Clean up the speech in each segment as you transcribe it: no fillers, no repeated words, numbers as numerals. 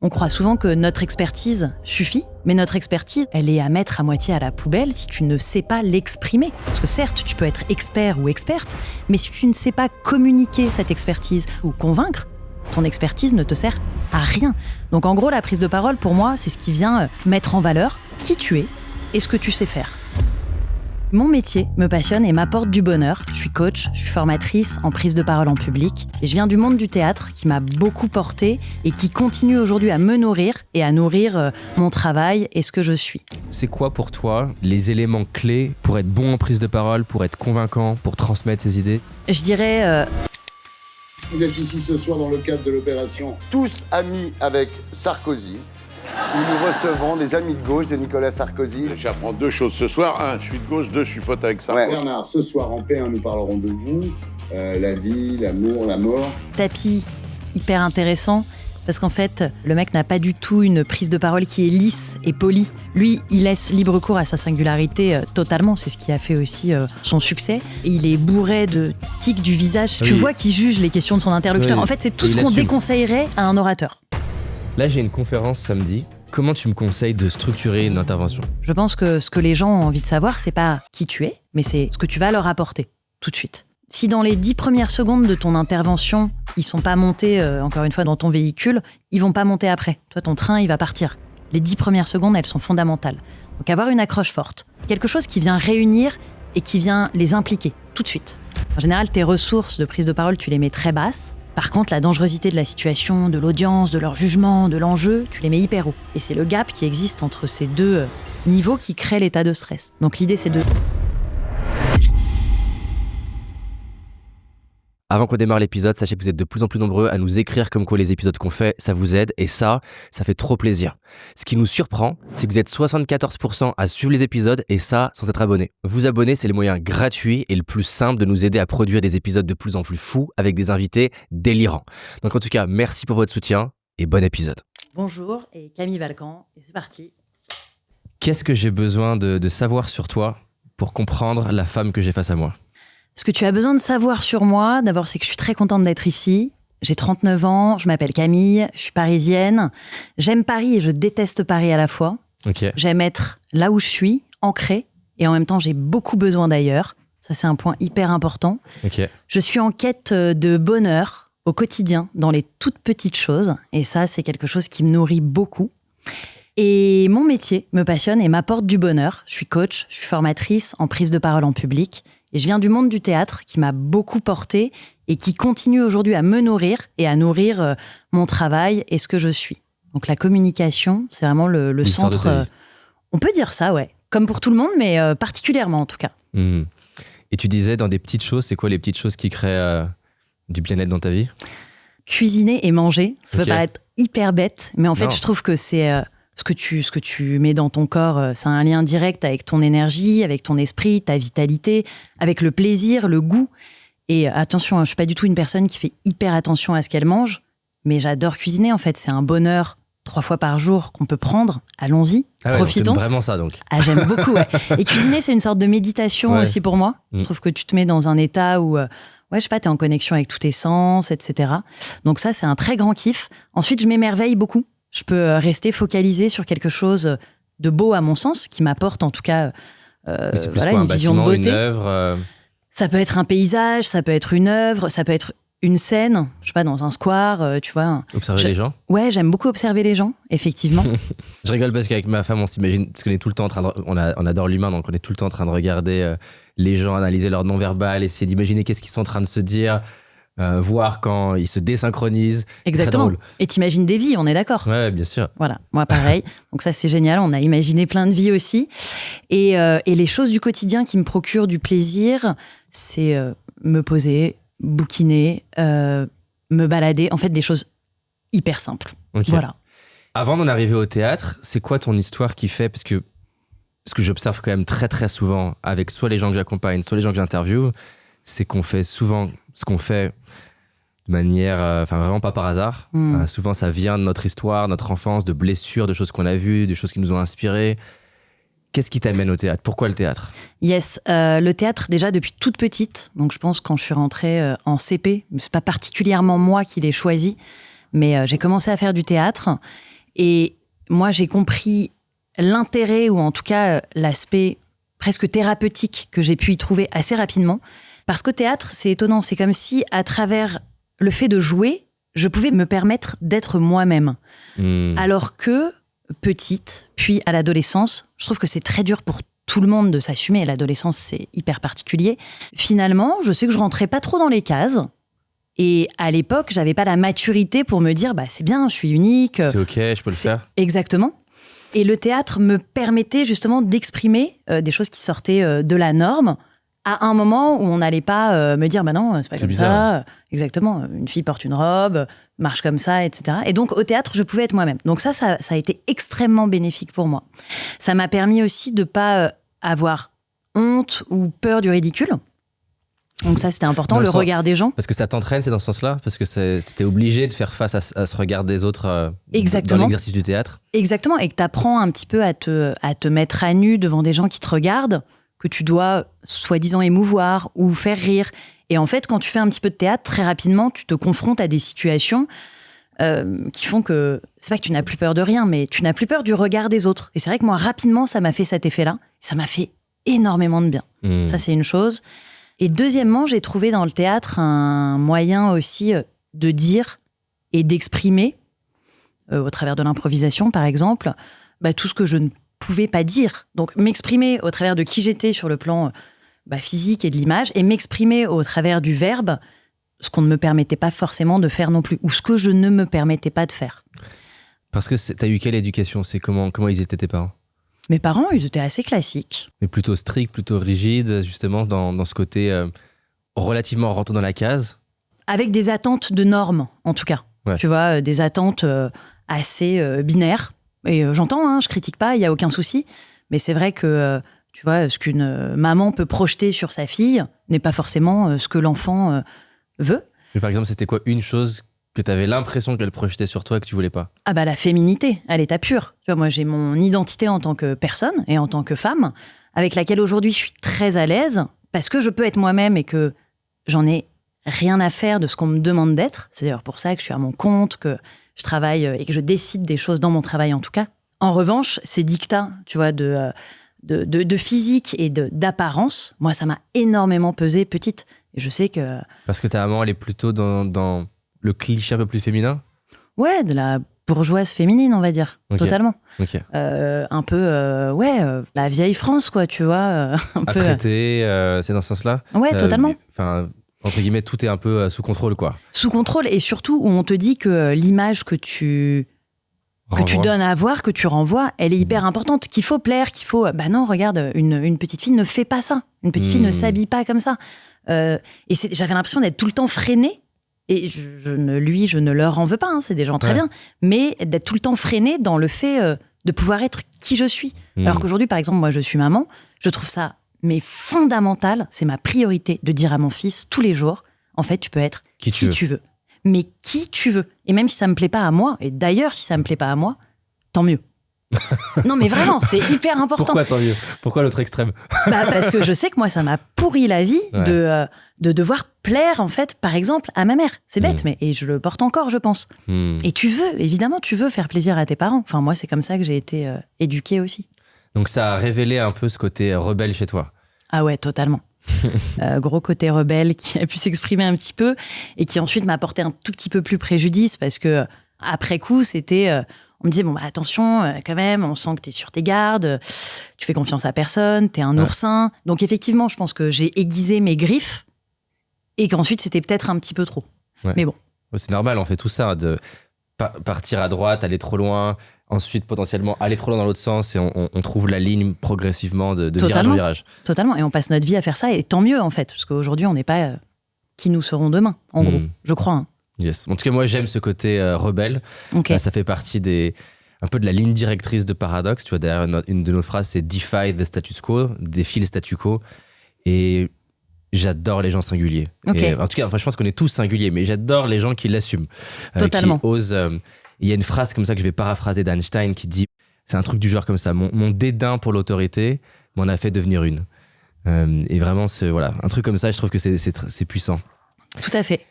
On croit souvent que notre expertise suffit, mais notre expertise, elle est à mettre à moitié à la poubelle si tu ne sais pas l'exprimer. Parce que certes, tu peux être expert ou experte, mais si tu ne sais pas communiquer cette expertise ou convaincre, ton expertise ne te sert à rien. Donc en gros, la prise de parole, pour moi, c'est ce qui vient mettre en valeur qui tu es et ce que tu sais faire. Mon métier me passionne et m'apporte du bonheur. Je suis coach, je suis formatrice en prise de parole en public. Et je viens du monde du théâtre qui m'a beaucoup portée et qui continue aujourd'hui à me nourrir et à nourrir mon travail et ce que je suis. C'est quoi pour toi les éléments clés pour être bon en prise de parole, pour être convaincant, pour transmettre ses idées ? Je dirais... Vous êtes ici ce soir dans le cadre de l'opération Tous amis avec Sarkozy, où nous recevons des amis de gauche de Nicolas Sarkozy. J'apprends deux choses ce soir. Un, je suis de gauche. Deux, je suis pote avec ça. Ouais. Bernard, ce soir en P1, nous parlerons de vous, la vie, l'amour, la mort. Tapis hyper intéressant parce qu'en fait, le mec n'a pas du tout une prise de parole qui est lisse et polie. Lui, il laisse libre cours à sa singularité totalement. C'est ce qui a fait aussi son succès. Et il est bourré de tics du visage. Oui. Tu vois qu'il juge les questions de son interlocuteur. Oui. En fait, c'est tout Et ce il qu'on assume. déconseillerait à un orateur. Là, j'ai une conférence samedi. Comment tu me conseilles de structurer une intervention ? Je pense que ce que les gens ont envie de savoir, c'est pas qui tu es, mais c'est ce que tu vas leur apporter tout de suite. Si dans les 10 premières secondes de ton intervention, ils sont pas montés, encore une fois, dans ton véhicule, ils vont pas monter après. Toi, ton train, il va partir. Les 10 premières secondes, elles sont fondamentales. Donc avoir une accroche forte, quelque chose qui vient réunir et qui vient les impliquer tout de suite. En général, tes ressources de prise de parole, tu les mets très basses. Par contre, la dangerosité de la situation, de l'audience, de leur jugement, de l'enjeu, tu les mets hyper haut. Et c'est le gap qui existe entre ces deux niveaux qui crée l'état de stress. Donc l'idée, c'est de... Avant qu'on démarre l'épisode, sachez que vous êtes de plus en plus nombreux à nous écrire comme quoi les épisodes qu'on fait, ça vous aide et ça fait trop plaisir. Ce qui nous surprend, c'est que vous êtes 74% à suivre les épisodes et ça sans être abonné. Vous abonner, c'est le moyen gratuit et le plus simple de nous aider à produire des épisodes de plus en plus fous avec des invités délirants. Donc en tout cas, merci pour votre soutien et bon épisode. Bonjour, et Camille Valcan, et c'est parti. Qu'est-ce que j'ai besoin de savoir sur toi pour comprendre la femme que j'ai face à moi ? Ce que tu as besoin de savoir sur moi, d'abord, c'est que je suis très contente d'être ici. J'ai 39 ans, je m'appelle Camille, je suis parisienne. J'aime Paris et je déteste Paris à la fois. Ok. J'aime être là où je suis, ancrée, et en même temps, j'ai beaucoup besoin d'ailleurs. Ça, c'est un point hyper important. Ok. Je suis en quête de bonheur au quotidien, dans les toutes petites choses. Et ça, c'est quelque chose qui me nourrit beaucoup. Et mon métier me passionne et m'apporte du bonheur. Je suis coach, je suis formatrice en prise de parole en public. Et je viens du monde du théâtre qui m'a beaucoup portée et qui continue aujourd'hui à me nourrir et à nourrir mon travail et ce que je suis. Donc la communication, c'est vraiment le L'histoire de centre. ta vie. On peut dire ça, ouais. Comme pour tout le monde, mais particulièrement en tout cas. Mmh. Et tu disais dans des petites choses, c'est quoi les petites choses qui créent du bien-être dans ta vie ? Cuisiner et manger, ça Ok. peut paraître hyper bête, mais en fait, Non. je trouve que c'est ce que tu mets dans ton corps, ça a un lien direct avec ton énergie, avec ton esprit, ta vitalité, avec le plaisir, le goût. Et attention, je suis pas du tout une personne qui fait hyper attention à ce qu'elle mange, mais j'adore cuisiner en fait. C'est un bonheur 3 fois par jour qu'on peut prendre. Allons-y, Ah ouais, profitons. donc t'aimes vraiment ça donc. Ah, j'aime beaucoup, ouais. Et cuisiner, c'est une sorte de méditation Ouais. aussi pour moi. Mm. Je trouve que tu te mets dans un état où, ouais, je sais pas, t'es en connexion avec tous tes sens, etc. Donc ça, c'est un très grand kiff. Ensuite, je m'émerveille beaucoup. Je peux rester focalisée sur quelque chose de beau à mon sens, qui m'apporte en tout cas Mais c'est plus voilà, quoi, un une vision de bâtiment, beauté. une œuvre Ça peut être un paysage, ça peut être une œuvre, ça peut être une scène, je sais pas, dans un square, tu vois. observer les gens. Ouais, j'aime beaucoup observer les gens, effectivement. Je rigole parce qu'avec ma femme, on s'imagine, parce qu'on est tout le temps en train de, on adore l'humain, donc on est tout le temps en train de regarder les gens, analyser leur non-verbal, essayer d'imaginer qu'est-ce qu'ils sont en train de se dire, voir quand ils se désynchronisent. Exactement. Très drôle. Et t'imagines des vies, on est d'accord. Ouais, bien sûr. Voilà, moi pareil. Donc ça, c'est génial. On a imaginé plein de vies aussi. Et les choses du quotidien qui me procurent du plaisir, c'est me poser, bouquiner, me balader. En fait, des choses hyper simples. Ok. Voilà. Avant d'en arriver au théâtre, c'est quoi ton histoire qui fait, parce que ce que j'observe quand même très très souvent avec soit les gens que j'accompagne, soit les gens que j'interviewe, c'est qu'on fait souvent ce qu'on fait de manière, enfin vraiment pas par hasard. Souvent ça vient de notre histoire, notre enfance, de blessures, de choses qu'on a vues, de choses qui nous ont inspirés. Qu'est-ce qui t'amène au théâtre ? Pourquoi le théâtre ? Yes, le théâtre déjà depuis toute petite. Donc je pense quand je suis rentrée en CP, c'est pas particulièrement moi qui l'ai choisi. Mais j'ai commencé à faire du théâtre et moi, j'ai compris l'intérêt ou en tout cas l'aspect presque thérapeutique que j'ai pu y trouver assez rapidement. Parce qu'au théâtre, c'est étonnant. C'est comme si, à travers le fait de jouer, je pouvais me permettre d'être moi-même. Alors que, petite, puis à l'adolescence, je trouve que c'est très dur pour tout le monde de s'assumer. L'adolescence, c'est hyper particulier. Finalement, je sais que je rentrais pas trop dans les cases. Et à l'époque, j'avais pas la maturité pour me dire, c'est bien, je suis unique. C'est ok, je peux le faire. Exactement. Et le théâtre me permettait justement d'exprimer des choses qui sortaient de la norme à un moment où on n'allait pas me dire non, c'est pas comme bizarre. ça. Exactement, une fille porte une robe, marche comme ça, etc. Et donc au théâtre, je pouvais être moi-même. Donc ça a été extrêmement bénéfique pour moi. Ça m'a permis aussi de pas avoir honte ou peur du ridicule. Donc ça, c'était important, le regard des gens. Parce que ça t'entraîne, c'est dans ce sens-là? Parce que c'était obligé de faire face à ce regard des autres dans l'exercice du théâtre? Exactement, et que t'apprends un petit peu à te mettre à nu devant des gens qui te regardent, que tu dois soi-disant émouvoir ou faire rire. Et en fait, quand tu fais un petit peu de théâtre, très rapidement, tu te confrontes à des situations qui font que, c'est pas que tu n'as plus peur de rien, mais tu n'as plus peur du regard des autres. Et c'est vrai que moi, rapidement, ça m'a fait cet effet-là. Ça m'a fait énormément de bien. Ça, c'est une chose. Et deuxièmement, j'ai trouvé dans le théâtre un moyen aussi de dire et d'exprimer, au travers de l'improvisation par exemple, tout ce que je ne pouvais pas dire. Donc m'exprimer au travers de qui j'étais sur le plan physique et de l'image, et m'exprimer au travers du verbe, ce qu'on ne me permettait pas forcément de faire non plus, ou ce que je ne me permettais pas de faire. Parce que t'as eu quelle éducation? C'est comment ils étaient tes parents? Mes parents, ils étaient assez classiques. Mais plutôt stricts, plutôt rigides, justement, dans ce côté relativement rentré dans la case? Avec des attentes de normes, en tout cas. Ouais. Tu vois, des attentes assez binaires. Et j'entends, je critique pas, il n'y a aucun souci. Mais c'est vrai que, tu vois, ce qu'une maman peut projeter sur sa fille n'est pas forcément ce que l'enfant veut. Mais par exemple, c'était quoi une chose que tu avais l'impression qu'elle projetait sur toi et que tu voulais pas? La féminité, à l'état pur. Tu vois, moi, j'ai mon identité en tant que personne et en tant que femme, avec laquelle aujourd'hui je suis très à l'aise, parce que je peux être moi-même et que j'en ai rien à faire de ce qu'on me demande d'être. C'est d'ailleurs pour ça que je suis à mon compte, que je travaille et que je décide des choses dans mon travail en tout cas. En revanche, ces dictats, tu vois, de physique et d'apparence, moi, ça m'a énormément pesé petite. Et je sais que... Parce que ta maman, elle est plutôt dans le cliché un peu plus féminin? Ouais, de la bourgeoise féminine, on va dire. Okay. Totalement. Okay. Un peu, la vieille France, quoi, tu vois. Un peu... traiter, c'est dans ce sens-là? Ouais, totalement. Enfin, entre guillemets, tout est un peu sous contrôle, quoi. Sous contrôle, et surtout où on te dit que l'image que tu donnes à voir, que tu renvoies, elle est hyper importante, qu'il faut plaire, qu'il faut... non, regarde, une petite fille ne fait pas ça. Une petite fille ne s'habille pas comme ça. Et j'avais l'impression d'être tout le temps freinée. Et je ne leur en veux pas, c'est des gens très bien. Mais d'être tout le temps freinée dans le fait de pouvoir être qui je suis. Alors qu'aujourd'hui, par exemple, moi, je suis maman. Je trouve ça fondamental. C'est ma priorité de dire à mon fils tous les jours, en fait, tu peux être qui tu veux. Mais qui tu veux. Et même si ça me plaît pas à moi, et d'ailleurs, si ça me plaît pas à moi, tant mieux. Non, mais vraiment, c'est hyper important. Pourquoi tant mieux? Pourquoi l'autre extrême? Parce que je sais que moi, ça m'a pourri la vie de devoir plaire, en fait, par exemple, à ma mère. C'est bête, et je le porte encore, je pense. Et évidemment, tu veux faire plaisir à tes parents. Enfin, moi, c'est comme ça que j'ai été éduquée aussi. Donc, ça a révélé un peu ce côté rebelle chez toi? Ah ouais, totalement. Gros côté rebelle qui a pu s'exprimer un petit peu et qui ensuite m'a apporté un tout petit peu plus préjudice parce que, après coup, c'était... on me disait, attention, quand même, on sent que t'es sur tes gardes, tu fais confiance à personne, t'es un oursin. Donc effectivement, je pense que j'ai aiguisé mes griffes et qu'ensuite, c'était peut-être un petit peu trop. Ouais. Mais bon. C'est normal, on fait tout ça, de partir à droite, aller trop loin, ensuite potentiellement aller trop loin dans l'autre sens et on trouve la ligne progressivement de virage en virage. Totalement, et on passe notre vie à faire ça et tant mieux en fait, parce qu'aujourd'hui, on n'est pas qui nous serons demain, en gros, je crois. Yes. En tout cas, moi, j'aime ce côté rebelle. Okay. Ça fait partie un peu de la ligne directrice de Paradox. Tu vois, derrière une de nos phrases, c'est « Defy the status quo », défie le statu quo. Et j'adore les gens singuliers. Okay. Et, en tout cas, je pense qu'on est tous singuliers, mais j'adore les gens qui l'assument. Totalement. Qui osent... Il y a une phrase comme ça que je vais paraphraser d'Einstein qui dit, c'est un truc du genre comme ça, mon dédain pour l'autorité m'en a fait devenir une. Et vraiment, un truc comme ça, je trouve que c'est puissant. Tout à fait.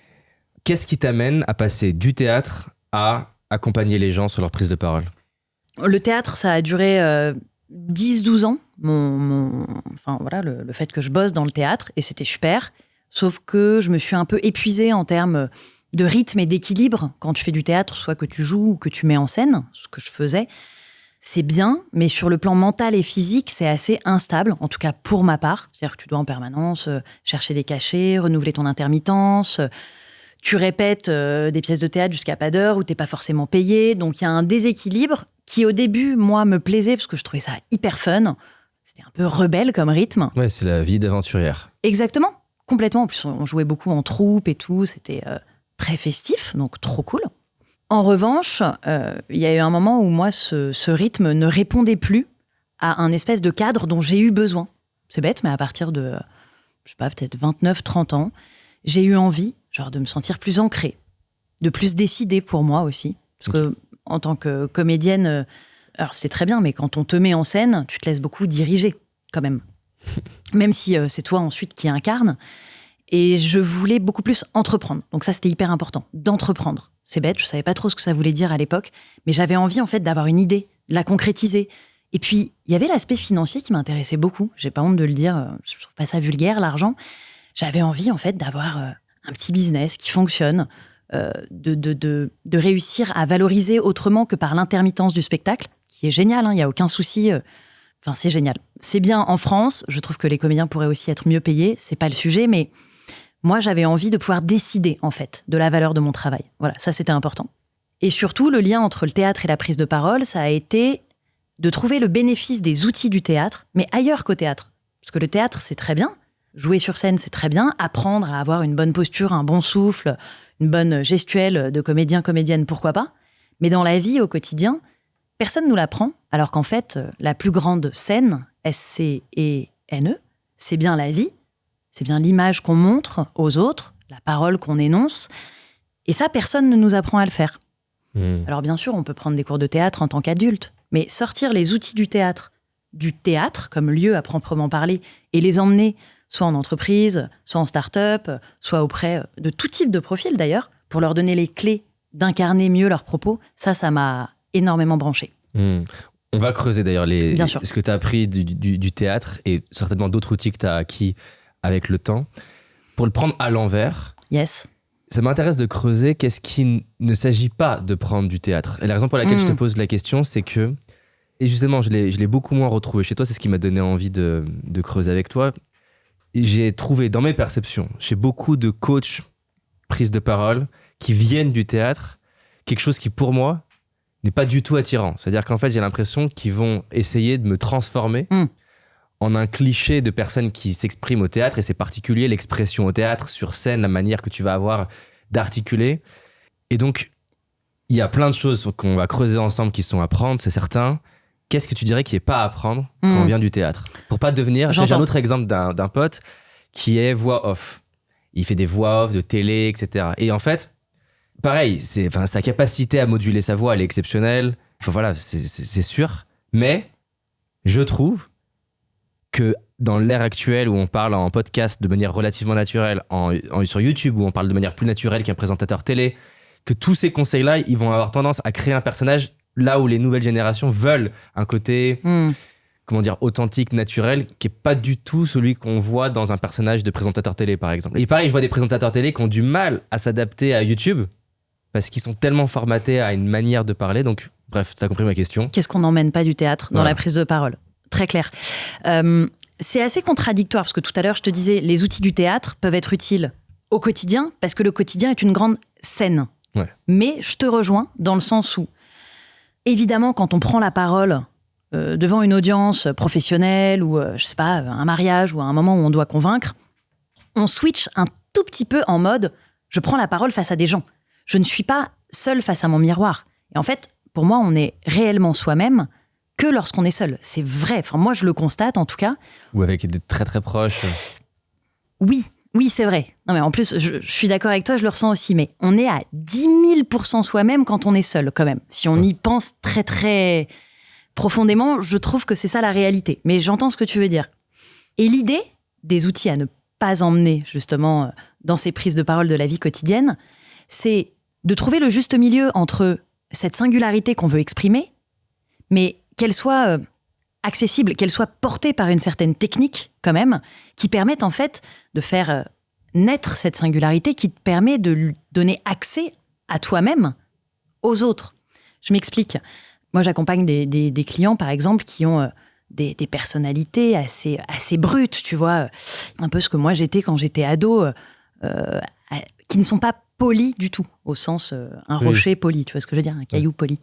Qu'est-ce qui t'amène à passer du théâtre à accompagner les gens sur leur prise de parole? Le théâtre, ça a duré 10-12 ans, enfin, voilà, le fait que je bosse dans le théâtre, et c'était super. Sauf que je me suis un peu épuisée en termes de rythme et d'équilibre quand tu fais du théâtre, soit que tu joues ou que tu mets en scène, ce que je faisais. C'est bien, mais sur le plan mental et physique, c'est assez instable, en tout cas pour ma part. C'est-à-dire que tu dois en permanence chercher des cachets, renouveler ton intermittence. Tu répètes des pièces de théâtre jusqu'à pas d'heure où t'es pas forcément payé. Donc il y a un déséquilibre qui, au début, moi, me plaisait parce que je trouvais ça hyper fun. C'était un peu rebelle comme rythme. Ouais, c'est la vie d'aventurière. Exactement, complètement. En plus, on jouait beaucoup en troupe et tout. C'était très festif, donc trop cool. En revanche, il y a eu un moment où moi, ce rythme ne répondait plus à un espèce de cadre dont j'ai eu besoin. C'est bête, mais à partir de, je sais pas, peut-être 29-30 ans, j'ai eu envie, genre, de me sentir plus ancrée, de plus décider pour moi aussi. Parce que, en tant que comédienne, alors c'est très bien, mais quand on te met en scène, tu te laisses beaucoup diriger, quand même. Même si c'est toi ensuite qui incarne. Et je voulais beaucoup plus entreprendre. Donc ça, c'était hyper important, d'entreprendre. C'est bête, je savais pas trop ce que ça voulait dire à l'époque, mais j'avais envie, en fait, d'avoir une idée, de la concrétiser. Et puis, il y avait l'aspect financier qui m'intéressait beaucoup. J'ai pas honte de le dire, je trouve pas ça vulgaire, l'argent. J'avais envie, en fait, d'avoir un petit business qui fonctionne, de réussir à valoriser autrement que par l'intermittence du spectacle, qui est génial, il n'y a aucun souci. Enfin, c'est génial. C'est bien en France, je trouve que les comédiens pourraient aussi être mieux payés, c'est pas le sujet, mais moi, j'avais envie de pouvoir décider, en fait, de la valeur de mon travail. Voilà, ça, c'était important. Et surtout, le lien entre le théâtre et la prise de parole, ça a été de trouver le bénéfice des outils du théâtre, mais ailleurs qu'au théâtre. Parce que le théâtre, c'est très bien. Jouer sur scène, c'est très bien. Apprendre à avoir une bonne posture, un bon souffle, une bonne gestuelle de comédien, comédienne, pourquoi pas. Mais dans la vie, au quotidien, personne ne nous l'apprend. Alors qu'en fait, la plus grande scène, S-C-E-N-E, c'est bien la vie. C'est bien l'image qu'on montre aux autres, la parole qu'on énonce. Et ça, personne ne nous apprend à le faire. Alors bien sûr, on peut prendre des cours de théâtre en tant qu'adulte, mais sortir les outils du théâtre comme lieu à proprement parler, et les emmener soit en entreprise, soit en start-up, soit auprès de tout type de profil d'ailleurs, pour leur donner les clés d'incarner mieux leurs propos, ça m'a énormément branché. On va creuser d'ailleurs ce que tu as appris du théâtre et certainement d'autres outils que tu as acquis avec le temps. Pour le prendre à l'envers, yes. Ça m'intéresse de creuser qu'est-ce qu'il ne s'agit pas de prendre du théâtre. Et la raison pour laquelle je te pose la question, c'est que, et justement, je l'ai beaucoup moins retrouvé chez toi, c'est ce qui m'a donné envie de creuser avec toi. J'ai trouvé dans mes perceptions, chez beaucoup de coachs prise de parole qui viennent du théâtre, quelque chose qui pour moi n'est pas du tout attirant. C'est-à-dire qu'en fait, j'ai l'impression qu'ils vont essayer de me transformer en un cliché de personne qui s'exprime au théâtre, et c'est particulier l'expression au théâtre, sur scène, la manière que tu vas avoir d'articuler. Et donc, il y a plein de choses qu'on va creuser ensemble qui sont à apprendre, c'est certain. Qu'est-ce que tu dirais qui n'est pas à apprendre quand on vient du théâtre ? Pour pas devenir... J'ai un autre exemple d'un pote qui est voix off. Il fait des voix off de télé, etc. Et en fait, pareil, sa capacité à moduler sa voix, elle est exceptionnelle. Enfin, voilà, c'est sûr. Mais je trouve que dans l'ère actuelle où on parle en podcast de manière relativement naturelle, sur YouTube où on parle de manière plus naturelle qu'un présentateur télé, que tous ces conseils-là, ils vont avoir tendance à créer un personnage là où les nouvelles générations veulent un côté, authentique, naturel, qui n'est pas du tout celui qu'on voit dans un personnage de présentateur télé, par exemple. Et pareil, je vois des présentateurs télé qui ont du mal à s'adapter à YouTube parce qu'ils sont tellement formatés à une manière de parler. Donc, bref, tu as compris ma question. Qu'est-ce qu'on n'emmène pas du théâtre dans la prise de parole ? Très clair. C'est assez contradictoire parce que tout à l'heure, je te disais, les outils du théâtre peuvent être utiles au quotidien parce que le quotidien est une grande scène. Ouais. Mais je te rejoins dans le sens où, évidemment, quand on prend la parole devant une audience professionnelle ou, je sais pas, un mariage ou à un moment où on doit convaincre, on switch un tout petit peu en mode « je prends la parole face à des gens ». Je ne suis pas seule face à mon miroir. Et en fait, pour moi, on est réellement soi-même que lorsqu'on est seul. C'est vrai. Enfin, moi, je le constate, en tout cas. Ou avec des très, très proches. Oui, c'est vrai. Non, mais en plus, je suis d'accord avec toi, je le ressens aussi. Mais on est à 10 000% soi-même quand on est seul, quand même. Si on y pense très, très profondément, je trouve que c'est ça la réalité. Mais j'entends ce que tu veux dire. Et l'idée des outils à ne pas emmener, justement, dans ces prises de parole de la vie quotidienne, c'est de trouver le juste milieu entre cette singularité qu'on veut exprimer, mais qu'elle soit accessible, qu'elle soit portée par une certaine technique quand même, qui permette en fait de faire naître cette singularité, qui te permet de lui donner accès à toi-même, aux autres. Je m'explique. Moi, j'accompagne des clients, par exemple, qui ont des personnalités assez brutes, tu vois, un peu ce que moi j'étais quand j'étais ado, qui ne sont pas polis du tout, au sens un rocher poli, tu vois ce que je veux dire, un caillou poli.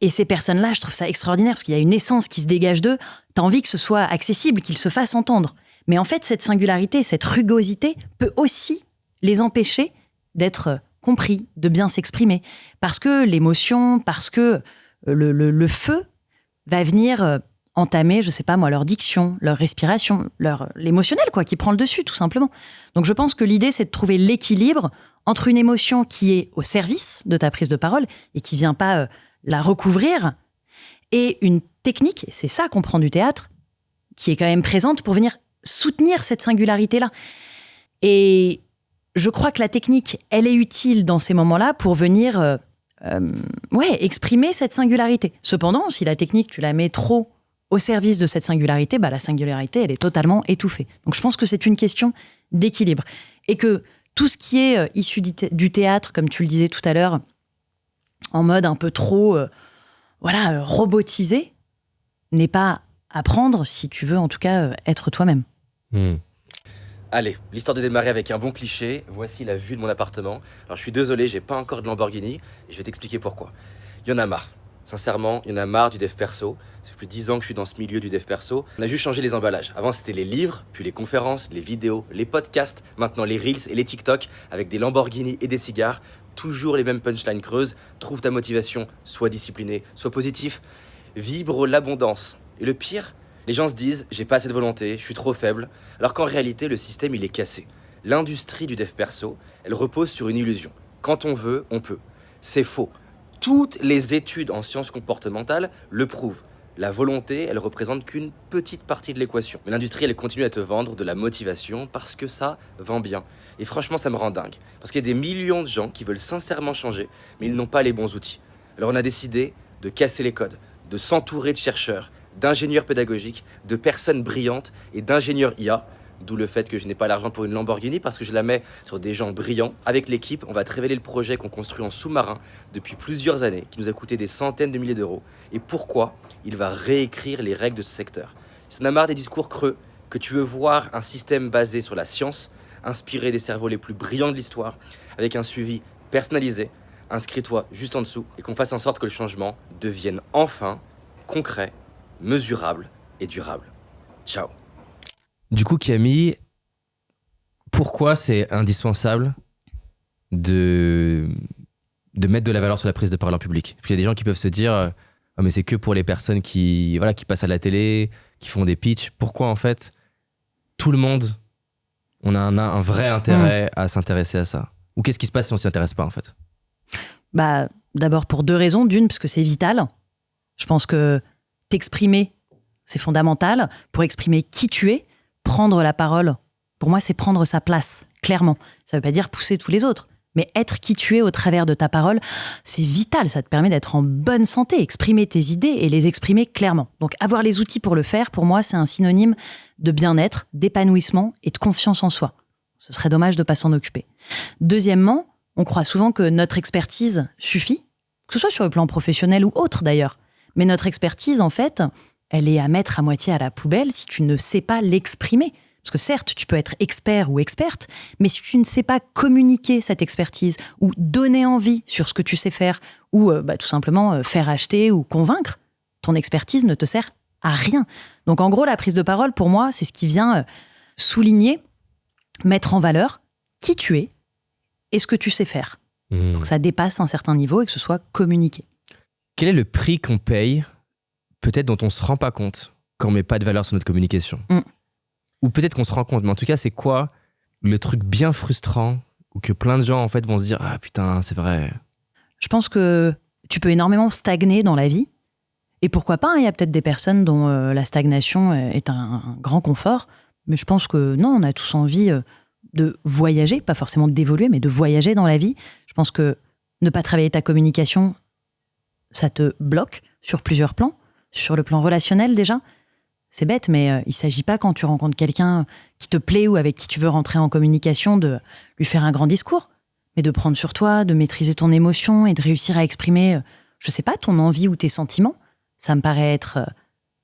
Et ces personnes-là, je trouve ça extraordinaire, parce qu'il y a une essence qui se dégage d'eux, t'as envie que ce soit accessible, qu'ils se fassent entendre. Mais en fait, cette singularité, cette rugosité peut aussi les empêcher d'être compris, de bien s'exprimer. Parce que l'émotion, parce que le feu va venir entamer, je sais pas moi, leur diction, leur respiration, l'émotionnel, quoi, qui prend le dessus, tout simplement. Donc je pense que l'idée, c'est de trouver l'équilibre entre une émotion qui est au service de ta prise de parole et qui vient pas la recouvrir, et une technique, et c'est ça qu'on prend du théâtre, qui est quand même présente pour venir soutenir cette singularité-là. Et je crois que la technique, elle est utile dans ces moments-là pour venir exprimer cette singularité. Cependant, si la technique, tu la mets trop au service de cette singularité, la singularité, elle est totalement étouffée. Donc je pense que c'est une question d'équilibre. Et que tout ce qui est issu du théâtre, comme tu le disais tout à l'heure, en mode un peu trop robotisé, n'est pas à prendre si tu veux en tout cas être toi-même. Allez, l'histoire de démarrer avec un bon cliché, voici la vue de mon appartement. Alors je suis désolé, j'ai pas encore de Lamborghini, et je vais t'expliquer pourquoi. Il y en a marre. Sincèrement, il y en a marre du dev perso. Ça fait plus de 10 ans que je suis dans ce milieu du dev perso. On a juste changé les emballages. Avant, c'était les livres, puis les conférences, les vidéos, les podcasts, maintenant les Reels et les TikTok, avec des Lamborghini et des cigares. Toujours les mêmes punchlines creuses. Trouve ta motivation, sois discipliné, sois positif. Vibre l'abondance. Et le pire, les gens se disent « j'ai pas assez de volonté, je suis trop faible », alors qu'en réalité, le système, il est cassé. L'industrie du dev perso, elle repose sur une illusion. Quand on veut, on peut. C'est faux. Toutes les études en sciences comportementales le prouvent. La volonté, elle représente qu'une petite partie de l'équation. Mais l'industrie, elle continue à te vendre de la motivation parce que ça vend bien. Et franchement, ça me rend dingue. Parce qu'il y a des millions de gens qui veulent sincèrement changer, mais ils n'ont pas les bons outils. Alors on a décidé de casser les codes, de s'entourer de chercheurs, d'ingénieurs pédagogiques, de personnes brillantes et d'ingénieurs IA. D'où le fait que je n'ai pas l'argent pour une Lamborghini parce que je la mets sur des gens brillants. Avec l'équipe, on va te révéler le projet qu'on construit en sous-marin depuis plusieurs années, qui nous a coûté des centaines de milliers d'euros, et pourquoi il va réécrire les règles de ce secteur. Si t'en as marre des discours creux, que tu veux voir un système basé sur la science, inspiré des cerveaux les plus brillants de l'histoire, avec un suivi personnalisé, inscris-toi juste en dessous et qu'on fasse en sorte que le changement devienne enfin concret, mesurable et durable. Ciao. Du coup, Camille, pourquoi c'est indispensable de mettre de la valeur sur la prise de parole en public? Puis il y a des gens qui peuvent se dire oh, mais c'est que pour les personnes qui passent à la télé, qui font des pitchs. Pourquoi en fait tout le monde, on a un vrai intérêt à s'intéresser à ça? Ou qu'est-ce qui se passe si on s'y intéresse pas en fait? D'abord pour deux raisons. D'une, parce que c'est vital. Je pense que t'exprimer, c'est fondamental. Pour exprimer qui tu es, prendre la parole, pour moi, c'est prendre sa place, clairement. Ça veut pas dire pousser tous les autres, mais être qui tu es au travers de ta parole, c'est vital. Ça te permet d'être en bonne santé, exprimer tes idées et les exprimer clairement. Donc, avoir les outils pour le faire, pour moi, c'est un synonyme de bien-être, d'épanouissement et de confiance en soi. Ce serait dommage de pas s'en occuper. Deuxièmement, on croit souvent que notre expertise suffit, que ce soit sur le plan professionnel ou autre d'ailleurs. Mais notre expertise, en fait, elle est à mettre à moitié à la poubelle si tu ne sais pas l'exprimer. Parce que certes, tu peux être expert ou experte, mais si tu ne sais pas communiquer cette expertise ou donner envie sur ce que tu sais faire ou tout simplement faire acheter ou convaincre, ton expertise ne te sert à rien. Donc en gros, la prise de parole, pour moi, c'est ce qui vient souligner, mettre en valeur qui tu es et ce que tu sais faire. Donc ça dépasse un certain niveau et que ce soit communiqué. Quel est le prix qu'on paye, peut-être dont on ne se rend pas compte, quand on ne met pas de valeur sur notre communication? Ou peut-être qu'on se rend compte, mais en tout cas, c'est quoi le truc bien frustrant ou que plein de gens en fait vont se dire « Ah putain, c'est vrai ». Je pense que tu peux énormément stagner dans la vie. Et pourquoi pas, il y a peut-être des personnes dont la stagnation est un grand confort. Mais je pense que non, on a tous envie de voyager, pas forcément d'évoluer, mais de voyager dans la vie. Je pense que Ne pas travailler ta communication, ça te bloque sur plusieurs plans. Sur le plan relationnel déjà, c'est bête, mais il ne s'agit pas quand tu rencontres quelqu'un qui te plaît ou avec qui tu veux rentrer en communication de lui faire un grand discours, mais de prendre sur toi, de maîtriser ton émotion et de réussir à exprimer, je ne sais pas, ton envie ou tes sentiments. Ça me paraît être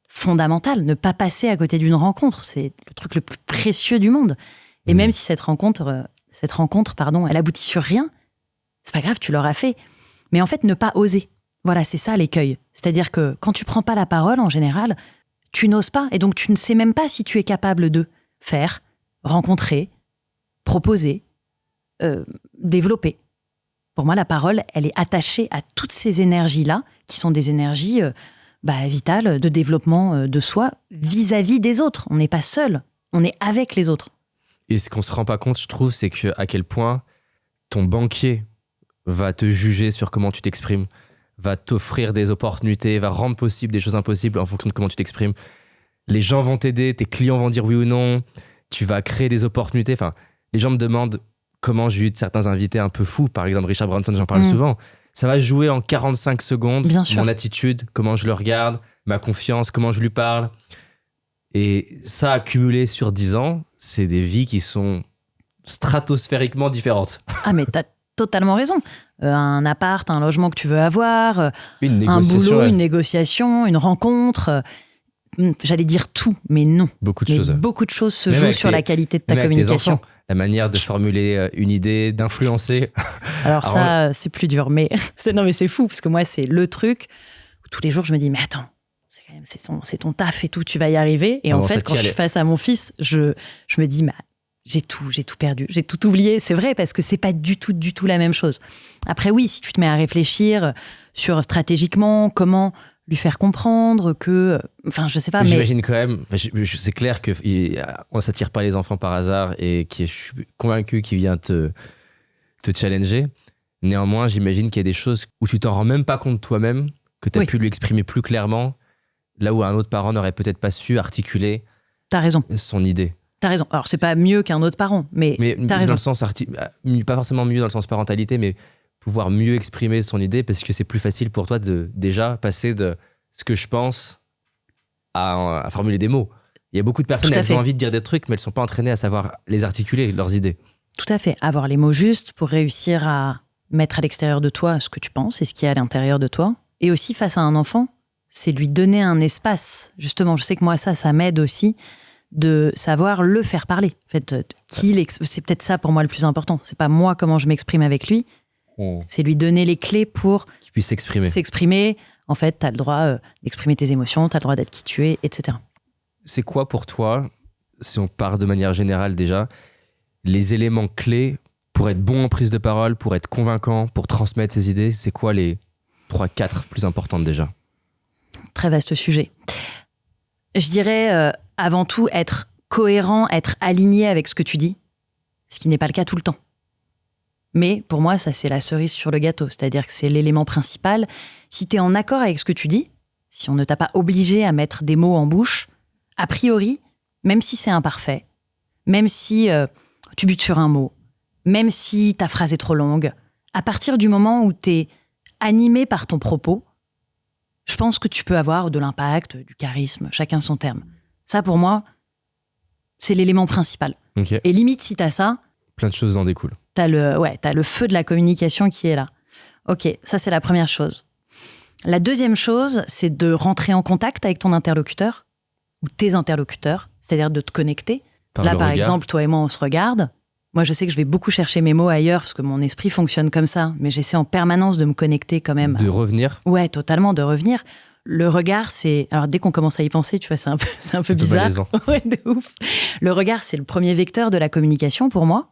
fondamental. Ne pas passer à côté d'une rencontre, c'est le truc le plus précieux du monde. Et même si cette rencontre, elle aboutit sur rien, c'est pas grave, tu l'auras fait. Mais en fait, ne pas oser. Voilà, c'est ça l'écueil. C'est-à-dire que quand tu prends pas la parole, en général, tu n'oses pas. Et donc, tu ne sais même pas si tu es capable de faire, rencontrer, proposer, développer. Pour moi, la parole, elle est attachée à toutes ces énergies-là, qui sont des énergies vitales de développement de soi vis-à-vis des autres. On n'est pas seul, on est avec les autres. Et ce qu'on se rend pas compte, je trouve, c'est à quel point ton banquier va te juger sur comment tu t'exprimes, va t'offrir des opportunités, va rendre possible des choses impossibles en fonction de comment tu t'exprimes. Les gens vont t'aider, tes clients vont dire oui ou non, tu vas créer des opportunités. Enfin, les gens me demandent comment j'ai eu de certains invités un peu fous, par exemple Richard Branson, j'en parle souvent. Ça va jouer en 45 secondes, mon attitude, comment je le regarde, ma confiance, comment je lui parle. Et ça, accumulé sur 10 ans, c'est des vies qui sont stratosphériquement différentes. Ah, mais t'as totalement raison. Un appart, un logement que tu veux avoir, un boulot, une négociation, une rencontre. J'allais dire tout, mais non. Beaucoup de choses se jouent sur la qualité de ta communication. La manière de formuler une idée, d'influencer. Alors ça, c'est plus dur. Mais c'est fou, parce que moi, c'est le truc où tous les jours, je me dis, mais attends, c'est ton taf et tout, tu vas y arriver. Et en fait, quand je suis face à mon fils, je me dis, j'ai tout perdu, j'ai tout oublié. C'est vrai, parce que c'est pas du tout la même chose. Après, oui, si tu te mets à réfléchir sur stratégiquement comment lui faire comprendre que... Enfin, je sais pas, mais... J'imagine quand même... C'est clair qu'on ne s'attire pas les enfants par hasard et je suis convaincu qu'il vient te challenger. Néanmoins, j'imagine qu'il y a des choses où tu t'en rends même pas compte toi-même, que tu as pu lui exprimer plus clairement, là où un autre parent n'aurait peut-être pas su articuler son idée. T'as raison. Alors, c'est pas mieux qu'un autre parent, mais t'as raison. Dans le sens pas forcément mieux dans le sens parentalité, mais pouvoir mieux exprimer son idée, parce que c'est plus facile pour toi de déjà passer de ce que je pense à formuler des mots. Il y a beaucoup de personnes qui ont envie de dire des trucs, mais elles ne sont pas entraînées à savoir les articuler, leurs idées. Tout à fait. Avoir les mots justes pour réussir à mettre à l'extérieur de toi ce que tu penses et ce qu'il y a à l'intérieur de toi. Et aussi, face à un enfant, c'est lui donner un espace. Justement, je sais que moi, ça m'aide aussi de savoir le faire parler. En fait, c'est peut-être ça pour moi le plus important. C'est pas moi comment je m'exprime avec lui, c'est lui donner les clés pour qu'il puisse s'exprimer. En fait, t'as le droit d'exprimer tes émotions, t'as le droit d'être qui tu es, etc. C'est quoi pour toi, si on part de manière générale déjà, les éléments clés pour être bon en prise de parole, pour être convaincant, pour transmettre ses idées? C'est quoi les 3-4 plus importantes déjà? Très vaste sujet. Je dirais avant tout être cohérent, être aligné avec ce que tu dis, ce qui n'est pas le cas tout le temps. Mais pour moi, ça, c'est la cerise sur le gâteau. C'est-à-dire que c'est l'élément principal. Si tu es en accord avec ce que tu dis, si on ne t'a pas obligé à mettre des mots en bouche, a priori, même si c'est imparfait, même si tu butes sur un mot, même si ta phrase est trop longue, à partir du moment où tu es animé par ton propos, je pense que tu peux avoir de l'impact, du charisme, chacun son terme. Ça, pour moi, c'est l'élément principal. Okay. Et limite, si tu as ça... Plein de choses en découlent. T'as le feu de la communication qui est là. Ok, ça c'est la première chose. La deuxième chose, c'est de rentrer en contact avec ton interlocuteur ou tes interlocuteurs, c'est-à-dire de te connecter. Là, par exemple, toi et moi, on se regarde. Moi, je sais que je vais beaucoup chercher mes mots ailleurs parce que mon esprit fonctionne comme ça, mais j'essaie en permanence de me connecter quand même. De revenir ? Ouais, totalement, de revenir. Le regard, c'est... Alors, dès qu'on commence à y penser, tu vois, c'est un peu bizarre. Ouais, de ouf. Le regard, c'est le premier vecteur de la communication pour moi.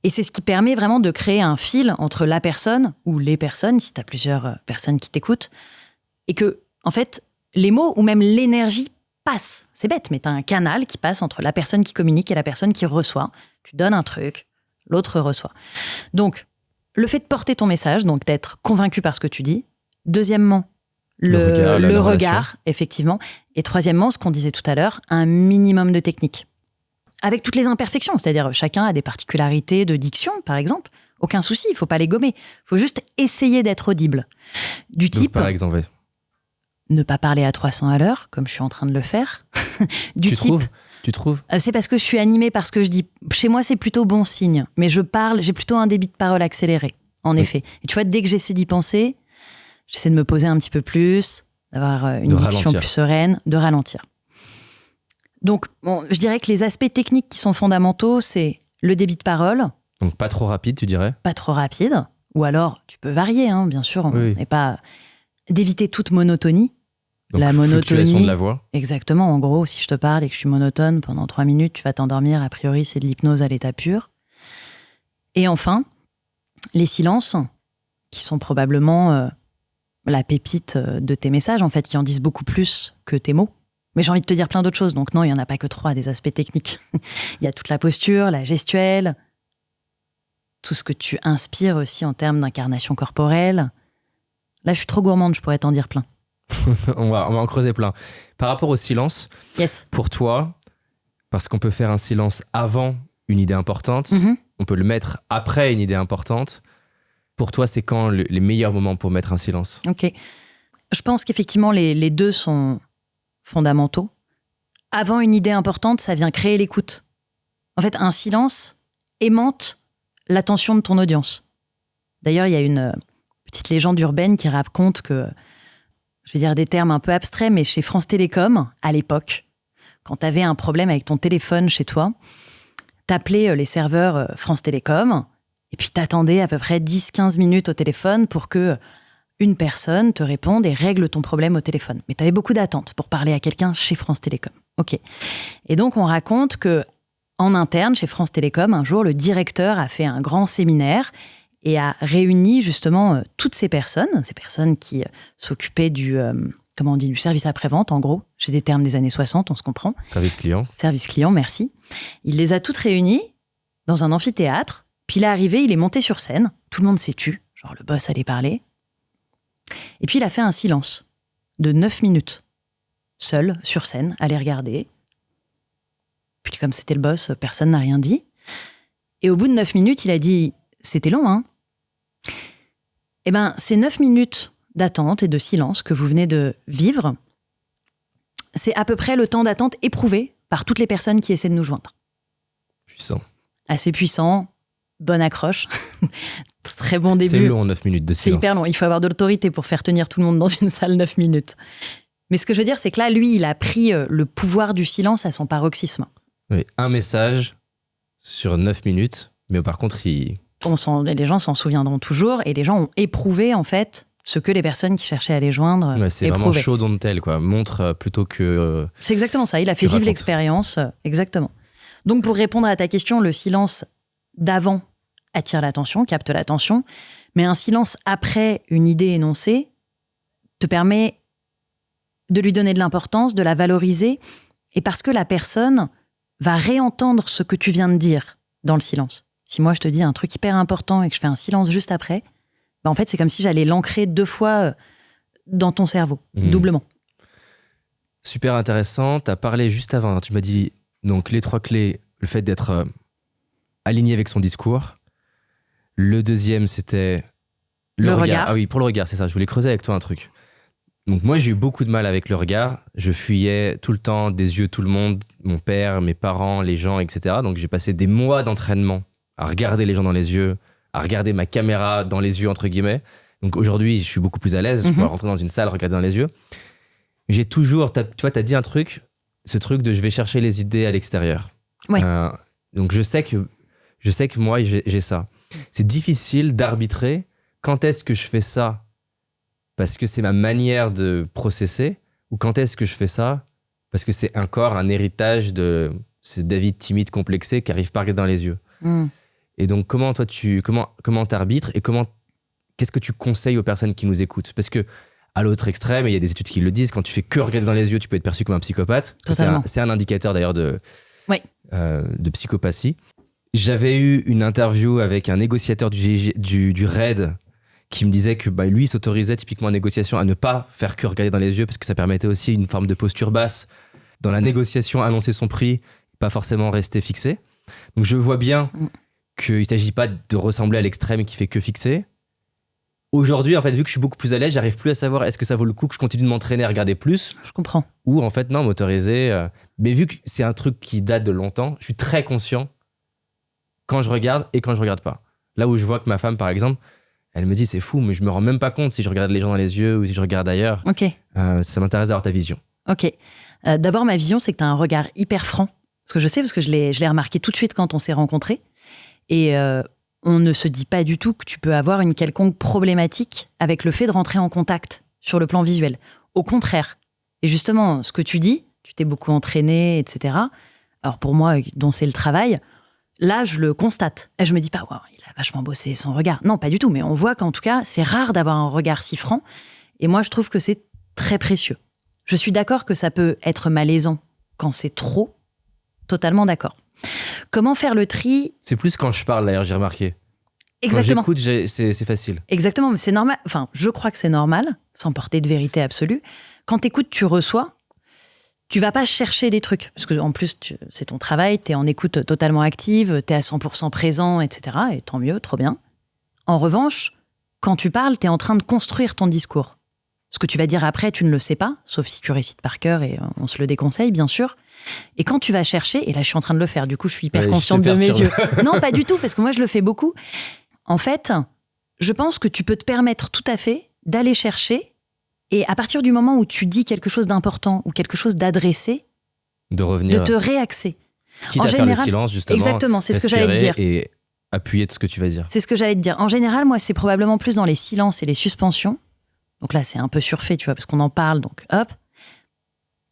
Et c'est ce qui permet vraiment de créer un fil entre la personne ou les personnes, si tu as plusieurs personnes qui t'écoutent, et que, en fait, les mots ou même l'énergie passent. C'est bête, mais tu as un canal qui passe entre la personne qui communique et la personne qui reçoit. Tu donnes un truc, l'autre reçoit. Donc, le fait de porter ton message, donc d'être convaincu par ce que tu dis. Deuxièmement, le regard, effectivement. Et troisièmement, ce qu'on disait tout à l'heure, un minimum de technique. Avec toutes les imperfections, c'est-à-dire chacun a des particularités de diction, par exemple. Aucun souci, il faut pas les gommer. Il faut juste essayer d'être audible. Du Donc, type, par exemple, ouais. ne pas parler à 300 à l'heure, comme je suis en train de le faire. Tu trouves C'est parce que je suis animée par ce que je dis. Chez moi, c'est plutôt bon signe. Mais je parle, j'ai plutôt un débit de parole accéléré, en effet. Et tu vois, dès que j'essaie d'y penser, j'essaie de me poser un petit peu plus, d'avoir une diction ralentir. plus sereine, de ralentir. Donc, bon, je dirais que les aspects techniques qui sont fondamentaux, c'est le débit de parole, Donc pas trop rapide, tu dirais? pas trop rapide, ou alors tu peux varier, hein, bien sûr, Oui. mais pas d'éviter toute monotonie. Donc, La fluctuation monotonie. de la voix. Exactement, en gros, si je te parle et que je suis monotone pendant 3 minutes, tu vas t'endormir, a priori c'est de l'hypnose à l'état pur. Et enfin, les silences, qui sont probablement la pépite de tes messages, en fait, qui en disent beaucoup plus que tes mots. Mais j'ai envie de te dire plein d'autres choses, donc non, il n'y en a pas que 3 des aspects techniques. Il y a toute la posture, la gestuelle, tout ce que tu inspires aussi en termes d'incarnation corporelle. Là, je suis trop gourmande, je pourrais t'en dire plein. On va en creuser plein. Par rapport au silence, Yes. pour toi, parce qu'on peut faire un silence avant une idée importante, Mhm. on peut le mettre après une idée importante. Pour toi, c'est quand les meilleurs moments pour mettre un silence? Ok. Je pense qu'effectivement, les deux sont fondamentaux. Avant une idée importante, ça vient créer l'écoute. En fait, un silence aimante l'attention de ton audience. D'ailleurs, il y a une petite légende urbaine qui raconte que, je vais dire des termes un peu abstraits, mais chez France Télécom, à l'époque, quand tu avais un problème avec ton téléphone chez toi, t'appelais les serveurs France Télécom et puis t'attendais à peu près 10-15 minutes au téléphone pour que une personne te réponde et règle ton problème au téléphone. Mais tu avais beaucoup d'attentes pour parler à quelqu'un chez France Télécom. Ok. Et donc, on raconte que en interne, chez France Télécom, un jour, le directeur a fait un grand séminaire et a réuni justement toutes ces personnes qui s'occupaient du service après-vente, en gros. J'ai des termes des années 60, on se comprend. Service client. Service client, merci. Il les a toutes réunies dans un amphithéâtre. Puis il est arrivé, il est monté sur scène. Tout le monde s'est tu. Genre, le boss allait parler. Et puis il a fait un silence de 9 minutes. Seul, sur scène, à les regarder. Puis comme c'était le boss, personne n'a rien dit. Et au bout de 9 minutes, il a dit « C'était long, hein ?» Eh bien, ces 9 minutes d'attente et de silence que vous venez de vivre, c'est à peu près le temps d'attente éprouvé par toutes les personnes qui essaient de nous joindre. Puissant. Assez puissant, bonne accroche, très bon début. C'est long, 9 minutes de C'est silence. hyper long. Il faut avoir de l'autorité pour faire tenir tout le monde dans une salle 9 minutes. Mais ce que je veux dire, c'est que là, lui, il a pris le pouvoir du silence à son paroxysme. Oui, un message sur 9 minutes, mais par contre, Les gens s'en souviendront toujours et les gens ont éprouvé, en fait, ce que les personnes qui cherchaient à les joindre ouais, c'est vraiment éprouvaient. show don't tell, quoi. Montre plutôt que... C'est exactement ça. Il a fait vivre racontes. l'expérience. Exactement. Donc, pour répondre à ta question, le silence d'avant attire l'attention, capte l'attention, mais un silence après une idée énoncée te permet de lui donner de l'importance, de la valoriser, et parce que la personne va réentendre ce que tu viens de dire dans le silence. Si moi je te dis un truc hyper important et que je fais un silence juste après, bah en fait c'est comme si j'allais l'ancrer 2 fois dans ton cerveau, doublement. Super intéressant. Tu as parlé juste avant, hein, tu m'as dit donc les 3 clés, le fait d'être aligné avec son discours. Le deuxième, c'était le regard. Ah oui, pour le regard, c'est ça. Je voulais creuser avec toi un truc. Donc moi, j'ai eu beaucoup de mal avec le regard. Je fuyais tout le temps des yeux tout le monde, mon père, mes parents, les gens, etc. Donc j'ai passé des mois d'entraînement à regarder les gens dans les yeux, à regarder ma caméra dans les yeux, entre guillemets. Donc aujourd'hui, je suis beaucoup plus à l'aise. Je peux rentrer dans une salle, regarder dans les yeux. J'ai toujours, tu vois, t'as dit un truc, ce truc de je vais chercher les idées à l'extérieur. Ouais. Donc je sais que moi, j'ai ça. C'est difficile d'arbitrer quand est-ce que je fais ça parce que c'est ma manière de processer ou quand est-ce que je fais ça parce que c'est encore un héritage de ce David timide complexé qui arrive pas à regarder dans les yeux. Et donc comment toi comment t'arbitres et qu'est-ce que tu conseilles aux personnes qui nous écoutent? Parce que à l'autre extrême, et il y a des études qui le disent, quand tu fais que regarder dans les yeux, tu peux être perçu comme un psychopathe. C'est un indicateur d'ailleurs de psychopathie. J'avais eu une interview avec un négociateur du RAID qui me disait que lui, il s'autorisait typiquement en négociation à ne pas faire que regarder dans les yeux parce que ça permettait aussi une forme de posture basse dans la négociation, annoncer son prix, pas forcément rester fixé. Donc je vois bien qu'il ne s'agit pas de ressembler à l'extrême qui fait que fixer. Aujourd'hui, en fait, vu que je suis beaucoup plus à l'aise, j'arrive plus à savoir est-ce que ça vaut le coup que je continue de m'entraîner à regarder plus Je comprends. ou en fait, non, m'autoriser. Mais vu que c'est un truc qui date de longtemps, je suis très conscient quand je regarde et quand je regarde pas. Là où je vois que ma femme, par exemple, elle me dit c'est fou, mais je me rends même pas compte si je regarde les gens dans les yeux ou si je regarde ailleurs. Ok. Ça m'intéresse d'avoir ta vision. Ok. D'abord, ma vision, c'est que tu as un regard hyper franc. Parce que je sais, parce que je l'ai remarqué tout de suite quand on s'est rencontrés. Et on ne se dit pas du tout que tu peux avoir une quelconque problématique avec le fait de rentrer en contact sur le plan visuel. Au contraire. Et justement, ce que tu dis, tu t'es beaucoup entraîné, etc. Alors pour moi, dont c'est le travail, là, je le constate. Et je me dis pas, wow, il a vachement bossé son regard. Non, pas du tout. Mais on voit qu'en tout cas, c'est rare d'avoir un regard si franc. Et moi, je trouve que c'est très précieux. Je suis d'accord que ça peut être malaisant quand c'est trop. Totalement d'accord. Comment faire le tri ? C'est plus quand je parle, d'ailleurs, j'ai remarqué. Exactement. Quand j'écoute, c'est facile. Exactement, mais c'est normal. Enfin, je crois que c'est normal, sans porter de vérité absolue. Quand t'écoutes, tu reçois. Tu vas pas chercher des trucs. Parce qu'en plus, c'est ton travail, t'es en écoute totalement active, t'es à 100% présent, etc. Et tant mieux, trop bien. En revanche, quand tu parles, t'es en train de construire ton discours. Ce que tu vas dire après, tu ne le sais pas, sauf si tu récites par cœur et on se le déconseille, bien sûr. Et quand tu vas chercher, et là je suis en train de le faire, du coup je suis hyper consciente de mes yeux. Non, pas du tout, parce que moi je le fais beaucoup. En fait, je pense que tu peux te permettre tout à fait d'aller chercher, et à partir du moment où tu dis quelque chose d'important ou quelque chose d'adressé, de revenir. De te réaxer. Quitte à faire le silence, justement. Exactement, c'est ce que j'allais te dire. Et appuyer tout ce que tu vas dire. C'est ce que j'allais te dire. En général, moi, c'est probablement plus dans les silences et les suspensions. Donc là, c'est un peu surfait, tu vois, parce qu'on en parle, donc hop.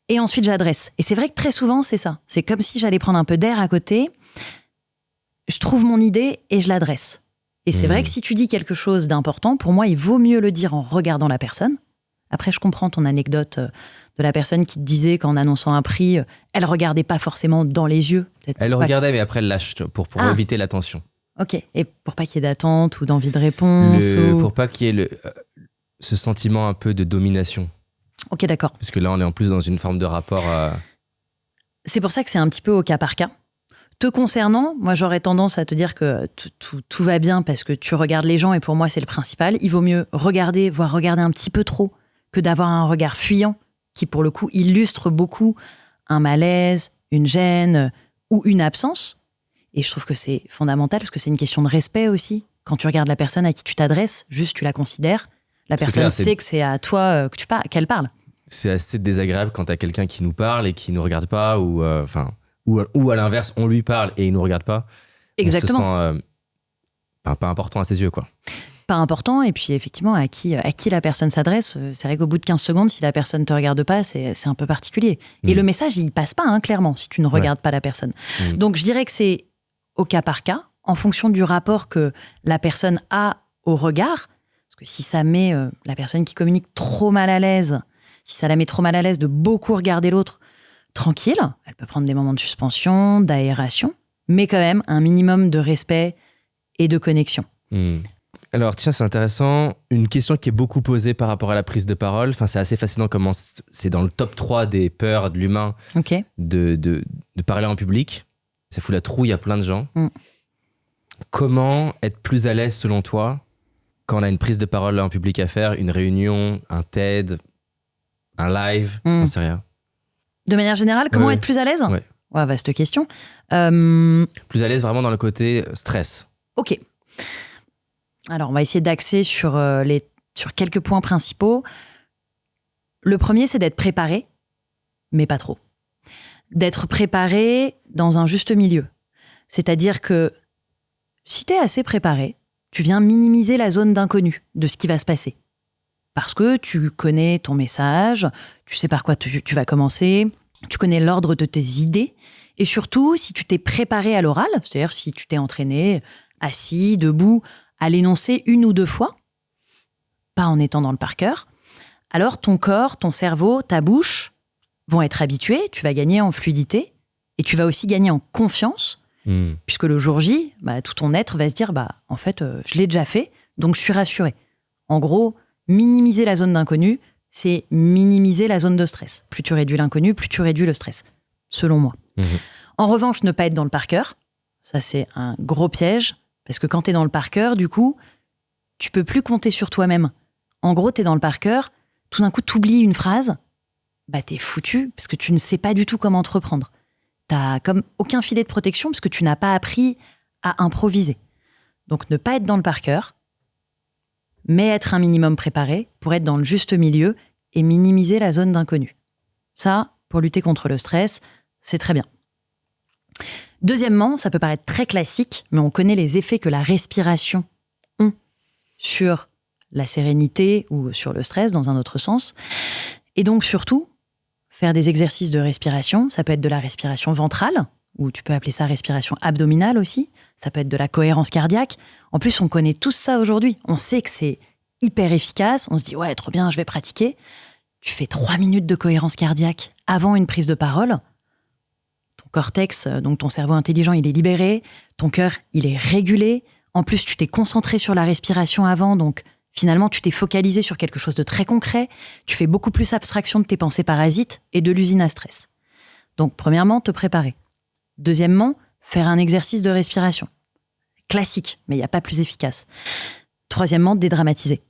Et ensuite, j'adresse. Et c'est vrai que très souvent, c'est ça. C'est comme si j'allais prendre un peu d'air à côté. Je trouve mon idée et je l'adresse. Et c'est vrai que si tu dis quelque chose d'important, pour moi, il vaut mieux le dire en regardant la personne. Après, je comprends ton anecdote de la personne qui te disait qu'en annonçant un prix, elle regardait pas forcément dans les yeux. Elle regardait, mais après, elle lâche pour éviter l'attention. Ok. Et pour pas qu'il y ait d'attente ou d'envie de réponse Pour pas qu'il y ait ce sentiment un peu de domination. Ok, d'accord. Parce que là, on est en plus dans une forme de rapport à... C'est pour ça que c'est un petit peu au cas par cas. Te concernant, moi, j'aurais tendance à te dire que tout va bien parce que tu regardes les gens et pour moi, c'est le principal. Il vaut mieux regarder, voire regarder un petit peu trop, que d'avoir un regard fuyant qui, pour le coup, illustre beaucoup un malaise, une gêne ou une absence. Et je trouve que c'est fondamental parce que c'est une question de respect aussi. Quand tu regardes la personne à qui tu t'adresses, juste tu la considères. La personne sait que c'est à toi qu'elle parle. C'est assez désagréable quand t'as quelqu'un qui nous parle et qui nous regarde pas, ou à l'inverse, on lui parle et il nous regarde pas. Exactement. On se sent pas important à ses yeux, quoi. Pas important, et puis effectivement, à qui la personne s'adresse, c'est vrai qu'au bout de 15 secondes, si la personne te regarde pas, c'est un peu particulier. Et le message, il passe pas, clairement, si tu ne regardes pas la personne. Donc je dirais que c'est au cas par cas, en fonction du rapport que la personne a au regard. Que si ça met la personne qui communique trop mal à l'aise, si ça la met trop mal à l'aise de beaucoup regarder l'autre, tranquille, elle peut prendre des moments de suspension, d'aération, mais quand même un minimum de respect et de connexion. Alors tiens, c'est intéressant, une question qui est beaucoup posée par rapport à la prise de parole, c'est assez fascinant comment c'est dans le top 3 des peurs de l'humain de parler en public. Ça fout la trouille à plein de gens. Comment être plus à l'aise selon toi quand on a une prise de parole en public à faire, une réunion, un TED, un live, j'en sais rien. De manière générale, comment être plus à l'aise ? Ouais, vaste question. Plus à l'aise vraiment dans le côté stress. Ok. Alors, on va essayer d'axer sur quelques points principaux. Le premier, c'est d'être préparé, mais pas trop. D'être préparé dans un juste milieu. C'est-à-dire que si tu es assez préparé, tu viens minimiser la zone d'inconnu de ce qui va se passer. Parce que tu connais ton message, tu sais par quoi tu vas commencer, tu connais l'ordre de tes idées. Et surtout, si tu t'es préparé à l'oral, c'est-à-dire si tu t'es entraîné, assis, debout, à l'énoncer 1 ou 2 fois, pas en étant dans le par cœur, alors ton corps, ton cerveau, ta bouche vont être habitués, tu vas gagner en fluidité et tu vas aussi gagner en confiance. Puisque le jour J, tout ton être va se dire en fait, je l'ai déjà fait, donc je suis rassuré. En gros, minimiser la zone d'inconnu, c'est minimiser la zone de stress. Plus tu réduis l'inconnu, plus tu réduis le stress, selon moi. En revanche, ne pas être dans le par cœur, Ça, c'est un gros piège, parce que quand tu es dans le par cœur, du coup, tu peux plus compter sur toi-même. En gros, tu es dans le par cœur, tout d'un coup, tu oublies une phrase, bah t'es foutu, parce que tu ne sais pas du tout comment te reprendre. T'as comme aucun filet de protection, parce que tu n'as pas appris à improviser. Donc, ne pas être dans le par cœur, mais être un minimum préparé pour être dans le juste milieu et minimiser la zone d'inconnu. Ça, pour lutter contre le stress, c'est très bien. Deuxièmement, ça peut paraître très classique, mais on connaît les effets que la respiration ont sur la sérénité ou sur le stress, dans un autre sens. Et donc, surtout, faire des exercices de respiration, ça peut être de la respiration ventrale, ou tu peux appeler ça respiration abdominale aussi, ça peut être de la cohérence cardiaque. En plus, on connaît tous ça aujourd'hui. On sait que c'est hyper efficace. On se dit, ouais, trop bien, je vais pratiquer. Tu fais 3 minutes de cohérence cardiaque avant une prise de parole. Ton cortex, donc ton cerveau intelligent, il est libéré. Ton cœur, il est régulé. En plus, tu t'es concentré sur la respiration avant, donc finalement, tu t'es focalisé sur quelque chose de très concret. Tu fais beaucoup plus abstraction de tes pensées parasites et de l'usine à stress. Donc, premièrement, te préparer. Deuxièmement, faire un exercice de respiration. Classique, mais il n'y a pas plus efficace. Troisièmement, dédramatiser.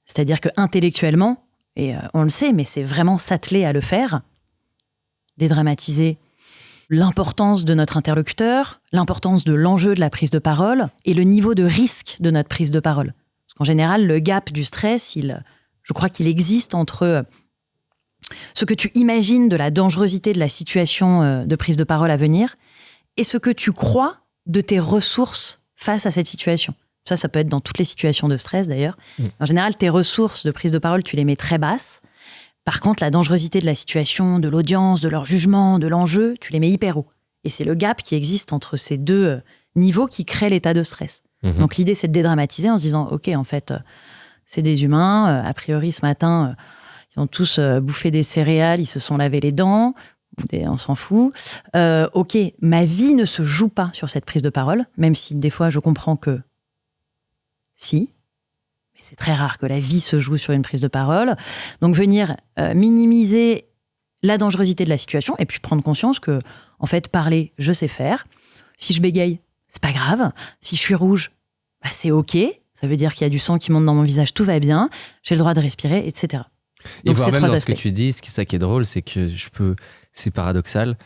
C'est-à-dire que intellectuellement, et on le sait, mais c'est vraiment s'atteler à le faire, dédramatiser l'importance de notre interlocuteur, l'importance de l'enjeu de la prise de parole et le niveau de risque de notre prise de parole. Parce qu'en général, le gap du stress, je crois qu'il existe entre ce que tu imagines de la dangerosité de la situation de prise de parole à venir et ce que tu crois de tes ressources face à cette situation. Ça peut être dans toutes les situations de stress d'ailleurs. En général, tes ressources de prise de parole, tu les mets très basses. Par contre, la dangerosité de la situation, de l'audience, de leur jugement, de l'enjeu, tu les mets hyper haut. Et c'est le gap qui existe entre ces deux niveaux qui crée l'état de stress. Donc l'idée, c'est de dédramatiser en se disant, ok, en fait, c'est des humains. A priori, ce matin, ils ont tous bouffé des céréales, ils se sont lavé les dents. On s'en fout. Ok, ma vie ne se joue pas sur cette prise de parole, même si des fois, je comprends que si. Mais c'est très rare que la vie se joue sur une prise de parole. Donc venir minimiser la dangerosité de la situation et puis prendre conscience que, en fait, parler, je sais faire. Si je bégaye, c'est pas grave. Si je suis rouge, bah, c'est ok. Ça veut dire qu'il y a du sang qui monte dans mon visage, tout va bien. J'ai le droit de respirer, etc. Donc, et voire même dans ce que tu dis, ça qui est drôle, c'est que c'est paradoxal,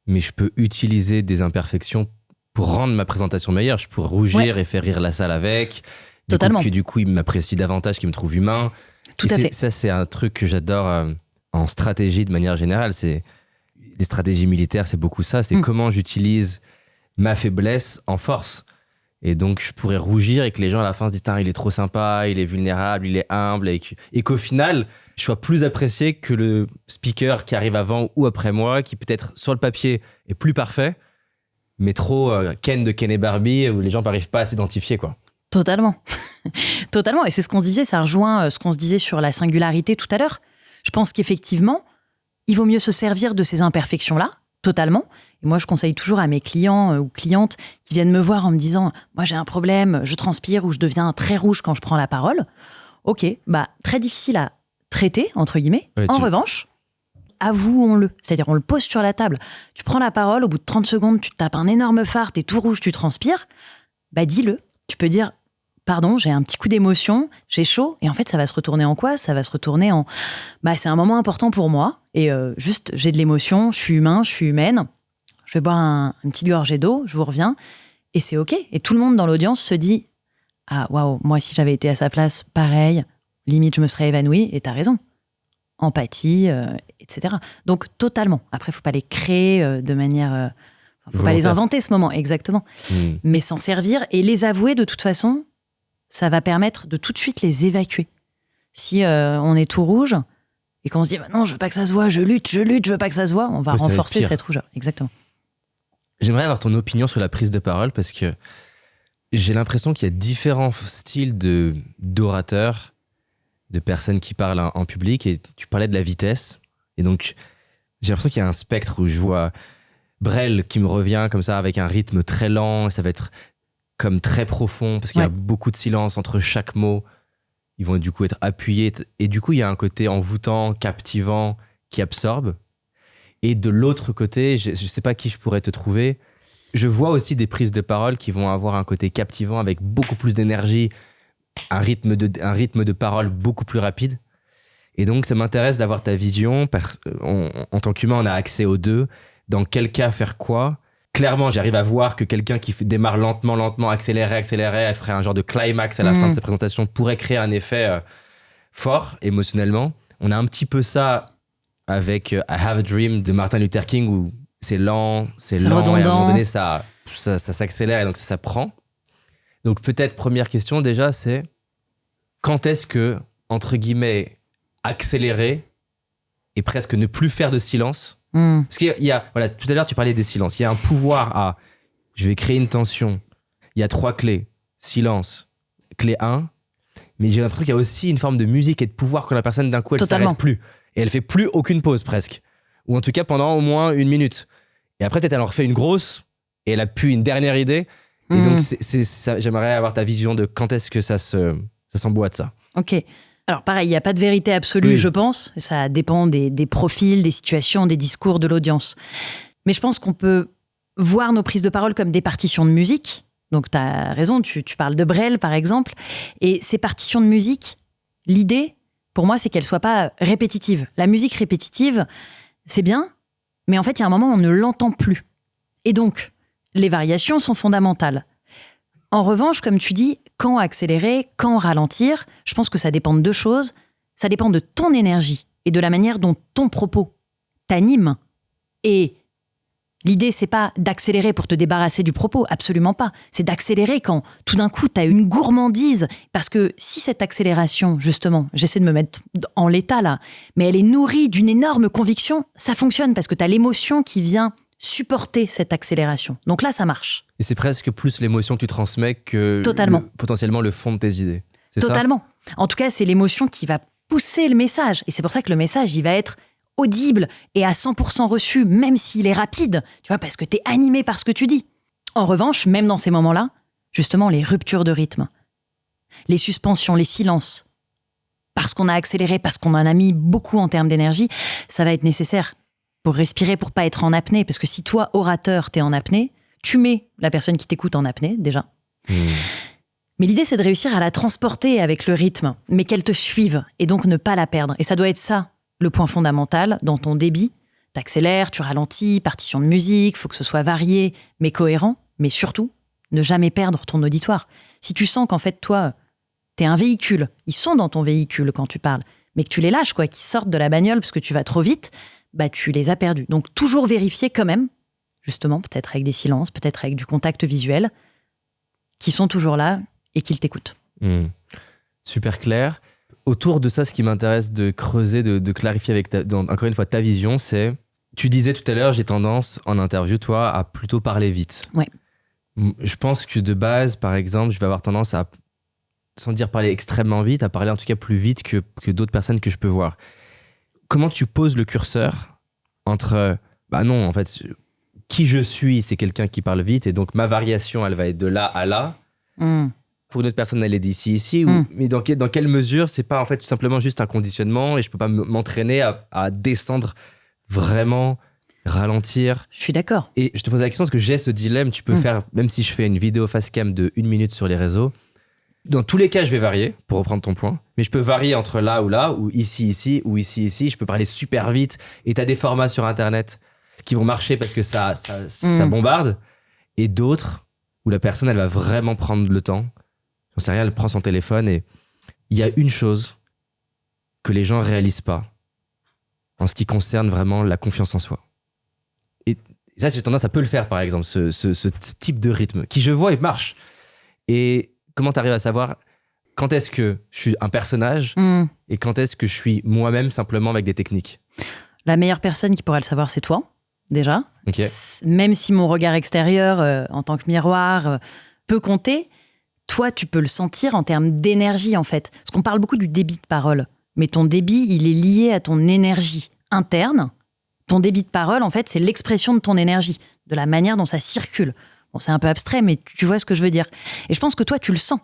mais je peux utiliser des imperfections pour rendre ma présentation meilleure. Je pourrais rougir et faire rire la salle avec. Totalement. Du coup, il m'apprécie davantage, qu'il me trouve humain. Tout à fait. Ça, c'est un truc que j'adore en stratégie de manière générale. Les stratégies militaires, c'est beaucoup ça. C'est comment j'utilise ma faiblesse en force. Et donc, je pourrais rougir et que les gens à la fin se disent « il est trop sympa, il est vulnérable, il est humble ». Et qu'au final, je sois plus apprécié que le speaker qui arrive avant ou après moi, qui peut-être sur le papier est plus parfait, mais trop Ken de Ken et Barbie, où les gens n'arrivent pas à s'identifier, quoi. Totalement. Totalement. Et c'est ce qu'on se disait, ça rejoint ce qu'on se disait sur la singularité tout à l'heure. Je pense qu'effectivement, il vaut mieux se servir de ces imperfections-là, totalement. Et moi, je conseille toujours à mes clients ou clientes qui viennent me voir en me disant « Moi, j'ai un problème, je transpire ou je deviens très rouge quand je prends la parole. » Ok, très difficile à traiter, entre guillemets. Ouais, en revanche, avouons-le. C'est-à-dire, on le pose sur la table. Tu prends la parole, au bout de 30 secondes, tu te tapes un énorme phare, t'es tout rouge, tu transpires. Dis-le. Tu peux dire « Pardon, j'ai un petit coup d'émotion, j'ai chaud. » Et en fait, ça va se retourner en quoi ? Ça va se retourner en « C'est un moment important pour moi. Et juste, j'ai de l'émotion, je suis humain, je suis humaine. Je vais boire une petite gorgée d'eau, je vous reviens. » Et c'est OK. Et tout le monde dans l'audience se dit « Ah, waouh, moi, si j'avais été à sa place, pareil, limite, je me serais évanouie. » Et t'as raison. Empathie, etc. Donc, totalement. Après, il ne faut pas les créer de manière... faut pas les inventer, ce moment, exactement. Mais s'en servir et les avouer, de toute façon, ça va permettre de tout de suite les évacuer. Si on est tout rouge et qu'on se dit « Non, je veux pas que ça se voit, je lutte, je veux pas que ça se voit », on va renforcer cette rougeur. Exactement. J'aimerais avoir ton opinion sur la prise de parole parce que j'ai l'impression qu'il y a différents styles d'orateurs, de personnes qui parlent en public, et tu parlais de la vitesse. Et donc, j'ai l'impression qu'il y a un spectre où je vois Brel qui me revient comme ça avec un rythme très lent, et ça va être comme très profond parce qu'il y a beaucoup de silence entre chaque mot. Ils vont du coup être appuyés, et du coup, il y a un côté envoûtant, captivant, qui absorbe. Et de l'autre côté, je ne sais pas qui je pourrais te trouver, je vois aussi des prises de parole qui vont avoir un côté captivant avec beaucoup plus d'énergie, un rythme de parole beaucoup plus rapide. Et donc, ça m'intéresse d'avoir ta vision. En tant qu'humain, on a accès aux deux. Dans quel cas faire quoi ? Clairement, j'arrive à voir que quelqu'un qui démarre lentement, accéléré, elle ferait un genre de climax à la fin de sa présentation, pourrait créer un effet fort émotionnellement. On a un petit peu ça avec I Have a Dream de Martin Luther King, où c'est lent, redondant. et à un moment donné, ça s'accélère et donc ça prend. Donc peut-être, première question déjà, c'est quand est-ce que, entre guillemets, accélérer et presque ne plus faire de silence. Parce qu'il y a, voilà, tout à l'heure, tu parlais des silences. Il y a un pouvoir à, je vais créer une tension. Il y a 3 clés. Silence, clé 1. Mais j'ai l'impression qu'il y a aussi une forme de musique et de pouvoir quand la personne, d'un coup, elle s'arrête plus. Et elle fait plus aucune pause, presque. Ou en tout cas, pendant au moins 1 minute. Et après, peut-être, elle en refait une grosse et elle a pu une dernière idée. Et donc, ça, j'aimerais avoir ta vision de quand est-ce que ça s'emboîte, ça. Ok. Alors pareil, il n'y a pas de vérité absolue, je pense. Ça dépend des profils, des situations, des discours de l'audience. Mais je pense qu'on peut voir nos prises de parole comme des partitions de musique. Donc tu as raison, tu parles de Brel par exemple. Et ces partitions de musique, l'idée, pour moi, c'est qu'elles ne soient pas répétitives. La musique répétitive, c'est bien, mais en fait, il y a un moment où on ne l'entend plus. Et donc, les variations sont fondamentales. En revanche, comme tu dis, quand accélérer, quand ralentir, je pense que ça dépend de 2 choses. Ça dépend de ton énergie et de la manière dont ton propos t'anime. Et l'idée, c'est pas d'accélérer pour te débarrasser du propos, absolument pas. C'est d'accélérer quand tout d'un coup, tu as une gourmandise. Parce que si cette accélération, justement, j'essaie de me mettre en l'état là, mais elle est nourrie d'une énorme conviction, ça fonctionne parce que tu as l'émotion qui vient supporter cette accélération. Donc là, ça marche. Et c'est presque plus l'émotion que tu transmets que potentiellement le fond de tes idées. C'est Totalement. En tout cas, c'est l'émotion qui va pousser le message. Et c'est pour ça que le message, il va être audible et à 100% reçu, même s'il est rapide, tu vois, parce que tu es animé par ce que tu dis. En revanche, même dans ces moments-là, justement, les ruptures de rythme, les suspensions, les silences, parce qu'on a accéléré, parce qu'on en a mis beaucoup en termes d'énergie, ça va être nécessaire pour respirer, pour pas être en apnée. Parce que si toi, orateur, t'es en apnée, tu mets la personne qui t'écoute en apnée, déjà. Mais l'idée, c'est de réussir à la transporter avec le rythme, mais qu'elle te suive, et donc ne pas la perdre. Et ça doit être ça, le point fondamental dans ton débit. T'accélères, tu ralentis, partition de musique, faut que ce soit varié, mais cohérent. Mais surtout, ne jamais perdre ton auditoire. Si tu sens qu'en fait, toi, t'es un véhicule, ils sont dans ton véhicule quand tu parles, mais que tu les lâches, quoi, qu'ils sortent de la bagnole parce que tu vas trop vite, bah, tu les as perdus. Donc, toujours vérifier quand même, justement, peut-être avec des silences, peut-être avec du contact visuel, qui sont toujours là et qu'ils t'écoutent. Super clair. Autour de ça, ce qui m'intéresse de creuser, de clarifier avec, encore une fois, ta vision, c'est... Tu disais tout à l'heure, j'ai tendance, en interview, toi, à plutôt parler vite. Ouais. Je pense que de base, par exemple, je vais avoir tendance à, sans dire parler extrêmement vite, à parler en tout cas plus vite que d'autres personnes que je peux voir. Comment tu poses le curseur entre... Bah non, en fait, qui je suis, c'est quelqu'un qui parle vite, et donc ma variation, elle va être de là à là. Pour une autre personne, elle est d'ici, ici. Mais dans quelle mesure, c'est pas en fait tout simplement juste un conditionnement, et je peux pas m'entraîner à descendre vraiment, ralentir. Je suis d'accord. Et je te pose la question parce que j'ai ce dilemme. Tu peux faire, même si je fais une vidéo face cam de 1 minute sur les réseaux, dans tous les cas, je vais varier, pour reprendre ton point. Mais je peux varier entre là, ou ici, ou ici. Je peux parler super vite. Et tu as des formats sur Internet qui vont marcher parce que ça bombarde. Et d'autres où la personne, elle va vraiment prendre le temps. J'en sais rien, elle prend son téléphone. Et il y a une chose que les gens réalisent pas en ce qui concerne vraiment la confiance en soi. Et ça, j'ai tendance à peu le faire, par exemple, ce type de rythme qui, je vois, il marche. Et comment tu arrives à savoir quand est-ce que je suis un personnage et quand est-ce que je suis moi-même simplement avec des techniques? La meilleure personne qui pourra le savoir, c'est toi, déjà. Okay. Même si mon regard extérieur, en tant que miroir, peut compter, toi, tu peux le sentir en termes d'énergie, en fait. Parce qu'on parle beaucoup du débit de parole, mais ton débit, il est lié à ton énergie interne. Ton débit de parole, en fait, c'est l'expression de ton énergie, de la manière dont ça circule. Bon, c'est un peu abstrait, mais tu vois ce que je veux dire. Et je pense que toi, tu le sens.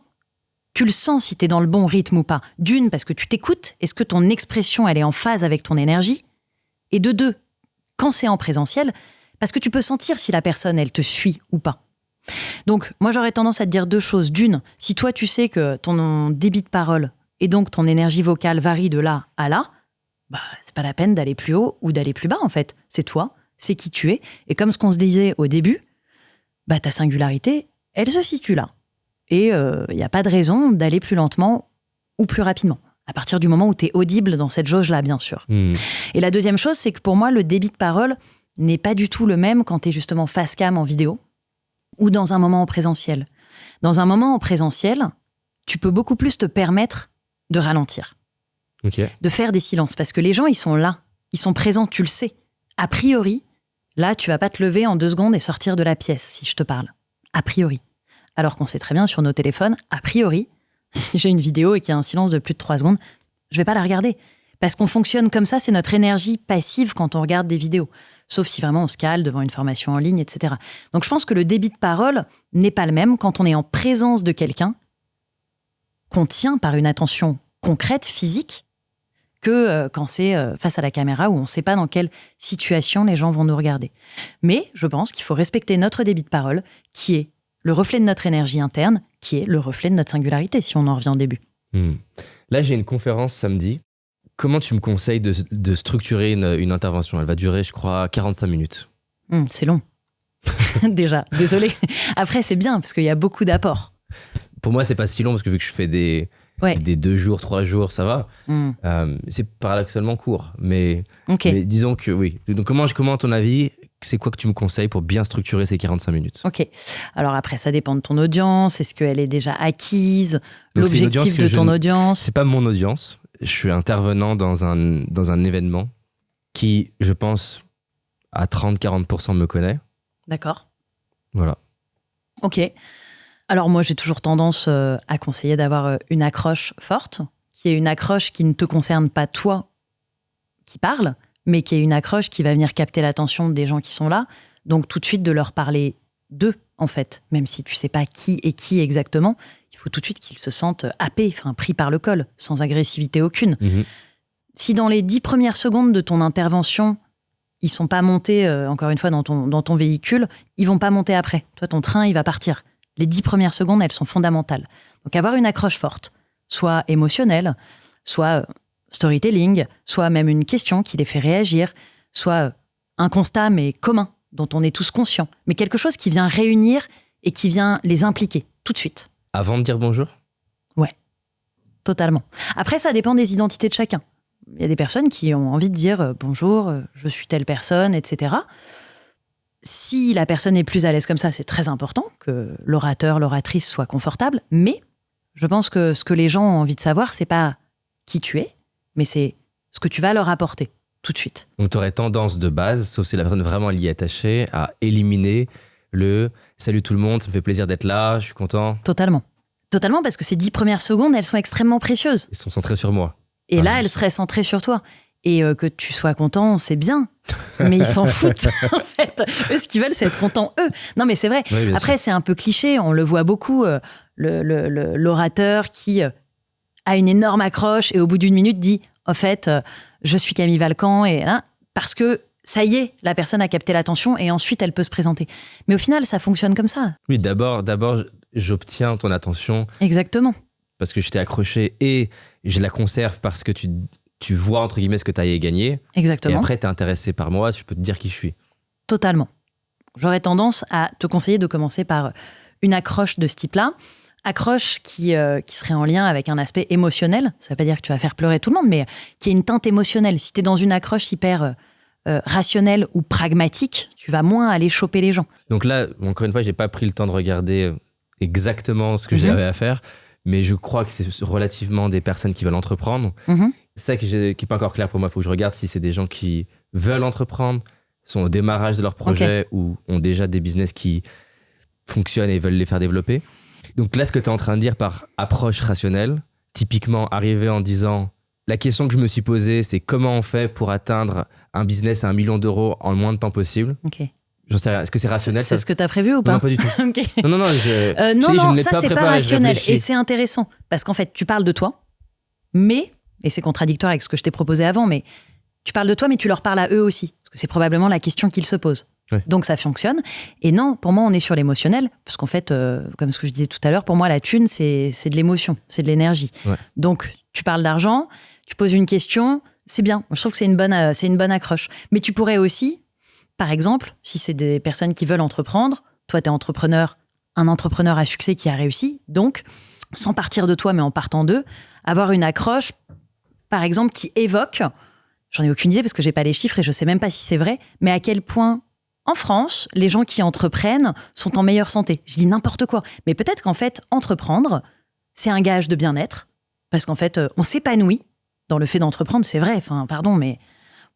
Tu le sens si t'es dans le bon rythme ou pas. D'une, parce que tu t'écoutes. Est-ce que ton expression, elle est en phase avec ton énergie? Et de deux, quand c'est en présentiel, Parce que tu peux sentir si la personne, elle te suit ou pas. Donc, moi, j'aurais tendance à te dire deux choses. D'une, si toi, tu sais que ton débit de parole et donc ton énergie vocale varie de là à là, bah, c'est pas la peine d'aller plus haut ou d'aller plus bas, en fait. C'est toi, c'est qui tu es. Et comme ce qu'on se disait au début, bah, ta singularité, elle se situe là. Et il n'y a pas de raison d'aller plus lentement ou plus rapidement. À partir du moment où tu es audible dans cette jauge-là, bien sûr. Et la deuxième chose, c'est que pour moi, le débit de parole n'est pas du tout le même quand tu es justement face cam en vidéo ou dans un moment en présentiel. Dans un moment en présentiel, tu peux beaucoup plus te permettre de ralentir, de faire des silences. Parce que les gens, ils sont là, ils sont présents, tu le sais. A priori, là, tu vas pas te lever en 2 secondes et sortir de la pièce si je te parle. A priori. Alors qu'on sait très bien sur nos téléphones, a priori, si j'ai une vidéo et qu'il y a un silence de plus de 3 secondes, je vais pas la regarder. Parce qu'on fonctionne comme ça, c'est notre énergie passive quand on regarde des vidéos. Sauf si vraiment on se cale devant une formation en ligne, etc. Donc je pense que le débit de parole n'est pas le même quand on est en présence de quelqu'un qu'on tient par une attention concrète, physique, que quand c'est face à la caméra où on ne sait pas dans quelle situation les gens vont nous regarder. Mais je pense qu'il faut respecter notre débit de parole, qui est le reflet de notre énergie interne, qui est le reflet de notre singularité, si on en revient au début. Là, j'ai une conférence samedi. Comment tu me conseilles de structurer une intervention ? Elle va durer, je crois, 45 minutes. C'est long. Déjà, désolé. Après, c'est bien, parce qu'il y a beaucoup d'apports. Pour moi, c'est pas si long, parce que vu que je fais des 2 jours, 3 jours, ça va. C'est paradoxalement court. Mais disons que oui. Donc, comment, à ton avis, c'est quoi que tu me conseilles pour bien structurer ces 45 minutes ? Ok. Alors après, ça dépend de ton audience. Est-ce qu'elle est déjà acquise ? L'objectif de ton audience ? C'est pas mon audience. Je suis intervenant dans un événement qui, je pense, à 30-40% me connaît. D'accord. Voilà. Ok. Alors moi, j'ai toujours tendance à conseiller d'avoir une accroche forte, qui est une accroche qui ne te concerne pas toi qui parle, mais qui est une accroche qui va venir capter l'attention des gens qui sont là. Donc tout de suite de leur parler d'eux, en fait. Même si tu sais pas qui est qui exactement, il faut tout de suite qu'ils se sentent happés, pris par le col, sans agressivité aucune. Si dans les 10 premières secondes de ton intervention, ils sont pas montés, encore une fois, dans ton véhicule, ils vont pas monter après. Toi, ton train, il va partir. Les 10 premières secondes, elles sont fondamentales. Donc avoir une accroche forte, soit émotionnelle, soit storytelling, soit même une question qui les fait réagir, soit un constat mais commun, dont on est tous conscients, mais quelque chose qui vient réunir et qui vient les impliquer tout de suite. Avant de dire bonjour ? Ouais, totalement. Après, ça dépend des identités de chacun. Il y a des personnes qui ont envie de dire bonjour, je suis telle personne, etc. Si la personne est plus à l'aise comme ça, c'est très important que l'orateur, l'oratrice soit confortable. Mais je pense que ce que les gens ont envie de savoir, c'est pas qui tu es, mais c'est ce que tu vas leur apporter tout de suite. Donc tu aurais tendance de base, sauf si la personne vraiment elle y est attachée, à éliminer le « salut tout le monde, ça me fait plaisir d'être là, je suis content ». Totalement. Totalement, parce que ces 10 premières secondes, elles sont extrêmement précieuses. Ils sont centrés sur moi. Et là, elles seraient centrées sur toi. Et que tu sois content, c'est bien. Mais ils s'en foutent, en fait. Eux, ce qu'ils veulent, c'est être contents, eux. Non, mais c'est vrai. Oui, après, c'est un peu cliché. On le voit beaucoup. L'orateur qui a une énorme accroche et au bout d'une minute dit « En fait, je suis Camille Valcan. » Et hein, parce que ça y est, la personne a capté l'attention et ensuite, elle peut se présenter. Mais au final, ça fonctionne comme ça. Oui, d'abord, j'obtiens ton attention. Exactement. Parce que je t'ai accroché et je la conserve parce que tu vois, entre guillemets, ce que tu as gagné. Exactement. Et après, tu es intéressé par moi, je peux te dire qui je suis. Totalement. J'aurais tendance à te conseiller de commencer par une accroche de ce type-là. Accroche qui serait en lien avec un aspect émotionnel. Ça ne veut pas dire que tu vas faire pleurer tout le monde, mais qui a une teinte émotionnelle. Si tu es dans une accroche hyper rationnelle ou pragmatique, tu vas moins aller choper les gens. Donc là, encore une fois, je n'ai pas pris le temps de regarder exactement ce que j'avais à faire, mais je crois que c'est relativement des personnes qui veulent entreprendre. C'est ça qui n'est pas encore clair pour moi. Il faut que je regarde si c'est des gens qui veulent entreprendre, sont au démarrage de leur projet ou ont déjà des business qui fonctionnent et veulent les faire développer. Donc là, ce que tu es en train de dire par approche rationnelle, typiquement arriver en disant la question que je me suis posée, c'est comment on fait pour atteindre un business à 1 million d'euros en le moins de temps possible. J'en sais rien. Est-ce que c'est rationnel? C'est ce que tu as prévu ou pas? Non, pas du tout. Non, ça c'est pas rationnel. Et c'est intéressant parce qu'en fait, tu parles de toi, mais, et c'est contradictoire avec ce que je t'ai proposé avant, mais tu parles de toi, mais tu leur parles à eux aussi. Parce que c'est probablement la question qu'ils se posent. Ouais. Donc ça fonctionne. Et non, pour moi, on est sur l'émotionnel, parce qu'en fait, comme ce que je disais tout à l'heure, pour moi, la thune, c'est de l'émotion, c'est de l'énergie. Ouais. Donc, tu parles d'argent, tu poses une question, c'est bien. Je trouve que c'est une bonne accroche. Mais tu pourrais aussi, par exemple, si c'est des personnes qui veulent entreprendre, toi, tu es entrepreneur, un entrepreneur à succès qui a réussi, donc, sans partir de toi, mais en partant d'eux, avoir une accroche, par exemple, qui évoque, j'en ai aucune idée parce que j'ai pas les chiffres et je sais même pas si c'est vrai, mais à quel point en France, les gens qui entreprennent sont en meilleure santé. Je dis n'importe quoi. Mais peut-être qu'en fait, entreprendre, c'est un gage de bien-être. Parce qu'en fait, on s'épanouit dans le fait d'entreprendre. C'est vrai, enfin, pardon, mais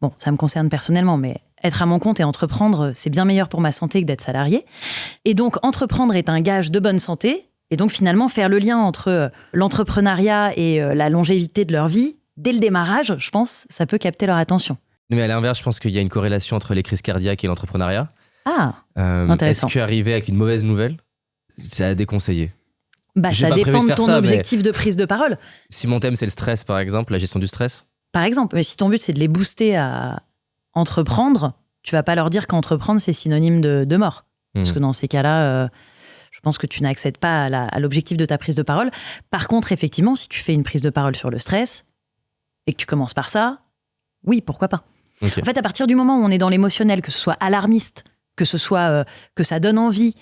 bon, ça me concerne personnellement. Mais être à mon compte et entreprendre, c'est bien meilleur pour ma santé que d'être salarié. Et donc, entreprendre est un gage de bonne santé. Et donc, finalement, faire le lien entre l'entrepreneuriat et la longévité de leur vie, dès le démarrage, je pense, ça peut capter leur attention. Mais à l'inverse, je pense qu'il y a une corrélation entre les crises cardiaques et l'entrepreneuriat. Ah, intéressant. Est-ce qu'arriver avec une mauvaise nouvelle, c'est à déconseiller? Bah, J'ai ça pas prévu dépend de de faire ton ça, objectif de prise de parole. Si mon thème c'est le stress, par exemple, la gestion du stress. Par exemple, mais si ton but c'est de les booster à entreprendre, tu vas pas leur dire qu'entreprendre c'est synonyme de mort. Parce que dans ces cas-là, je pense que tu n'accèdes pas à l'objectif de ta prise de parole. Par contre, effectivement, si tu fais une prise de parole sur le stress et que tu commences par ça, oui, pourquoi pas. Okay. En fait, à partir du moment où on est dans l'émotionnel, que ce soit alarmiste, que ce soit que ça donne envie,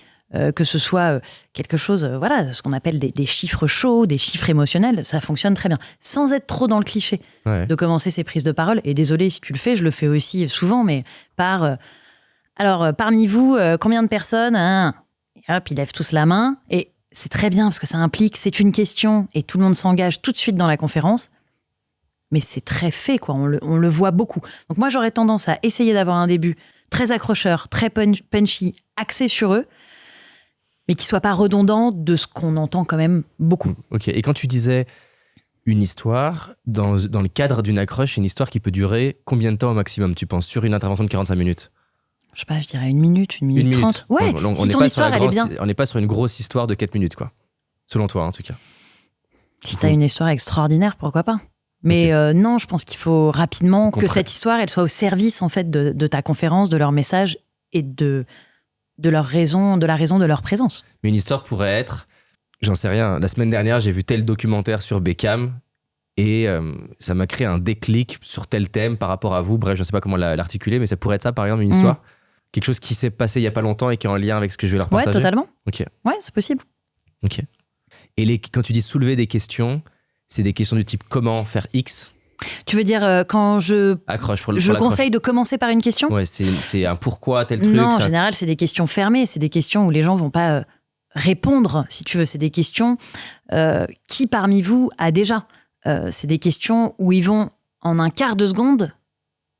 que ce soit quelque chose, voilà, ce qu'on appelle des chiffres chauds, des chiffres émotionnels, ça fonctionne très bien. Sans être trop dans le cliché de commencer ces prises de parole. Et désolé si tu le fais, je le fais aussi souvent, mais alors, parmi vous, combien de personnes et hop, ils lèvent tous la main. Et c'est très bien parce que ça implique, c'est une question et tout le monde s'engage tout de suite dans la conférence. Mais c'est très fait, quoi. On le voit beaucoup. Donc moi, j'aurais tendance à essayer d'avoir un début très accrocheur, très punchy, axé sur eux, mais qui soit pas redondant de ce qu'on entend quand même beaucoup. Ok. Et quand tu disais une histoire, dans le cadre d'une accroche, une histoire qui peut durer combien de temps au maximum, tu penses, sur une intervention de 45 minutes? Je sais pas, je dirais 1 minute, 1 minute 30. Ouais, donc, si ton histoire, elle est bien. On n'est pas sur une grosse histoire de 4 minutes, quoi. Selon toi, en tout cas. Si t'as une histoire extraordinaire, pourquoi pas? Mais non, je pense qu'il faut rapidement que cette histoire, elle soit au service en fait de ta conférence, de leur message et de la raison de leur présence. Mais une histoire pourrait être, j'en sais rien, la semaine dernière, j'ai vu tel documentaire sur Beckham et ça m'a créé un déclic sur tel thème par rapport à vous. Bref, je ne sais pas comment l'articuler, mais ça pourrait être ça, par exemple, une histoire. Quelque chose qui s'est passé il n'y a pas longtemps et qui est en lien avec ce que je vais leur partager. Ouais, totalement. Ok. Ouais, c'est possible. Ok. Et quand tu dis soulever des questions, c'est des questions du type comment faire X? Tu veux dire quand je conseille de commencer par une question? Ouais, c'est un pourquoi, tel truc. Non, en général, c'est des questions fermées. C'est des questions où les gens vont pas répondre, si tu veux. C'est des questions qui parmi vous a déjà. C'est des questions où ils vont, en un quart de seconde,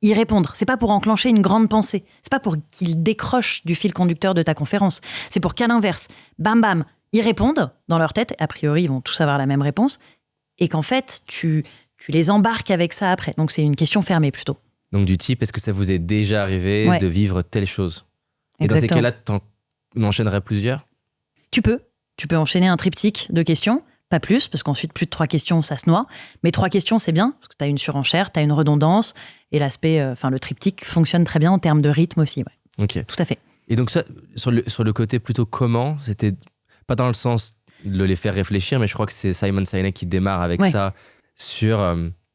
y répondre. C'est pas pour enclencher une grande pensée. C'est pas pour qu'ils décrochent du fil conducteur de ta conférence. C'est pour qu'à l'inverse, bam bam, ils répondent dans leur tête. A priori, ils vont tous avoir la même réponse. Et qu'en fait, tu les embarques avec ça après. Donc, c'est une question fermée plutôt. Donc, du type, est-ce que ça vous est déjà arrivé de vivre telle chose? Et exactement. Dans ces cas-là, tu en enchaînerais plusieurs? Tu peux enchaîner un triptyque de questions, pas plus, parce qu'ensuite, plus de 3 questions, ça se noie. Mais 3 questions, c'est bien, parce que tu as une surenchère, tu as une redondance, et l'aspect, le triptyque fonctionne très bien en termes de rythme aussi. Ouais. Ok. Tout à fait. Et donc, ça, sur le côté plutôt comment, c'était pas dans le sens de les faire réfléchir, mais je crois que c'est Simon Sinek qui démarre avec ça sur,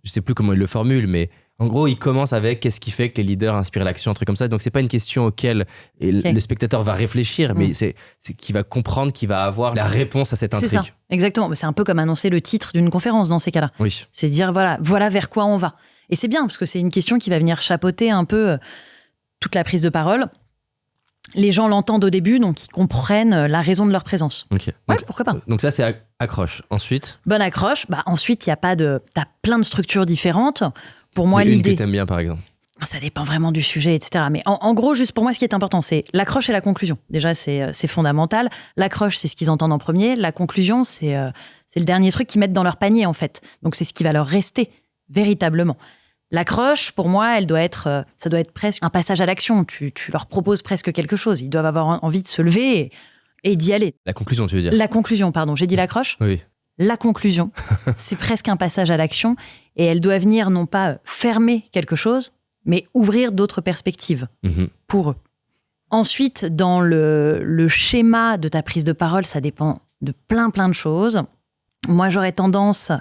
je sais plus comment il le formule, mais en gros, il commence avec qu'est-ce qui fait que les leaders inspirent l'action, un truc comme ça. Donc, c'est pas une question auquel le spectateur va réfléchir, mais c'est qu'il va comprendre, qu'il va avoir la réponse à cette intrigue. C'est ça, exactement. C'est un peu comme annoncer le titre d'une conférence dans ces cas-là. Oui. C'est dire, voilà vers quoi on va. Et c'est bien, parce que c'est une question qui va venir chapeauter un peu toute la prise de parole. Les gens l'entendent au début, donc ils comprennent la raison de leur présence. Ok. Ouais, pourquoi pas. Donc ça, c'est accroche. Ensuite? Bonne accroche. Ensuite, il y a pas de... T'as plein de structures différentes. Pour moi, l'idée... l'idée... Une que t'aimes bien, par exemple? Ça dépend vraiment du sujet, etc. Mais en gros, juste pour moi, ce qui est important, c'est l'accroche et la conclusion. Déjà, c'est fondamental. L'accroche, c'est ce qu'ils entendent en premier. La conclusion, c'est le dernier truc qu'ils mettent dans leur panier, en fait. Donc, c'est ce qui va leur rester, véritablement. L'accroche, pour moi, ça doit être presque un passage à l'action. Tu leur proposes presque quelque chose. Ils doivent avoir envie de se lever et d'y aller. La conclusion, tu veux dire? La conclusion, pardon. J'ai dit l'accroche? Oui. La conclusion, c'est presque un passage à l'action et elle doit venir non pas fermer quelque chose, mais ouvrir d'autres perspectives pour eux. Ensuite, dans le schéma de ta prise de parole, ça dépend de plein de choses. Moi, j'aurais tendance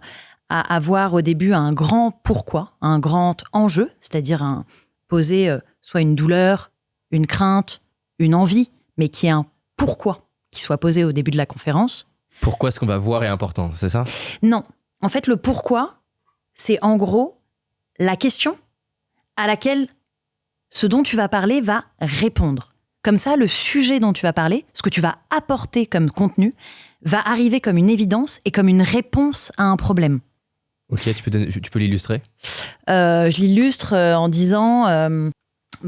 à avoir au début un grand pourquoi, un grand enjeu, c'est-à-dire poser soit une douleur, une crainte, une envie, mais qui est un pourquoi qui soit posé au début de la conférence. Pourquoi ce qu'on va voir est important, c'est ça? Non. En fait, le pourquoi, c'est en gros la question à laquelle ce dont tu vas parler va répondre. Comme ça, le sujet dont tu vas parler, ce que tu vas apporter comme contenu, va arriver comme une évidence et comme une réponse à un problème. Ok, tu peux l'illustrer? Je l'illustre en disant,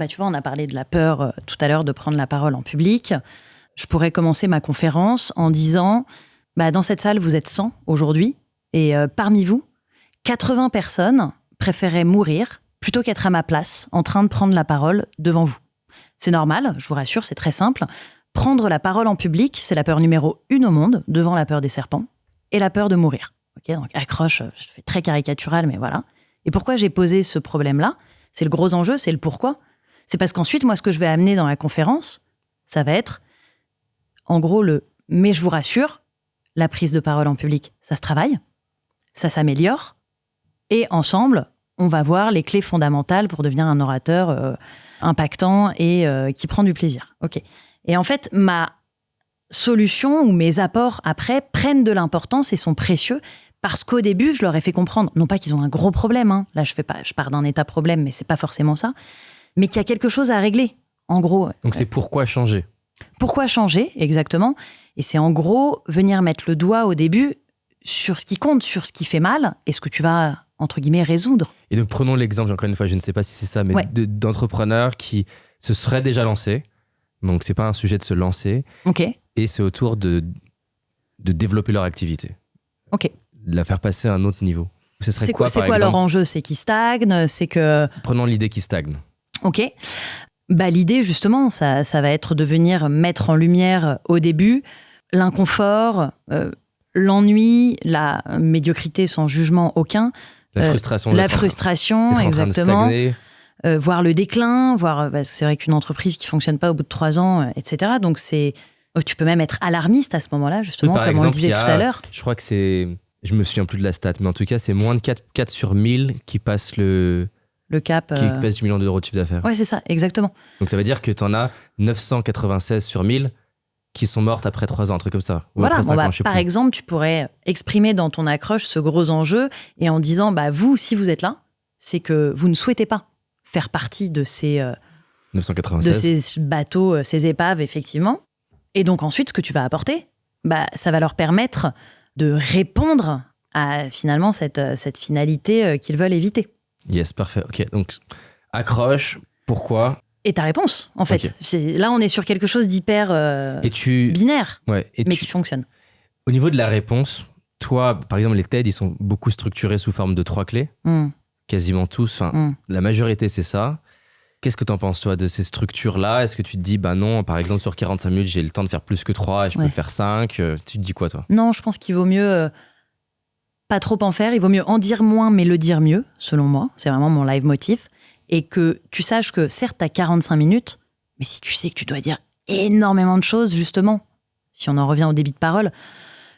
tu vois, on a parlé de la peur tout à l'heure de prendre la parole en public. Je pourrais commencer ma conférence en disant, dans cette salle, vous êtes 100 aujourd'hui, et parmi vous, 80 personnes préféraient mourir plutôt qu'être à ma place, en train de prendre la parole devant vous. C'est normal, je vous rassure, c'est très simple. Prendre la parole en public, c'est la peur numéro 1 au monde, devant la peur des serpents, et la peur de mourir. Ok, donc accroche, je fais très caricatural, mais voilà. Et pourquoi j'ai posé ce problème-là? C'est le gros enjeu, c'est le pourquoi. C'est parce qu'ensuite, moi, ce que je vais amener dans la conférence, ça va être, en gros, mais je vous rassure, la prise de parole en public, ça se travaille, ça s'améliore, et ensemble, on va voir les clés fondamentales pour devenir un orateur impactant et qui prend du plaisir. Ok. Et en fait, ma solution ou mes apports après prennent de l'importance et sont précieux parce qu'au début, je leur ai fait comprendre, non pas qu'ils ont un gros problème, hein, là je pars d'un état problème, mais c'est pas forcément ça, mais qu'il y a quelque chose à régler, en gros. Donc c'est pourquoi changer? Pourquoi changer, exactement. Et c'est en gros venir mettre le doigt au début sur ce qui compte, sur ce qui fait mal et ce que tu vas, entre guillemets, résoudre. Et donc prenons l'exemple, encore une fois, je ne sais pas si c'est ça, mais d'entrepreneurs qui se seraient déjà lancés. Donc c'est pas un sujet de se lancer. Ok. Et c'est autour de développer leur activité. Ok. De la faire passer à un autre niveau. Ce serait c'est quoi, par quoi exemple, leur enjeu? C'est qu'ils stagnent, c'est que... Prenons l'idée qui stagne. Ok. L'idée, justement, ça va être de venir mettre en lumière au début l'inconfort, l'ennui, la médiocrité sans jugement aucun. La frustration. La frustration, exactement. Voir le déclin, c'est vrai qu'une entreprise qui ne fonctionne pas au bout de 3 ans, etc. Donc, tu peux même être alarmiste à ce moment-là, justement, comme on le disait tout à l'heure. Je crois que je me souviens plus de la stat, mais en tout cas, c'est moins de 4 sur 1000 qui passent le cap. Qui passent 10 millions d'euros de chiffre d'affaires. Oui, c'est ça, exactement. Donc, ça veut dire que tu en as 996 sur 1000 qui sont mortes après 3 ans, un truc comme ça. Voilà, par exemple, tu pourrais exprimer dans ton accroche ce gros enjeu et en disant, vous, si vous êtes là, c'est que vous ne souhaitez pas faire partie de ces 996. De ces bateaux, ces épaves, effectivement. Et donc ensuite, ce que tu vas apporter, ça va leur permettre de répondre à finalement cette finalité qu'ils veulent éviter. Yes, parfait. Ok, donc accroche, pourquoi? Et ta réponse, en fait. Okay. Là, on est sur quelque chose d'hyper binaire, mais qui fonctionne. Au niveau de la réponse, toi, par exemple, les TED, ils sont beaucoup structurés sous forme de 3 clés. Quasiment tous, la majorité, c'est ça. Qu'est-ce que t'en penses, toi, de ces structures-là? Est-ce que tu te dis, non, par exemple, sur 45 minutes, j'ai le temps de faire plus que 3 et je peux faire 5? Tu te dis quoi, toi? Non, je pense qu'il vaut mieux pas trop en faire. Il vaut mieux en dire moins, mais le dire mieux, selon moi. C'est vraiment mon live motif. Et que tu saches que, certes, t'as 45 minutes, mais si tu sais que tu dois dire énormément de choses, justement, si on en revient au débit de parole,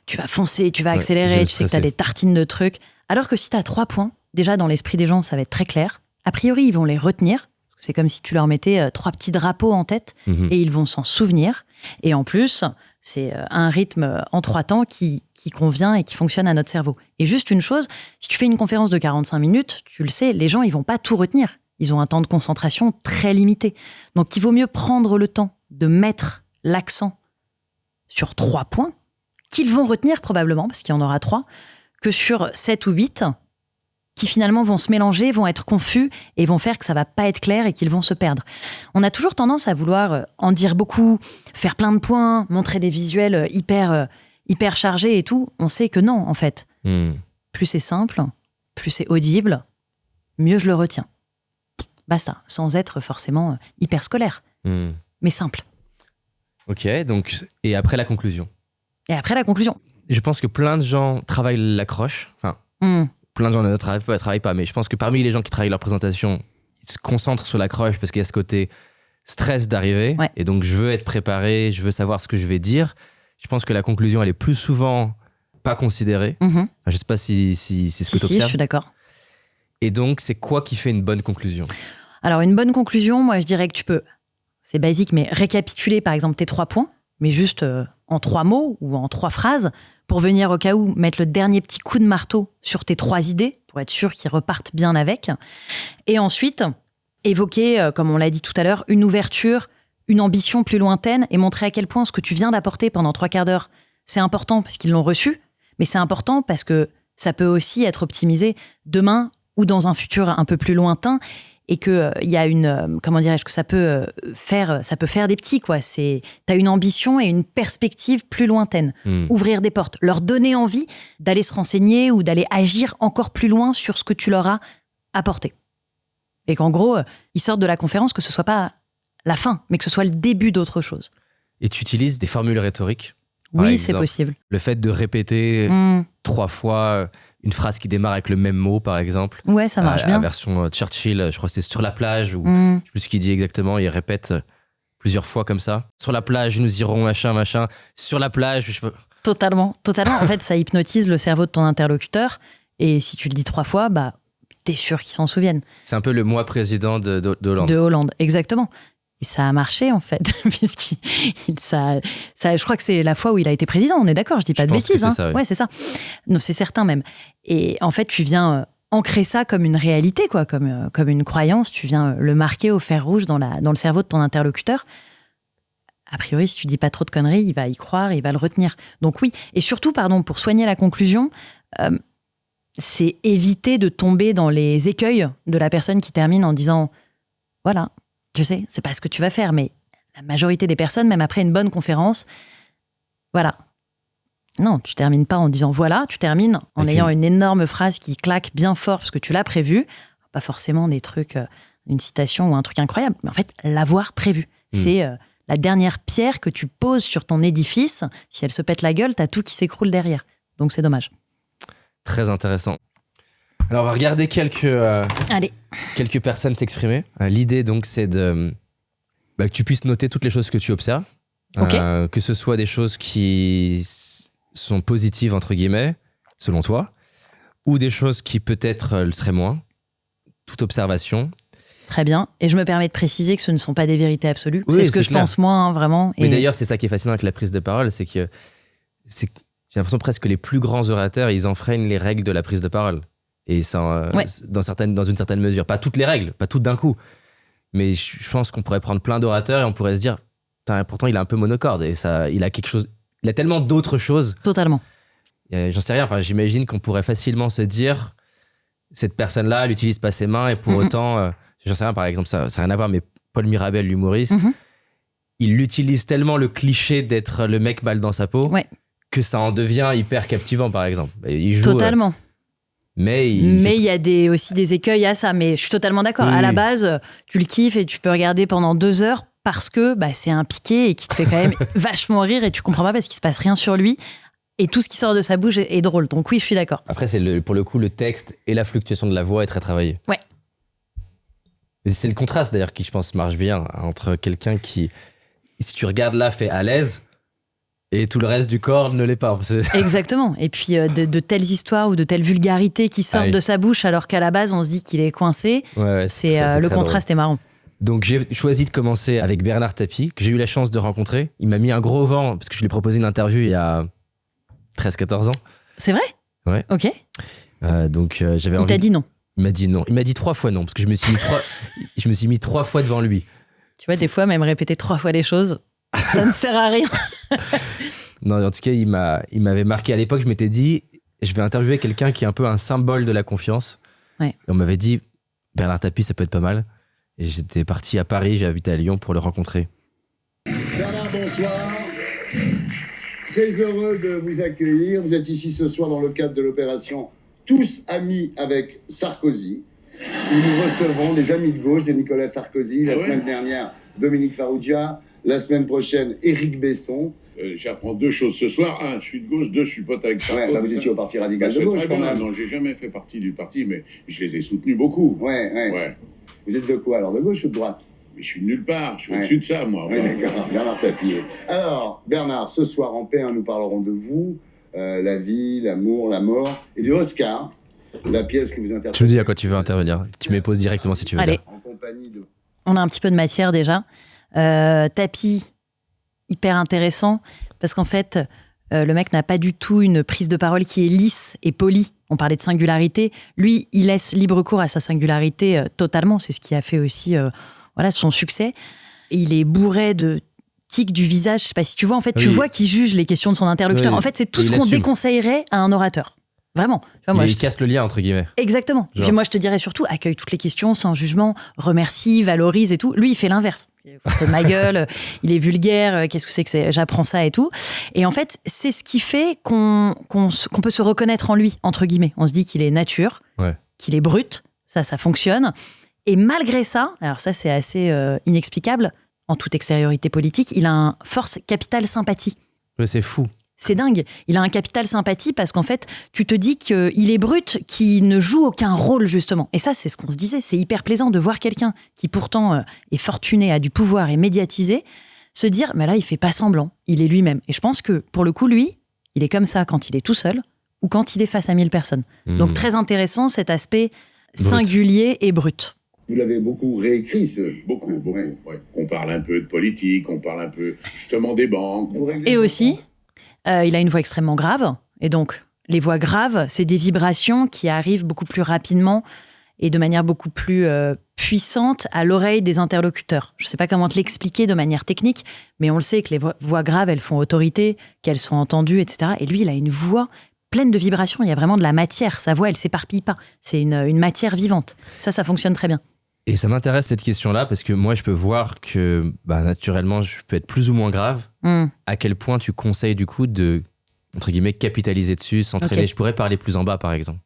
tu vas foncer, tu vas accélérer, tu sais que t'as des tartines de trucs. Alors que si t'as 3 points, déjà, dans l'esprit des gens, ça va être très clair. A priori, ils vont les retenir. C'est comme si tu leur mettais 3 petits drapeaux en tête et ils vont s'en souvenir. Et en plus, c'est un rythme en 3 temps qui convient et qui fonctionne à notre cerveau. Et juste une chose, si tu fais une conférence de 45 minutes, tu le sais, les gens, ils vont pas tout retenir. Ils ont un temps de concentration très limité. Donc, il vaut mieux prendre le temps de mettre l'accent sur 3 points qu'ils vont retenir probablement, parce qu'il y en aura 3, que sur 7 ou 8 qui finalement vont se mélanger, vont être confus et vont faire que ça va pas être clair et qu'ils vont se perdre. On a toujours tendance à vouloir en dire beaucoup, faire plein de points, montrer des visuels hyper chargés et tout. On sait que non, en fait. Plus c'est simple, plus c'est audible, mieux je le retiens. Basta, sans être forcément hyper scolaire, mais simple. Ok, donc, et après la conclusion. Je pense que plein de gens travaillent l'accroche. Plein de gens ne travaillent pas, mais je pense que parmi les gens qui travaillent leur présentation, ils se concentrent sur l'accroche parce qu'il y a ce côté stress d'arriver. Ouais. Et donc, je veux être préparé, je veux savoir ce que je vais dire. Je pense que la conclusion, elle est plus souvent pas considérée. Mhm. Je sais pas si c'est ce que tu Si, je observes. suis d'accord. Et donc, c'est quoi qui fait une bonne conclusion? Alors, une bonne conclusion, moi, je dirais que tu peux, c'est basique, mais récapituler, par exemple, tes 3 points, mais juste en 3 mots ou en 3 phrases, pour venir au cas où mettre le dernier petit coup de marteau sur tes 3 idées, pour être sûr qu'ils repartent bien avec. Et ensuite, évoquer, comme on l'a dit tout à l'heure, une ouverture, une ambition plus lointaine et montrer à quel point ce que tu viens d'apporter pendant 3 quarts d'heure, c'est important parce qu'ils l'ont reçu, mais c'est important parce que ça peut aussi être optimisé demain ou dans un futur un peu plus lointain, et que il y a une comment dirais-je, que ça peut faire des petits, quoi. T'as une ambition et une perspective plus lointaine. Ouvrir des portes, leur donner envie d'aller se renseigner ou d'aller agir encore plus loin sur ce que tu leur as apporté. Et qu'en gros, ils sortent de la conférence, que ce soit pas la fin, mais que ce soit le début d'autre chose. Et tu utilises des formules rhétoriques? Par Oui, c'est exemple, possible. Le fait de répéter 3 fois une phrase qui démarre avec le même mot, par exemple. Ouais, ça marche bien. La version Churchill, je crois que c'est sur la plage, ou je sais plus ce qu'il dit exactement, il répète plusieurs fois comme ça. Sur la plage, nous irons, machin, machin. Sur la plage, je sais pas. Totalement. En fait, ça hypnotise le cerveau de ton interlocuteur. Et si tu le dis 3 fois, bah, t'es sûr qu'ils s'en souviennent. C'est un peu le moi président de Hollande. De Hollande, exactement. Et ça a marché, en fait. Je crois que c'est la fois où il a été président, on est d'accord, je dis pas de bêtises. C'est ça, oui. Ouais, c'est ça. Non, c'est certain même. Et en fait, tu viens ancrer ça comme une réalité, quoi, comme une croyance. Tu viens le marquer au fer rouge dans le cerveau de ton interlocuteur. A priori, si tu dis pas trop de conneries, il va y croire, il va le retenir. Donc oui. Et surtout, pour soigner la conclusion, c'est éviter de tomber dans les écueils de la personne qui termine en disant « Voilà, je sais, c'est pas ce que tu vas faire, mais la majorité des personnes, même après une bonne conférence, voilà. » Non, tu termines pas en disant « Voilà », tu termines en ayant une énorme phrase qui claque bien fort parce que tu l'as prévu. Pas forcément des trucs, une citation ou un truc incroyable, mais en fait, l'avoir prévu. C'est la dernière pierre que tu poses sur ton édifice. Si elle se pète la gueule, t'as tout qui s'écroule derrière. Donc c'est dommage. Très intéressant. Alors, on va regarder quelques personnes s'exprimer. L'idée, donc, c'est que tu puisses noter toutes les choses que tu observes. Okay. Que ce soit des choses qui sont positives, entre guillemets, selon toi, ou des choses qui peut-être le seraient moins. Toute observation. Très bien. Et je me permets de préciser que ce ne sont pas des vérités absolues. Oui, c'est ce que je clair. pense moi, vraiment. Mais d'ailleurs, c'est ça qui est fascinant avec la prise de parole, c'est que j'ai l'impression presque que les plus grands orateurs, ils enfreignent les règles de la prise de parole. Et ça, dans une certaine mesure. Pas toutes les règles, pas toutes d'un coup. Mais je pense qu'on pourrait prendre plein d'orateurs et on pourrait se dire, pourtant il est un peu monocorde et ça, il a quelque chose, il a tellement d'autres choses. Totalement. J'en sais rien, j'imagine qu'on pourrait facilement se dire, cette personne-là, elle n'utilise pas ses mains et pour autant, j'en sais rien, par exemple, ça n'a rien à voir, mais Paul Mirabel, l'humoriste, il utilise tellement le cliché d'être le mec mal dans sa peau que ça en devient hyper captivant, par exemple. Il joue, totalement. Mais il y a aussi des écueils à ça. Mais je suis totalement d'accord. À la base, tu le kiffes et tu peux regarder pendant 2 heures parce que c'est un piqué et qui te fait quand même vachement rire et tu comprends pas parce qu'il se passe rien sur lui. Et tout ce qui sort de sa bouche est drôle. Donc oui, je suis d'accord. Après, pour le coup, le texte et la fluctuation de la voix est très travaillé. Ouais. Et c'est le contraste d'ailleurs qui, je pense, marche bien entre quelqu'un qui, si tu regardes là, fait à l'aise et tout le reste du corps ne l'est pas. Exactement. Et puis de telles histoires ou de telles vulgarités qui sortent de sa bouche alors qu'à la base on se dit qu'il est coincé. C'est le contraste est marrant. Donc j'ai choisi de commencer avec Bernard Tapie, que j'ai eu la chance de rencontrer. Il m'a mis un gros vent parce que je lui ai proposé une interview il y a 13-14 ans. C'est vrai ? Ouais. Ok. Donc j'avais envie. Il t'a dit non ? Il m'a dit non. Il m'a dit 3 fois non parce que je me suis mis 3 fois devant lui. Tu vois, des fois, même répéter 3 fois les choses, ça ne sert à rien. Non, en tout cas, il m'avait marqué. À l'époque, je m'étais dit, je vais interviewer quelqu'un qui est un peu un symbole de la confiance. Ouais. Et on m'avait dit, Bernard Tapie, ça peut être pas mal. Et j'étais parti à Paris, j'ai habité à Lyon pour le rencontrer. Bernard, bonsoir. Très heureux de vous accueillir. Vous êtes ici ce soir dans le cadre de l'opération Tous amis avec Sarkozy, où nous recevons des amis de gauche de Nicolas Sarkozy. La semaine dernière, Dominique Farrugia. La semaine prochaine, Éric Besson. J'apprends 2 choses ce soir. 1, je suis de gauche. 2, je suis pote avec Sarkozy. Ouais, là, vous étiez au Parti radical de gauche, quand même. Non, j'ai jamais fait partie du parti, mais je les ai soutenus beaucoup. Ouais. Vous êtes de quoi, alors, de gauche ou de droite ? Mais je suis de nulle part, je suis au-dessus de ça, moi. Oui, d'accord, Bernard Tapie. Alors, Bernard, ce soir en P1, nous parlerons de vous, la vie, l'amour, la mort, et du Oscar, la pièce que vous interprétez. Tu me dis à quoi tu veux intervenir. Tu m'époses directement si tu veux. Allez. Dire. En compagnie de... On a un petit peu de matière déjà. Tapie, hyper intéressant, parce qu'en fait, le mec n'a pas du tout une prise de parole qui est lisse et polie. On parlait de singularité. Lui, il laisse libre cours à sa singularité totalement. C'est ce qui a fait aussi son succès. Et il est bourré de tics du visage. Je sais pas si tu vois. En fait, tu vois qu'il juge les questions de son interlocuteur. Oui. En fait, c'est tout Il ce qu'on assume. déconseillerait à un orateur. Vraiment. Tu vois, moi, Il casse le lien, entre guillemets. Exactement. Genre. Puis moi, je te dirais surtout, accueille toutes les questions sans jugement, remercie, valorise et tout. Lui, il fait l'inverse. Il fout de ma gueule, il est vulgaire, qu'est-ce que c'est j'apprends ça et tout. Et en fait, c'est ce qui fait qu'on peut se reconnaître en lui, entre guillemets. On se dit qu'il est nature, qu'il est brut, ça fonctionne. Et malgré ça, alors ça, c'est assez inexplicable, en toute extériorité politique, il a un force capitale sympathie. Ouais, c'est fou. C'est dingue. Il a un capital sympathie parce qu'en fait, tu te dis qu'il est brut, qu'il ne joue aucun rôle, justement. Et ça, c'est ce qu'on se disait. C'est hyper plaisant de voir quelqu'un qui, pourtant, est fortuné, a du pouvoir, est médiatisé, se dire, mais là, il fait pas semblant. Il est lui-même. Et je pense que, pour le coup, lui, il est comme ça quand il est tout seul ou quand il est face à 1000 personnes. Donc, très intéressant, cet aspect singulier et brut. Vous l'avez beaucoup réécrit, Beaucoup. Ouais. Ouais. On parle un peu de politique, on parle un peu justement des banques. Vous réglez Et vos aussi, comptes. il a une voix extrêmement grave. Et donc, les voix graves, c'est des vibrations qui arrivent beaucoup plus rapidement et de manière beaucoup plus puissante à l'oreille des interlocuteurs. Je ne sais pas comment te l'expliquer de manière technique, mais on le sait que les voix graves, elles font autorité, qu'elles sont entendues, etc. Et lui, il a une voix pleine de vibrations. Il y a vraiment de la matière. Sa voix, elle s'éparpille pas. C'est une matière vivante. Ça fonctionne très bien. Et ça m'intéresse cette question-là parce que moi, je peux voir que naturellement, je peux être plus ou moins grave. À quel point tu conseilles du coup de, entre guillemets, capitaliser dessus, s'entraîner. Ok. Je pourrais parler plus en bas, par exemple.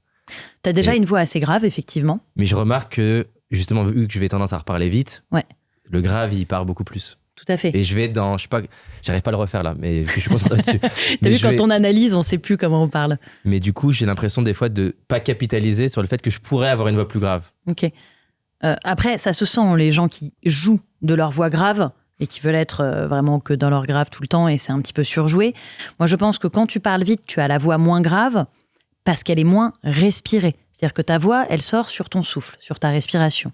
Tu as déjà une voix assez grave, effectivement. Mais je remarque que, justement, vu que je vais tendance à reparler vite, Ouais. le grave, il part beaucoup plus. Tout à fait. Et je vais être dans, je sais pas, j'arrive pas à le refaire là, mais je suis concentré dessus. T'as vu, quand on analyse, on sait plus comment on parle. Mais du coup, j'ai l'impression des fois de pas capitaliser sur le fait que je pourrais avoir une voix plus grave. Ok. Après, ça se sent, les gens qui jouent de leur voix grave et qui veulent être vraiment que dans leur grave tout le temps et c'est un petit peu surjoué. Moi, je pense que quand tu parles vite, tu as la voix moins grave parce qu'elle est moins respirée. C'est-à-dire que ta voix, elle sort sur ton souffle, sur ta respiration.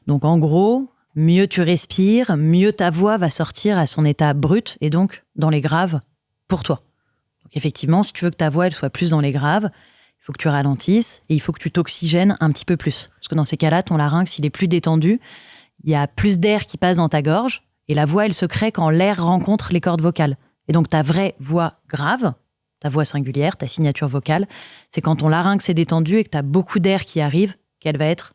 Donc, en gros, mieux tu respires, mieux ta voix va sortir à son état brut et donc dans les graves pour toi. Donc, effectivement, si tu veux que ta voix, elle soit plus dans les graves, il faut que tu ralentisses et il faut que tu t'oxygènes un petit peu plus. Parce que dans ces cas-là, ton larynx, il est plus détendu, il y a plus d'air qui passe dans ta gorge et la voix, elle se crée quand l'air rencontre les cordes vocales. Et donc ta vraie voix grave, ta voix singulière, ta signature vocale, c'est quand ton larynx est détendu et que tu as beaucoup d'air qui arrive, qu'elle va être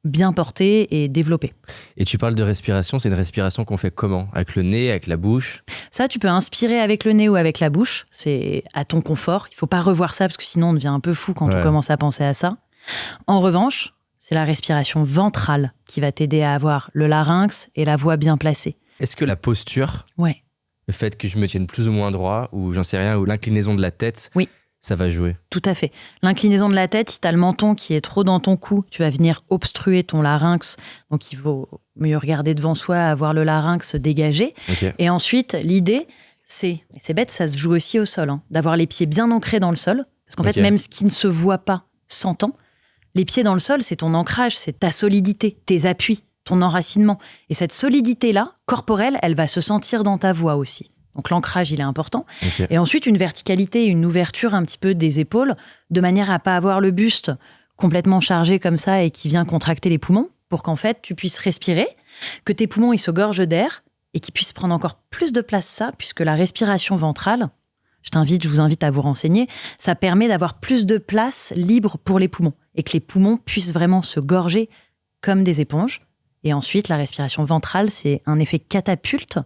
bien portée et développée. Et tu parles de respiration, c'est une respiration qu'on fait comment? Avec le nez, avec la bouche? Ça, tu peux inspirer avec le nez ou avec la bouche. C'est à ton confort. Il ne faut pas revoir ça parce que sinon on devient un peu fou quand on commence à penser à ça. En revanche, c'est la respiration ventrale qui va t'aider à avoir le larynx et la voix bien placée. Est-ce que la posture, Ouais. le fait que je me tienne plus ou moins droit, ou j'en sais rien, ou l'inclinaison de la tête, Oui. ça va jouer? Tout à fait. L'inclinaison de la tête, si tu as le menton qui est trop dans ton cou, tu vas venir obstruer ton larynx. Donc, il vaut mieux regarder devant soi, avoir le larynx dégagé. Okay. Et ensuite, l'idée, c'est bête, ça se joue aussi au sol, d'avoir les pieds bien ancrés dans le sol. Parce qu'en fait, même ce qui ne se voit pas s'entend. Les pieds dans le sol, c'est ton ancrage, c'est ta solidité, tes appuis, ton enracinement. Et cette solidité-là, corporelle, elle va se sentir dans ta voix aussi. Donc l'ancrage, il est important. Okay. Et ensuite, une verticalité, une ouverture un petit peu des épaules, de manière à pas avoir le buste complètement chargé comme ça et qui vient contracter les poumons, pour qu'en fait, tu puisses respirer, que tes poumons, ils se gorgent d'air et qu'ils puissent prendre encore plus de place, ça, puisque la respiration ventrale, je vous invite à vous renseigner, ça permet d'avoir plus de place libre pour les poumons et que les poumons puissent vraiment se gorger comme des éponges. Et ensuite, la respiration ventrale, c'est un effet catapulte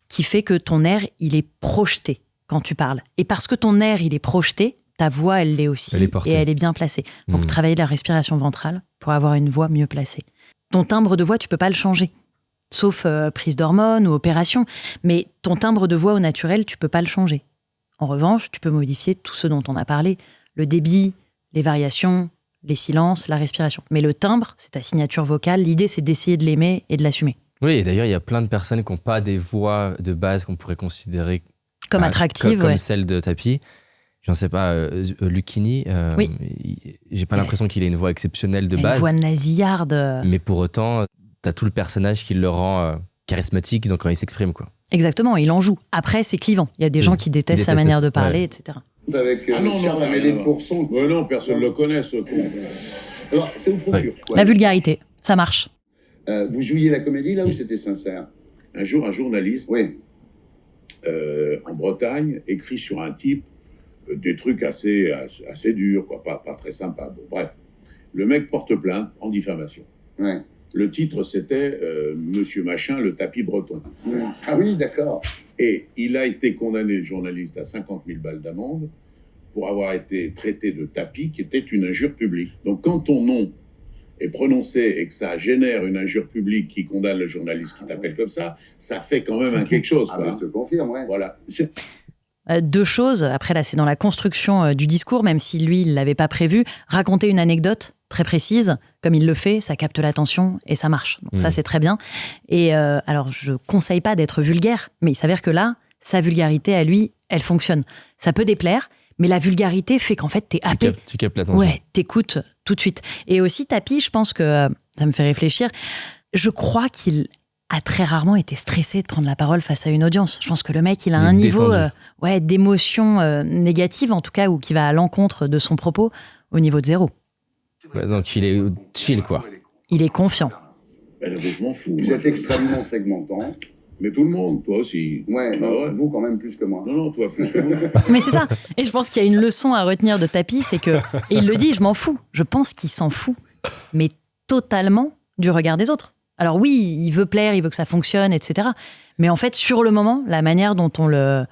qui fait que ton air, il est projeté quand tu parles. Et parce que ton air, il est projeté, ta voix, elle l'est aussi. Elle est portée. Et elle est bien placée. Donc, travailler la respiration ventrale pour avoir une voix mieux placée. Ton timbre de voix, tu peux pas le changer. Sauf prise d'hormones ou opération. Mais ton timbre de voix au naturel, tu peux pas le changer. En revanche, tu peux modifier tout ce dont on a parlé. Le débit, les variations, les silences, la respiration. Mais le timbre, c'est ta signature vocale. L'idée, c'est d'essayer de l'aimer et de l'assumer. Oui, et d'ailleurs, il y a plein de personnes qui n'ont pas des voix de base qu'on pourrait considérer Comme attractive, comme ouais. celle de Tapi. Je ne sais pas, Lucchini, Oui. J'ai pas l'impression qu'il ait une voix exceptionnelle de Une base. voix nasillarde. Mais pour autant, t'as tout le personnage qui le rend charismatique donc quand il s'exprime, quoi. Exactement, il en joue. Après, c'est clivant. Il y a des gens qui détestent sa détestent manière de ça, parler, ouais. etc. Avec Charles ça n'a Amédée rien à de voir. Courson. Ouais, non, personne ne le connaît, ce con. Alors, ça vous procure quoi? La vulgarité, ça marche. Vous jouiez la comédie là ou c'était sincère? Un jour, un journaliste Oui. en Bretagne écrit sur un type des trucs assez durs, quoi, pas très sympa. Bon, bref, le mec porte plainte en diffamation. Ouais. Le titre, c'était Monsieur Machin, le tapis breton. Ouais. Ah oui, d'accord. Et il a été condamné, le journaliste, à 50 000 balles d'amende pour avoir été traité de tapis, qui était une injure publique. Donc, quand ton nom est prononcé et que ça génère une injure publique qui condamne le journaliste qui t'appelle comme ça fait quand même quelque chose. Ah Quoi. ben, je te confirme, ouais. Voilà. Deux choses. Après, là, c'est dans la construction du discours, même si lui, il ne l'avait pas prévu. Raconter une anecdote très précise, comme il le fait, ça capte l'attention et ça marche. Donc ça, c'est très bien. Et alors, je conseille pas d'être vulgaire, mais il s'avère que là, sa vulgarité à lui, elle fonctionne. Ça peut déplaire, mais la vulgarité fait qu'en fait, t'es happé. Tu captes l'attention. Ouais, t'écoutes tout de suite. Et aussi, Tapi, je pense que ça me fait réfléchir. Je crois qu'il a très rarement été stressé de prendre la parole face à une audience. Je pense que le mec, il a un niveau d'émotion négative, en tout cas, ou qui va à l'encontre de son propos, au niveau de 0. Ouais, donc il est chill, quoi. Il est confiant. Ben, je m'en fous. Vous êtes extrêmement segmentant. Mais tout le monde, toi aussi. Ouais, Ah non, ouais. vous quand même plus que moi. Non, toi plus que moi. Mais c'est ça. Et je pense qu'il y a une leçon à retenir de Tapi, c'est que, et il le dit, je m'en fous. Je pense qu'il s'en fout, mais totalement du regard des autres. Alors oui, il veut plaire, il veut que ça fonctionne, etc. Mais en fait, sur le moment, la manière dont on le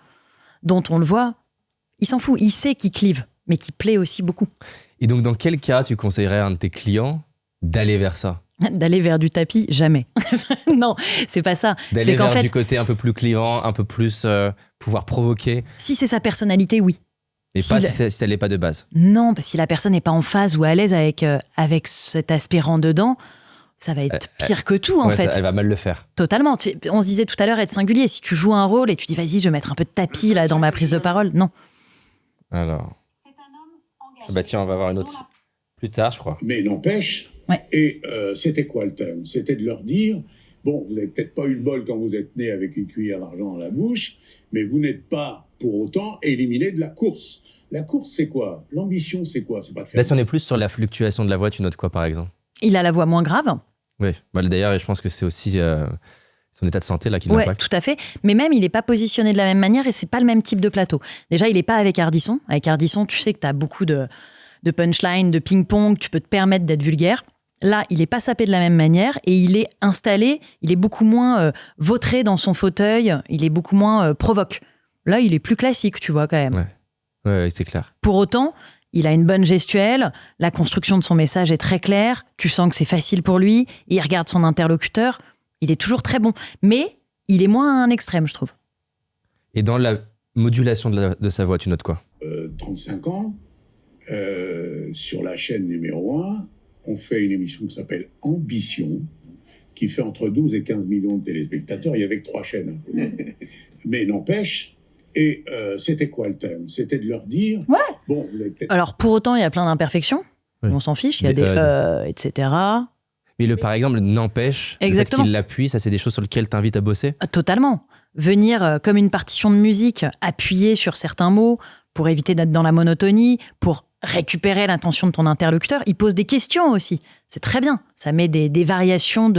voit, il s'en fout. Il sait qu'il clive, mais qu'il plaît aussi beaucoup. Et donc, dans quel cas tu conseillerais à un de tes clients d'aller vers ça? D'aller vers du Tapi, jamais. Non, c'est pas ça. D'aller C'est qu'en vers fait, du côté un peu plus clivant, un peu plus pouvoir provoquer, si c'est sa personnalité, oui. et Si pas le- si elle n'est pas de base. Non, parce que si la personne n'est pas en phase ou à l'aise avec cet aspect rentre-dedans, ça va être pire que tout, en Ouais, fait. elle va mal le faire. Totalement. On se disait tout à l'heure être singulier. Si tu joues un rôle et tu dis vas-y, je vais mettre un peu de tapis là dans ma prise de parole, non. Alors. Bah tiens, on va voir une autre plus tard, je crois. Mais n'empêche. Ouais. Et c'était quoi le thème? C'était de leur dire, bon, vous n'avez peut-être pas eu le bol quand vous êtes né avec une cuillère d'argent dans la bouche, mais vous n'êtes pas pour autant éliminé de la course. La course, c'est quoi? L'ambition, c'est quoi? C'est pas de faire... Là, si on est plus sur la fluctuation de la voix, tu notes quoi, par exemple? Il a la voix moins grave. Oui, bah, d'ailleurs, je pense que c'est aussi son état de santé là qui Ouais, l'impacte. tout à fait. Mais même, il n'est pas positionné de la même manière et c'est pas le même type de plateau. Déjà, il n'est pas avec Ardisson. Avec Ardisson, tu sais que tu as beaucoup de punchline, de ping-pong, tu peux te permettre d'être vulgaire. Là, il n'est pas sapé de la même manière et il est installé, il est beaucoup moins vautré dans son fauteuil, il est beaucoup moins provoque. Là, il est plus classique, tu vois, quand même. Ouais, c'est clair. Pour autant, il a une bonne gestuelle, la construction de son message est très claire, tu sens que c'est facile pour lui, il regarde son interlocuteur, il est toujours très bon. Mais il est moins à un extrême, je trouve. Et dans la modulation de sa voix, tu notes quoi? 35 ans, sur la chaîne numéro 1, on fait une émission qui s'appelle Ambition, qui fait entre 12 et 15 millions de téléspectateurs. Il y avait que 3 chaînes. Mais n'empêche, et c'était quoi le thème? C'était de leur dire... Ouais. Bon, vous avez peut-être... Alors, pour autant, il y a plein d'imperfections, Oui. on s'en fiche, il y a des etc. Mais par exemple, n'empêche, le fait Exactement. qu'il l'appuie, ça c'est des choses sur lesquelles t'invites à bosser? Totalement. Venir comme une partition de musique, appuyer sur certains mots pour éviter d'être dans la monotonie, pour récupérer l'attention de ton interlocuteur. Il pose des questions aussi. C'est très bien. Ça met des variations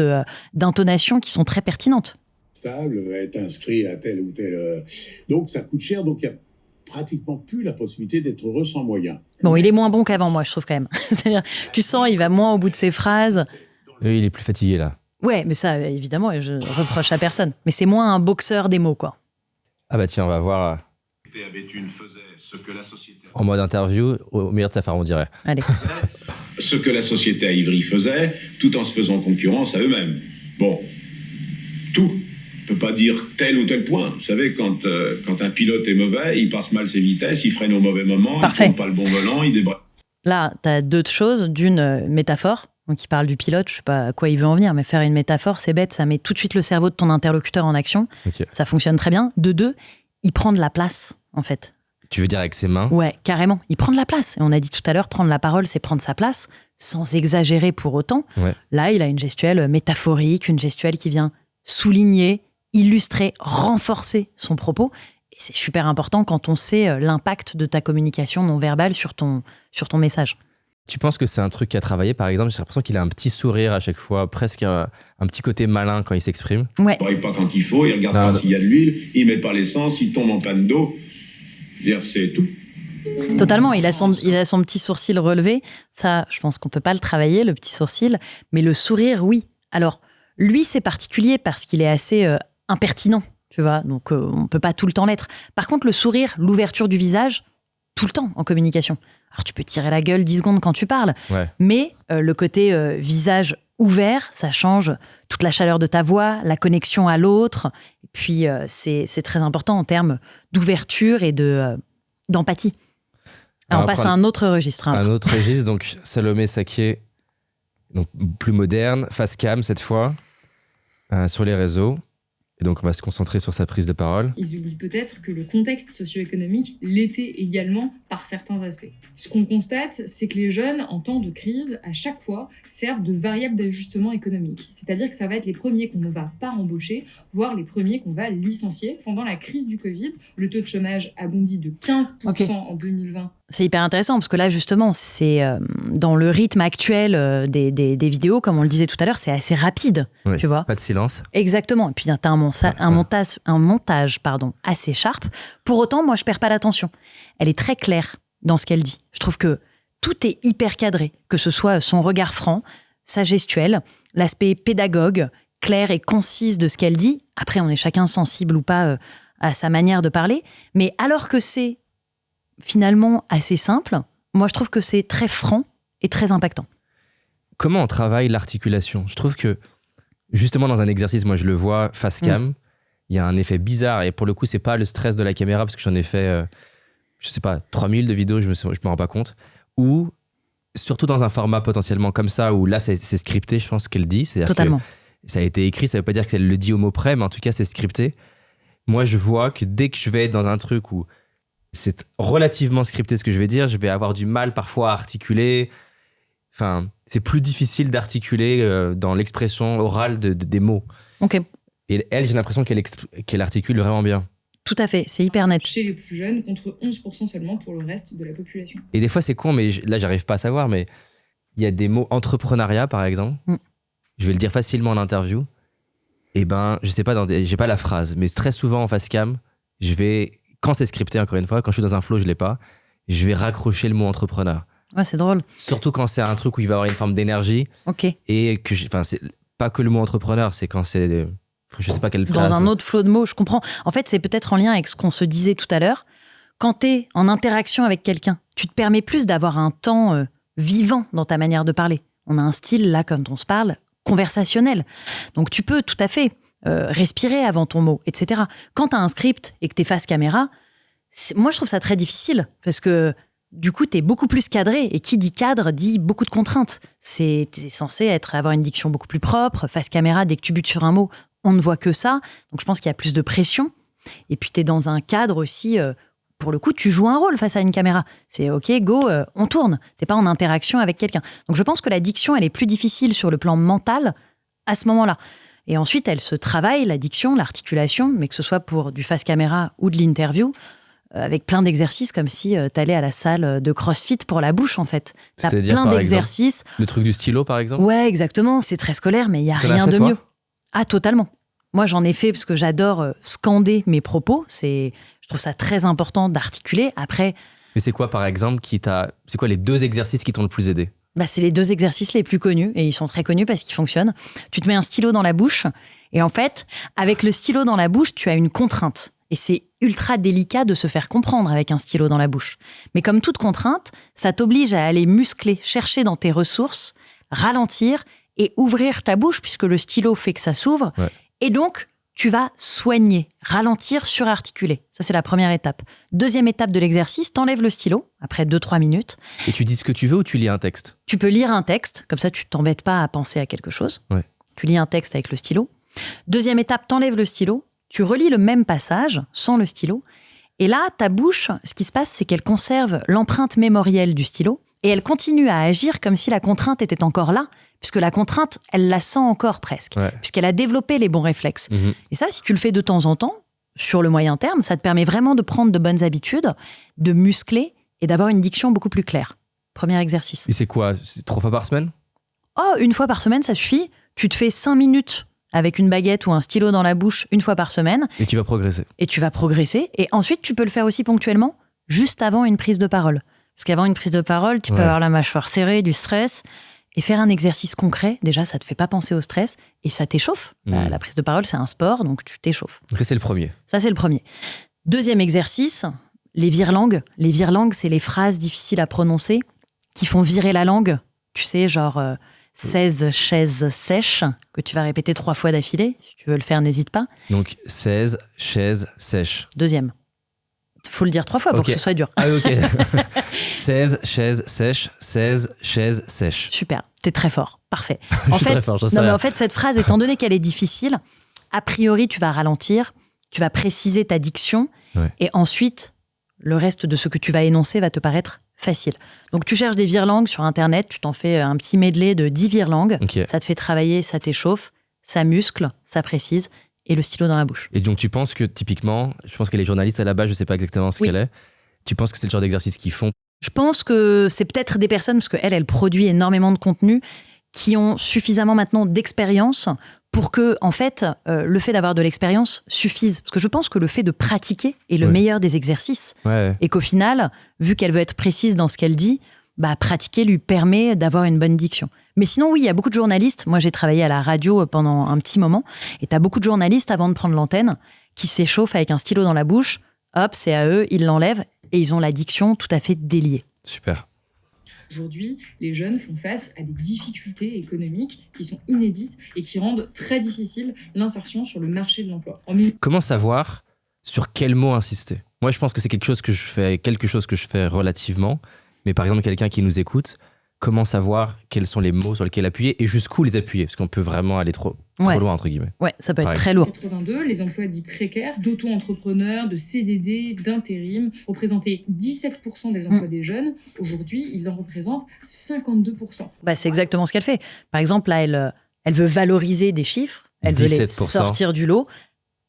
d'intonation qui sont très pertinentes. Stable, être inscrit à tel ou tel... Donc, ça coûte cher, donc il n'y a pratiquement plus la possibilité d'être heureux sans moyens. Bon, il est moins bon qu'avant, moi, je trouve quand même. C'est-à-dire, tu sens, il va moins au bout de ses phrases. Oui, il est plus fatigué là. Ouais, mais ça, évidemment, je reproche à personne. Mais c'est moins un boxeur des mots, quoi. Ah bah tiens, on va voir ce que la société en mode interview, au meilleur de sa forme, on dirait. Allez. ce que la société à Ivry faisait, tout en se faisant concurrence à eux-mêmes. Bon, tout. On ne peut pas dire tel ou tel point. Vous savez, quand un pilote est mauvais, il passe mal ses vitesses, il freine au mauvais moment, Parfait. il ne prend pas le bon volant, il débraye. Là, tu as deux choses. D'une, métaphore. Donc, il parle du pilote, je sais pas à quoi il veut en venir, mais faire une métaphore, c'est bête, ça met tout de suite le cerveau de ton interlocuteur en action. Ok. Ça fonctionne très bien. De deux, il prend de la place, en fait. Tu veux dire avec ses mains? Ouais, carrément. Il prend de la place. Et on a dit tout à l'heure, prendre la parole, c'est prendre sa place, sans exagérer pour autant. Ouais. Là, il a une gestuelle métaphorique, une gestuelle qui vient souligner, illustrer, renforcer son propos. Et c'est super important quand on sait l'impact de ta communication non verbale sur ton message. Tu penses que c'est un truc à travailler, par exemple? J'ai l'impression qu'il a un petit sourire à chaque fois, presque un petit côté malin quand il s'exprime. Ouais. Il ne pas quand il faut, il regarde Non, pas non. s'il y a de l'huile, il met pas l'essence, il tombe en panne d'eau. Je veux dire, c'est tout. Totalement, il a son petit sourcil relevé. Ça, je pense qu'on peut pas le travailler, le petit sourcil. Mais le sourire, oui. Alors, lui, c'est particulier parce qu'il est assez impertinent, tu vois. Donc, on peut pas tout le temps l'être. Par contre, le sourire, l'ouverture du visage, tout le temps en communication. Alors, tu peux tirer la gueule 10 secondes quand tu parles. Ouais. Mais le côté visage ouvert, ça change toute la chaleur de ta voix, la connexion à l'autre. Et puis, c'est très important en termes d'ouverture et d'empathie. Alors, on passe à un autre registre. Hein. Un autre registre, donc Salomé Saké, donc plus moderne, face cam cette fois, sur les réseaux. Et donc on va se concentrer sur sa prise de parole. Ils oublient peut-être que le contexte socio-économique l'était également par certains aspects. Ce qu'on constate, c'est que les jeunes, en temps de crise, à chaque fois, servent de variable d'ajustement économique. C'est-à-dire que ça va être les premiers qu'on ne va pas embaucher, voire les premiers qu'on va licencier. Pendant la crise du Covid, le taux de chômage a bondi de 15% en 2020. C'est hyper intéressant parce que là, justement, c'est dans le rythme actuel des vidéos, comme on le disait tout à l'heure, c'est assez rapide, Oui, tu vois. pas de silence. Exactement. Et puis, tu as un montage assez sharp. Pour autant, moi, je perds pas l'attention. Elle est très claire dans ce qu'elle dit. Je trouve que tout est hyper cadré, que ce soit son regard franc, sa gestuelle, l'aspect pédagogue, clair et concise de ce qu'elle dit. Après, on est chacun sensible ou pas à sa manière de parler. Mais alors que c'est finalement assez simple, moi je trouve que c'est très franc et très impactant. Comment on travaille l'articulation? Je trouve que justement dans un exercice, moi je le vois face cam, il y a un effet bizarre et pour le coup c'est pas le stress de la caméra parce que j'en ai fait, je sais pas, 3000 de vidéos, je me rends pas compte, ou surtout dans un format potentiellement comme ça où là c'est scripté, je pense qu'elle dit, c'est-à-dire Totalement. que ça a été écrit, ça veut pas dire qu'elle le dit au mot près, mais en tout cas c'est scripté. Moi je vois que dès que je vais être dans un truc où c'est relativement scripté ce que je vais dire, je vais avoir du mal parfois à articuler. Enfin, c'est plus difficile d'articuler dans l'expression orale des mots. Ok, Et elle, j'ai l'impression qu'elle articule vraiment bien. tout à fait, c'est hyper net. Chez les plus jeunes, contre 11% seulement pour le reste de la population. Et des fois, c'est con, mais là, j'arrive pas à savoir, mais il y a des mots entrepreneuriat, par exemple. Je vais le dire facilement en interview. Et ben, je sais pas, j'ai pas la phrase, mais très souvent en face cam, je vais, quand c'est scripté, encore une fois, quand je suis dans un flow, je l'ai pas, je vais raccrocher le mot entrepreneur. Ouais, c'est drôle. Surtout quand c'est un truc où il va y avoir une forme d'énergie. Ok. Et que, enfin, c'est pas que le mot entrepreneur, c'est quand c'est, je sais pas quelle phrase. Dans un autre flot de mots, je comprends. En fait, c'est peut-être en lien avec ce qu'on se disait tout à l'heure. Quand tu es en interaction avec quelqu'un, tu te permets plus d'avoir un temps vivant dans ta manière de parler. On a un style, là, comme on se parle, conversationnel. Donc, tu peux tout à fait respirer avant ton mot, etc. Quand tu as un script et que tu es face caméra, moi, je trouve ça très difficile parce que du coup, tu es beaucoup plus cadré. Et qui dit cadre dit beaucoup de contraintes. T'es censé avoir une diction beaucoup plus propre. Face caméra, dès que tu butes sur un mot, on ne voit que ça. Donc, je pense qu'il y a plus de pression. Et puis, tu es dans un cadre aussi... pour le coup, tu joues un rôle face à une caméra. C'est OK, go, on tourne. T'es pas en interaction avec quelqu'un. Donc, je pense que la diction, elle est plus difficile sur le plan mental à ce moment-là. Et ensuite, elle se travaille, la diction, l'articulation, mais que ce soit pour du face caméra ou de l'interview, avec plein d'exercices, comme si t'allais à la salle de CrossFit pour la bouche, en fait. T'as C'est-à-dire, plein par d'exercices. Le truc du stylo, par exemple. Ouais, exactement. C'est très scolaire, mais il y a T'en as rien fait, de toi mieux. Ah, totalement. Moi, j'en ai fait parce que j'adore scander mes propos. Je trouve ça très important d'articuler. Après, Mais c'est quoi, par exemple, c'est quoi les 2 exercices qui t'ont le plus aidé? c'est les 2 exercices les plus connus, et ils sont très connus parce qu'ils fonctionnent. Tu te mets un stylo dans la bouche, et en fait, avec le stylo dans la bouche, tu as une contrainte. Et c'est ultra délicat de se faire comprendre avec un stylo dans la bouche. Mais comme toute contrainte, ça t'oblige à aller muscler, chercher dans tes ressources, ralentir et ouvrir ta bouche, puisque le stylo fait que ça s'ouvre. Ouais. Et donc, tu vas soigner, ralentir, surarticuler. Ça, c'est la première étape. Deuxième étape de l'exercice, t'enlèves le stylo, après 2-3 minutes. Et tu dis ce que tu veux ou tu lis un texte? Tu peux lire un texte, comme ça, tu t'embêtes pas à penser à quelque chose. Ouais. Tu lis un texte avec le stylo. Deuxième étape, t'enlèves le stylo, tu relis le même passage, sans le stylo. Et là, ta bouche, ce qui se passe, c'est qu'elle conserve l'empreinte mémorielle du stylo et elle continue à agir comme si la contrainte était encore là, puisque la contrainte, elle la sent encore presque, puisqu'elle a développé les bons réflexes. Et ça, si tu le fais de temps en temps, sur le moyen terme, ça te permet vraiment de prendre de bonnes habitudes, de muscler et d'avoir une diction beaucoup plus claire. Premier exercice. Et c'est quoi? C'est 3 fois par semaine? Oh, 1 fois par semaine, ça suffit. Tu te fais 5 minutes avec une baguette ou un stylo dans la bouche 1 fois par semaine. Et tu vas progresser. Et tu vas progresser. Et ensuite, tu peux le faire aussi ponctuellement, juste avant une prise de parole. Parce qu'avant une prise de parole, tu peux avoir la mâchoire serrée, du stress. Et faire un exercice concret, déjà, ça te fait pas penser au stress et ça t'échauffe. La prise de parole, c'est un sport, donc tu t'échauffes. Donc ça, c'est le premier. Ça, c'est le premier. Deuxième exercice, les vire-langues. Les vire-langues, c'est les phrases difficiles à prononcer qui font virer la langue. Tu sais, genre 16 chaises sèches, que tu vas répéter 3 fois d'affilée. Si tu veux le faire, n'hésite pas. Donc 16 chaises sèches. Deuxième. Faut le dire 3 fois pour que ce soit dur. Ah oui, ok. 16 chaises sèches, 16 chaises sèches. Super, t'es très fort, parfait. Je suis très fort, j'en sais rien. En fait, cette phrase, étant donné qu'elle est difficile, a priori, tu vas ralentir, tu vas préciser ta diction, et ensuite, le reste de ce que tu vas énoncer va te paraître facile. Donc, tu cherches des vire-langues sur Internet, tu t'en fais un petit medley de 10 vire-langues, ça te fait travailler, ça t'échauffe, ça muscle, ça précise, et le stylo dans la bouche. Et donc, tu penses que, typiquement, je pense qu'elle est journaliste à la base, je sais pas exactement ce qu'elle est, tu penses que c'est le genre d'exercice qu'ils font? Je pense que c'est peut-être des personnes, parce qu'elle produit énormément de contenu, qui ont suffisamment maintenant d'expérience pour que, en fait, le fait d'avoir de l'expérience suffise. Parce que je pense que le fait de pratiquer est le meilleur des exercices. Et qu'au final, vu qu'elle veut être précise dans ce qu'elle dit, pratiquer lui permet d'avoir une bonne diction. Mais sinon, oui, il y a beaucoup de journalistes. Moi, j'ai travaillé à la radio pendant un petit moment. Et tu as beaucoup de journalistes, avant de prendre l'antenne, qui s'échauffent avec un stylo dans la bouche. Hop, c'est à eux, ils l'enlèvent. Et ils ont la diction tout à fait déliée. Super. Aujourd'hui, les jeunes font face à des difficultés économiques qui sont inédites et qui rendent très difficile l'insertion sur le marché de l'emploi. Comment savoir sur quel mot insister? Moi, je pense que c'est quelque chose que je fais relativement. Mais par exemple, quelqu'un qui nous écoute, comment savoir quels sont les mots sur lesquels appuyer et jusqu'où les appuyer? Parce qu'on peut vraiment aller trop loin, entre guillemets. Ouais, ça peut être très lourd. En 82, les emplois dits précaires, d'auto-entrepreneurs, de CDD, d'intérim, représentaient 17% des emplois des jeunes. Aujourd'hui, ils en représentent 52%. C'est exactement ce qu'elle fait. Par exemple, là, elle veut valoriser des chiffres, elle veut les sortir du lot.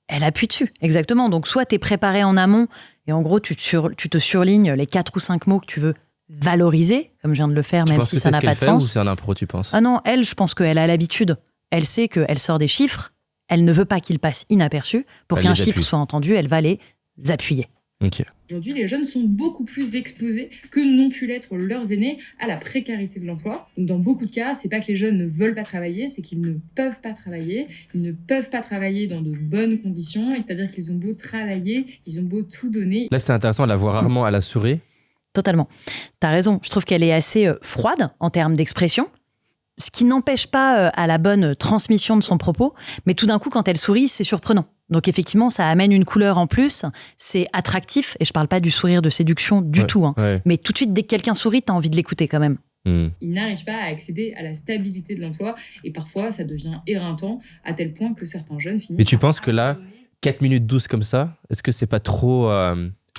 Elle appuie dessus, exactement. Donc, soit tu es préparé en amont et en gros, tu te surlignes les 4 ou 5 mots que tu veux valoriser, comme je viens de le faire, même si ça n'a pas de sens. Ou c'est un impro, tu penses? Ah non, je pense qu'elle a l'habitude. Elle sait qu'elle sort des chiffres, elle ne veut pas qu'ils passent inaperçus. Pour qu'un chiffre soit entendu, elle va les appuyer. Ok. Aujourd'hui, les jeunes sont beaucoup plus exposés que n'ont pu l'être leurs aînés à la précarité de l'emploi. Donc, dans beaucoup de cas, c'est pas que les jeunes ne veulent pas travailler, c'est qu'ils ne peuvent pas travailler. Ils ne peuvent pas travailler dans de bonnes conditions, c'est-à-dire qu'ils ont beau travailler, ils ont beau tout donner. Là, c'est intéressant, elle la voit rarement à la souris. Totalement. T'as raison. Je trouve qu'elle est assez froide en termes d'expression, ce qui n'empêche pas à la bonne transmission de son propos, mais tout d'un coup, quand elle sourit, c'est surprenant. Donc effectivement, ça amène une couleur en plus, c'est attractif, et je parle pas du sourire de séduction du tout, mais tout de suite, dès que quelqu'un sourit, t'as envie de l'écouter quand même. Ils n'arrivent pas à accéder à la stabilité de l'emploi, et parfois, ça devient éreintant, à tel point que certains jeunes finissent... Mais tu penses que là, 4 minutes 12 comme ça, est-ce que c'est pas trop...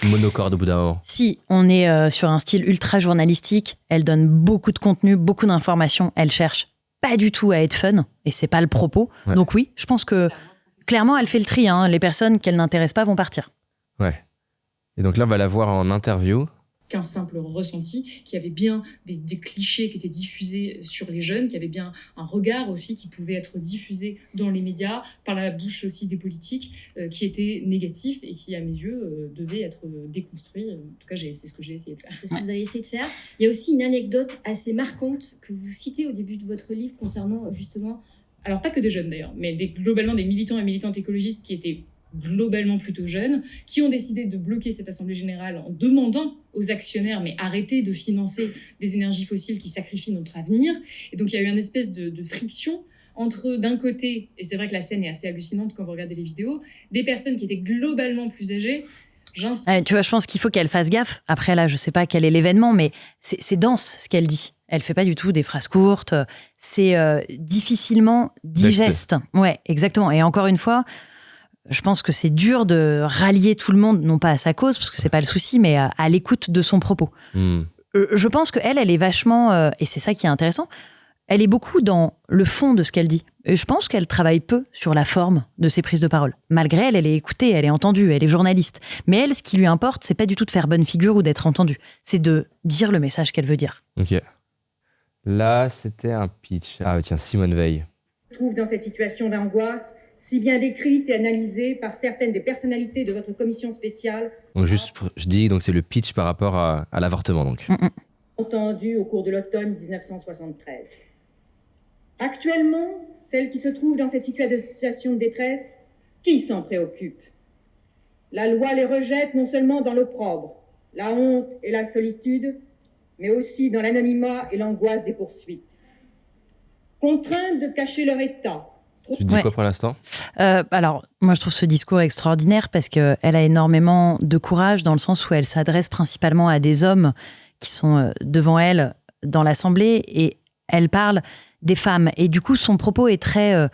monocorde au bout d'un moment? Si, on est sur un style ultra journalistique, elle donne beaucoup de contenu, beaucoup d'informations, elle cherche pas du tout à être fun, et c'est pas le propos. Donc oui, je pense que clairement, elle fait le tri. Les personnes qu'elle n'intéresse pas vont partir. Ouais. Et donc là, on va la voir en interview. Qu'un simple ressenti, qu'il y avait bien des clichés qui étaient diffusés sur les jeunes, qu'il y avait bien un regard aussi qui pouvait être diffusé dans les médias, par la bouche aussi des politiques, qui était négatif et qui, à mes yeux, devait être déconstruit. En tout cas, c'est ce que j'ai essayé de faire. C'est ce que vous avez essayé de faire. Il y a aussi une anecdote assez marquante que vous citez au début de votre livre concernant justement... Alors, pas que des jeunes d'ailleurs, mais globalement des militants et militantes écologistes qui étaient globalement plutôt jeunes, qui ont décidé de bloquer cette Assemblée générale en demandant aux actionnaires, mais arrêtez de financer des énergies fossiles qui sacrifient notre avenir. Et donc, il y a eu une espèce de friction entre, d'un côté, et c'est vrai que la scène est assez hallucinante quand vous regardez les vidéos, des personnes qui étaient globalement plus âgées. Tu vois, je pense qu'il faut qu'elle fasse gaffe. Après, là, je sais pas quel est l'événement, mais c'est dense ce qu'elle dit. Elle fait pas du tout des phrases courtes. C'est difficilement digeste. Ouais, exactement. Et encore une fois, je pense que c'est dur de rallier tout le monde, non pas à sa cause, parce que c'est pas le souci, mais à l'écoute de son propos. Je pense qu'elle est vachement, et c'est ça qui est intéressant, elle est beaucoup dans le fond de ce qu'elle dit. Et je pense qu'elle travaille peu sur la forme de ses prises de parole. Malgré elle est écoutée, elle est entendue, elle est journaliste. Mais elle, ce qui lui importe, c'est pas du tout de faire bonne figure ou d'être entendue. C'est de dire le message qu'elle veut dire. Ok. Là, c'était un pitch. Ah tiens, Simone Veil. Je trouve dans cette situation d'angoisse, si bien décrite et analysée par certaines des personnalités de votre commission spéciale. Donc je dis, donc c'est le pitch par rapport à l'avortement, donc. Entendu au cours de l'automne 1973. Actuellement, celles qui se trouvent dans cette situation de détresse, qui s'en préoccupe? La loi les rejette non seulement dans l'opprobre, la honte et la solitude, mais aussi dans l'anonymat et l'angoisse des poursuites. Contraintes de cacher leur état. Tu dis quoi pour l'instant ? Alors, moi, je trouve ce discours extraordinaire parce qu'elle a énormément de courage dans le sens où elle s'adresse principalement à des hommes qui sont devant elle dans l'Assemblée et elle parle des femmes. Et du coup, son propos est très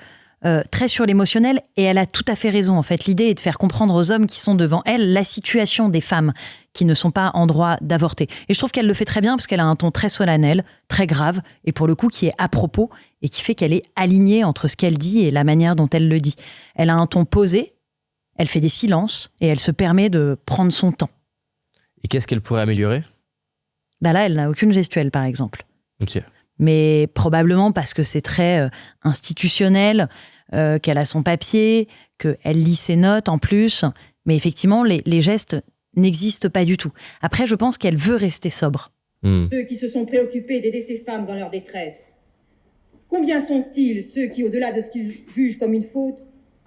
sur l'émotionnel et elle a tout à fait raison. En fait, l'idée est de faire comprendre aux hommes qui sont devant elle la situation des femmes qui ne sont pas en droit d'avorter. Et je trouve qu'elle le fait très bien parce qu'elle a un ton très solennel, très grave et pour le coup qui est à propos et qui fait qu'elle est alignée entre ce qu'elle dit et la manière dont elle le dit. Elle a un ton posé, elle fait des silences et elle se permet de prendre son temps. Et qu'est-ce qu'elle pourrait améliorer ? Bah là, elle n'a aucune gestuelle, par exemple. Ok. Mais probablement parce que c'est très institutionnel, qu'elle a son papier, qu'elle lit ses notes en plus. Mais effectivement, les gestes n'existent pas du tout. Après, je pense qu'elle veut rester sobre. Ceux qui se sont préoccupés d'aider ces femmes dans leur détresse. Combien sont-ils ceux qui, au-delà de ce qu'ils jugent comme une faute,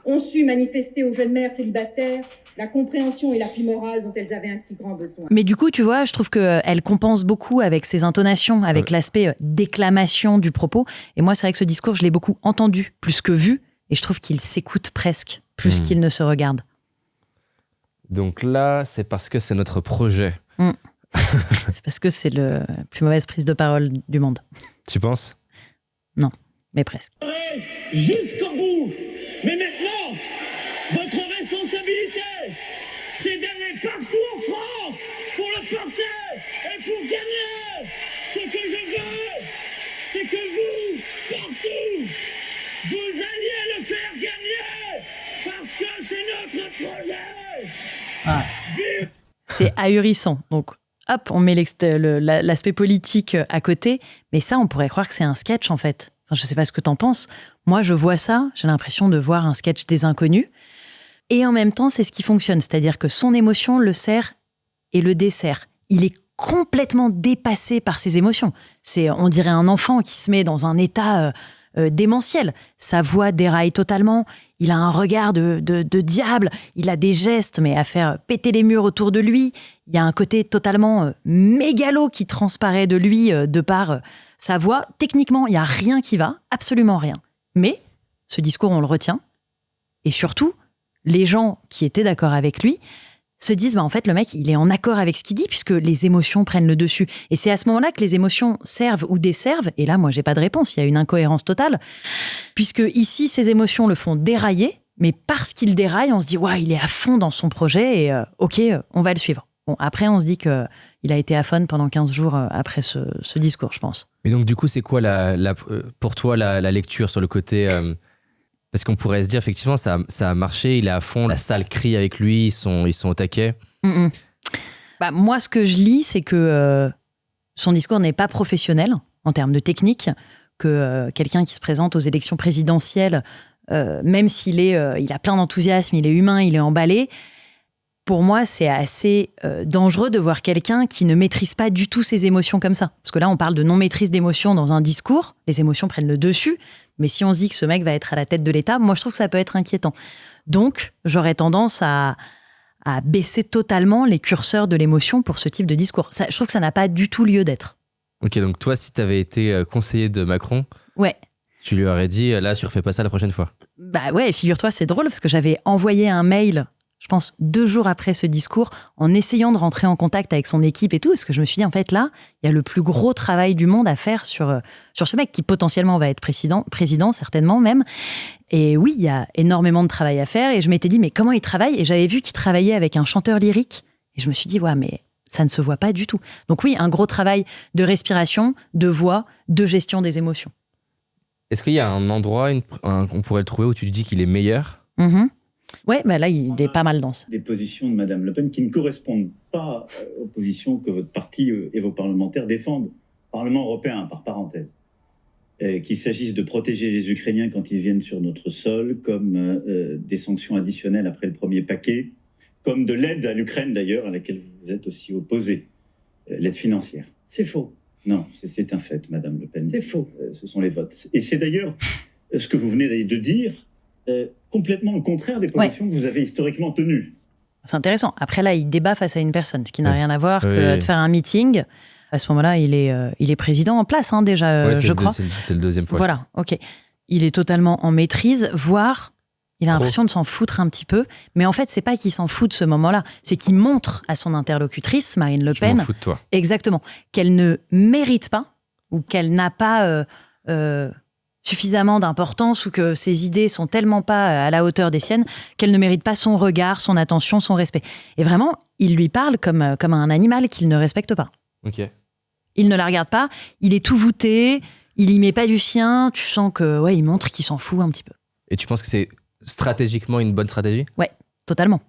ont su manifester aux jeunes mères célibataires la compréhension et l'appui moral dont elles avaient un si grand besoin. Mais du coup, tu vois, je trouve qu'elle compense beaucoup avec ses intonations, avec l'aspect déclamation du propos. Et moi, c'est vrai que ce discours, je l'ai beaucoup entendu, plus que vu. Et je trouve qu'il s'écoute presque, plus qu'il ne se regarde. Donc là, c'est parce que c'est notre projet. C'est parce que c'est la plus mauvaise prise de parole du monde. Tu penses ? Non, mais presque. Jusqu'au bout. Mais maintenant, votre responsabilité, c'est d'aller partout en France pour le porter et pour gagner. Ce que je veux, c'est que vous, partout, vous alliez le faire gagner parce que c'est notre projet. Ah. C'est ahurissant. Donc, hop, on met l'aspect politique à côté. Mais ça, on pourrait croire que c'est un sketch, en fait. Enfin, je ne sais pas ce que tu en penses. Moi, je vois ça, j'ai l'impression de voir un sketch des inconnus. Et en même temps, c'est ce qui fonctionne. C'est-à-dire que son émotion le sert et le dessert. Il est complètement dépassé par ses émotions. On dirait un enfant qui se met dans un état démentiel. Sa voix déraille totalement. Il a un regard de diable. Il a des gestes, mais à faire péter les murs autour de lui. Il y a un côté totalement mégalo qui transparaît de lui de par sa voix. Techniquement, il n'y a rien qui va, absolument rien. Mais ce discours, on le retient. Et surtout, les gens qui étaient d'accord avec lui se disent, en fait, le mec, il est en accord avec ce qu'il dit puisque les émotions prennent le dessus. Et c'est à ce moment-là que les émotions servent ou desservent. Et là, moi, j'ai pas de réponse. Il y a une incohérence totale. Puisque ici, ces émotions le font dérailler. Mais parce qu'il déraille, on se dit, ouais, il est à fond dans son projet et OK, on va le suivre. Bon, après, on se dit qu'il a été à fond pendant 15 jours après ce discours, je pense. Mais donc, du coup, c'est quoi pour toi la lecture sur le côté parce qu'on pourrait se dire, effectivement, ça a marché, il est à fond, la salle crie avec lui, ils sont au taquet. Bah, moi, ce que je lis, c'est que son discours n'est pas professionnel en termes de technique, que quelqu'un qui se présente aux élections présidentielles, même s'il il a plein d'enthousiasme, il est humain, il est emballé, pour moi, c'est assez dangereux de voir quelqu'un qui ne maîtrise pas du tout ses émotions comme ça. Parce que là, on parle de non-maîtrise d'émotions dans un discours, les émotions prennent le dessus. Mais si on se dit que ce mec va être à la tête de l'État, moi, je trouve que ça peut être inquiétant. Donc, j'aurais tendance à baisser totalement les curseurs de l'émotion pour ce type de discours. Je trouve que ça n'a pas du tout lieu d'être. Ok, donc toi, si tu avais été conseiller de Macron, ouais. Tu lui aurais dit, là, tu refais pas ça la prochaine fois. Bah ouais, figure-toi, c'est drôle parce que j'avais envoyé un mail, je pense 2 jours après ce discours, en essayant de rentrer en contact avec son équipe et tout, parce que je me suis dit, en fait, là, il y a le plus gros travail du monde à faire sur ce mec qui potentiellement va être président, certainement même. Et oui, il y a énormément de travail à faire. Et je m'étais dit, mais comment il travaille ? Et j'avais vu qu'il travaillait avec un chanteur lyrique. Et je me suis dit, ouais, mais ça ne se voit pas du tout. Donc oui, un gros travail de respiration, de voix, de gestion des émotions. Est-ce qu'il y a un endroit, on pourrait le trouver où tu te dis qu'il est meilleur ? Ouais, bah là, il est pas mal dans ça. Des positions de Madame Le Pen qui ne correspondent pas aux positions que votre parti et vos parlementaires défendent. Parlement européen, par parenthèse. Qu'il s'agisse de protéger les Ukrainiens quand ils viennent sur notre sol, comme des sanctions additionnelles après le premier paquet, comme de l'aide à l'Ukraine d'ailleurs, à laquelle vous êtes aussi opposé, l'aide financière. C'est faux. Non, c'est un fait, Madame Le Pen. C'est faux. Ce sont les votes. Et c'est d'ailleurs ce que vous venez de dire, complètement le contraire des positions que vous avez historiquement tenues. C'est intéressant. Après là, il débat face à une personne, ce qui n'a rien à voir que de faire un meeting. À ce moment-là, il est président en place déjà, je crois. C'est le deuxième fois. Voilà, ok. Il est totalement en maîtrise, voire il a l'impression de s'en foutre un petit peu. Mais en fait, c'est pas qu'il s'en fout de ce moment-là, c'est qu'il montre à son interlocutrice, Marine Le Pen, je m'en fous de toi. Exactement, qu'elle ne mérite pas ou qu'elle n'a pas suffisamment d'importance ou que ses idées sont tellement pas à la hauteur des siennes qu'elle ne mérite pas son regard, son attention, son respect. Et vraiment, il lui parle comme un animal qu'il ne respecte pas. Ok. Il ne la regarde pas, il est tout voûté, il y met pas du sien, tu sens que il montre qu'il s'en fout un petit peu. Et tu penses que c'est stratégiquement une bonne stratégie ? Ouais, totalement.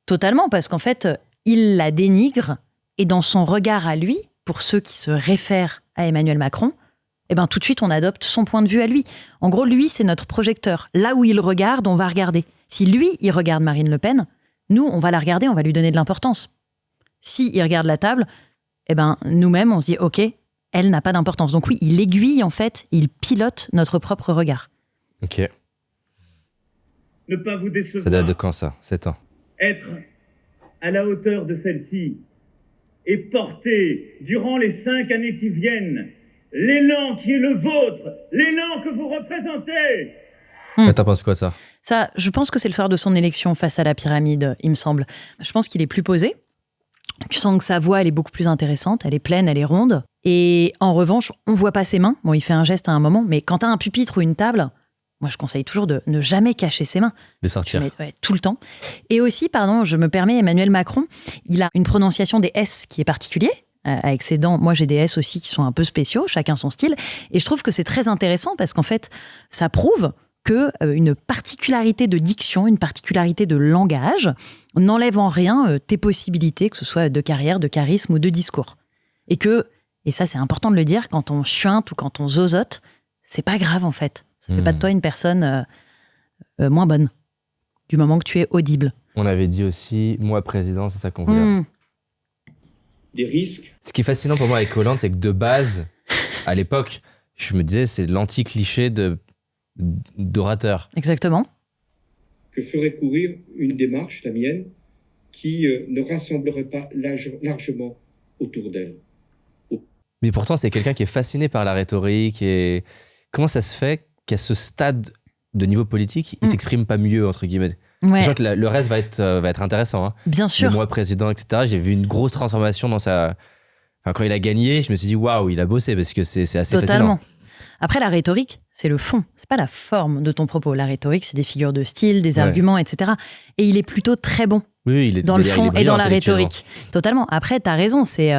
Totalement, parce qu'en fait, il la dénigre et dans son regard à lui, pour ceux qui se réfèrent à Emmanuel Macron, tout de suite, on adopte son point de vue à lui. En gros, lui, c'est notre projecteur. Là où il regarde, on va regarder. Si lui, il regarde Marine Le Pen, nous, on va la regarder, on va lui donner de l'importance. Si il regarde la table, nous-mêmes, on se dit, ok, elle n'a pas d'importance. Donc oui, il aiguille, en fait, il pilote notre propre regard. Ok. Ne pas vous décevoir. Ça date de quand, ça ? 7 ans. Être à la hauteur de celle-ci et porter, durant les 5 années qui viennent, l'élan qui est le vôtre, l'élan que vous représentez. T'en penses quoi de ça ? Ça, je pense que c'est le soir de son élection face à la pyramide, il me semble. Je pense qu'il est plus posé. Tu sens que sa voix, elle est beaucoup plus intéressante, elle est pleine, elle est ronde. Et en revanche, on voit pas ses mains. Bon, il fait un geste à un moment, mais quand t'as un pupitre ou une table, moi, je conseille toujours de ne jamais cacher ses mains. Les sortir. Tout le temps. Et aussi, je me permets, Emmanuel Macron, il a une prononciation des S qui est particulier, avec ses dents. Moi, j'ai des S aussi qui sont un peu spéciaux, chacun son style. Et je trouve que c'est très intéressant parce qu'en fait, ça prouve qu'une particularité de diction, une particularité de langage n'enlève en rien tes possibilités, que ce soit de carrière, de charisme ou de discours. Et ça c'est important de le dire, quand on chuinte ou quand on zozote, c'est pas grave en fait. Ça fait pas de toi une personne moins bonne, du moment que tu es audible. On avait dit aussi, moi président, c'est ça qu'on voulait. Des risques. Ce qui est fascinant pour moi avec Hollande, c'est que de base, à l'époque, je me disais, c'est l'anti-cliché d'orateur. Exactement. Que ferait courir une démarche, la mienne, qui ne rassemblerait pas largement autour d'elle. Mais pourtant, c'est quelqu'un qui est fasciné par la rhétorique. Et comment ça se fait qu'à ce stade de niveau politique, il s'exprime pas mieux, entre guillemets ? Ouais. Je crois que le reste va être intéressant. Hein. Bien sûr. Le mois président, etc. J'ai vu une grosse transformation dans sa... Enfin, quand il a gagné, je me suis dit, waouh, il a bossé, parce que c'est assez Totalement. fascinant. Après, la rhétorique, c'est le fond. C'est pas la forme de ton propos. La rhétorique, c'est des figures de style, des arguments, etc. Et il est plutôt très bon il est dans le fond et dans la intellectuellement. rhétorique. Totalement. Après, t'as raison. C'est,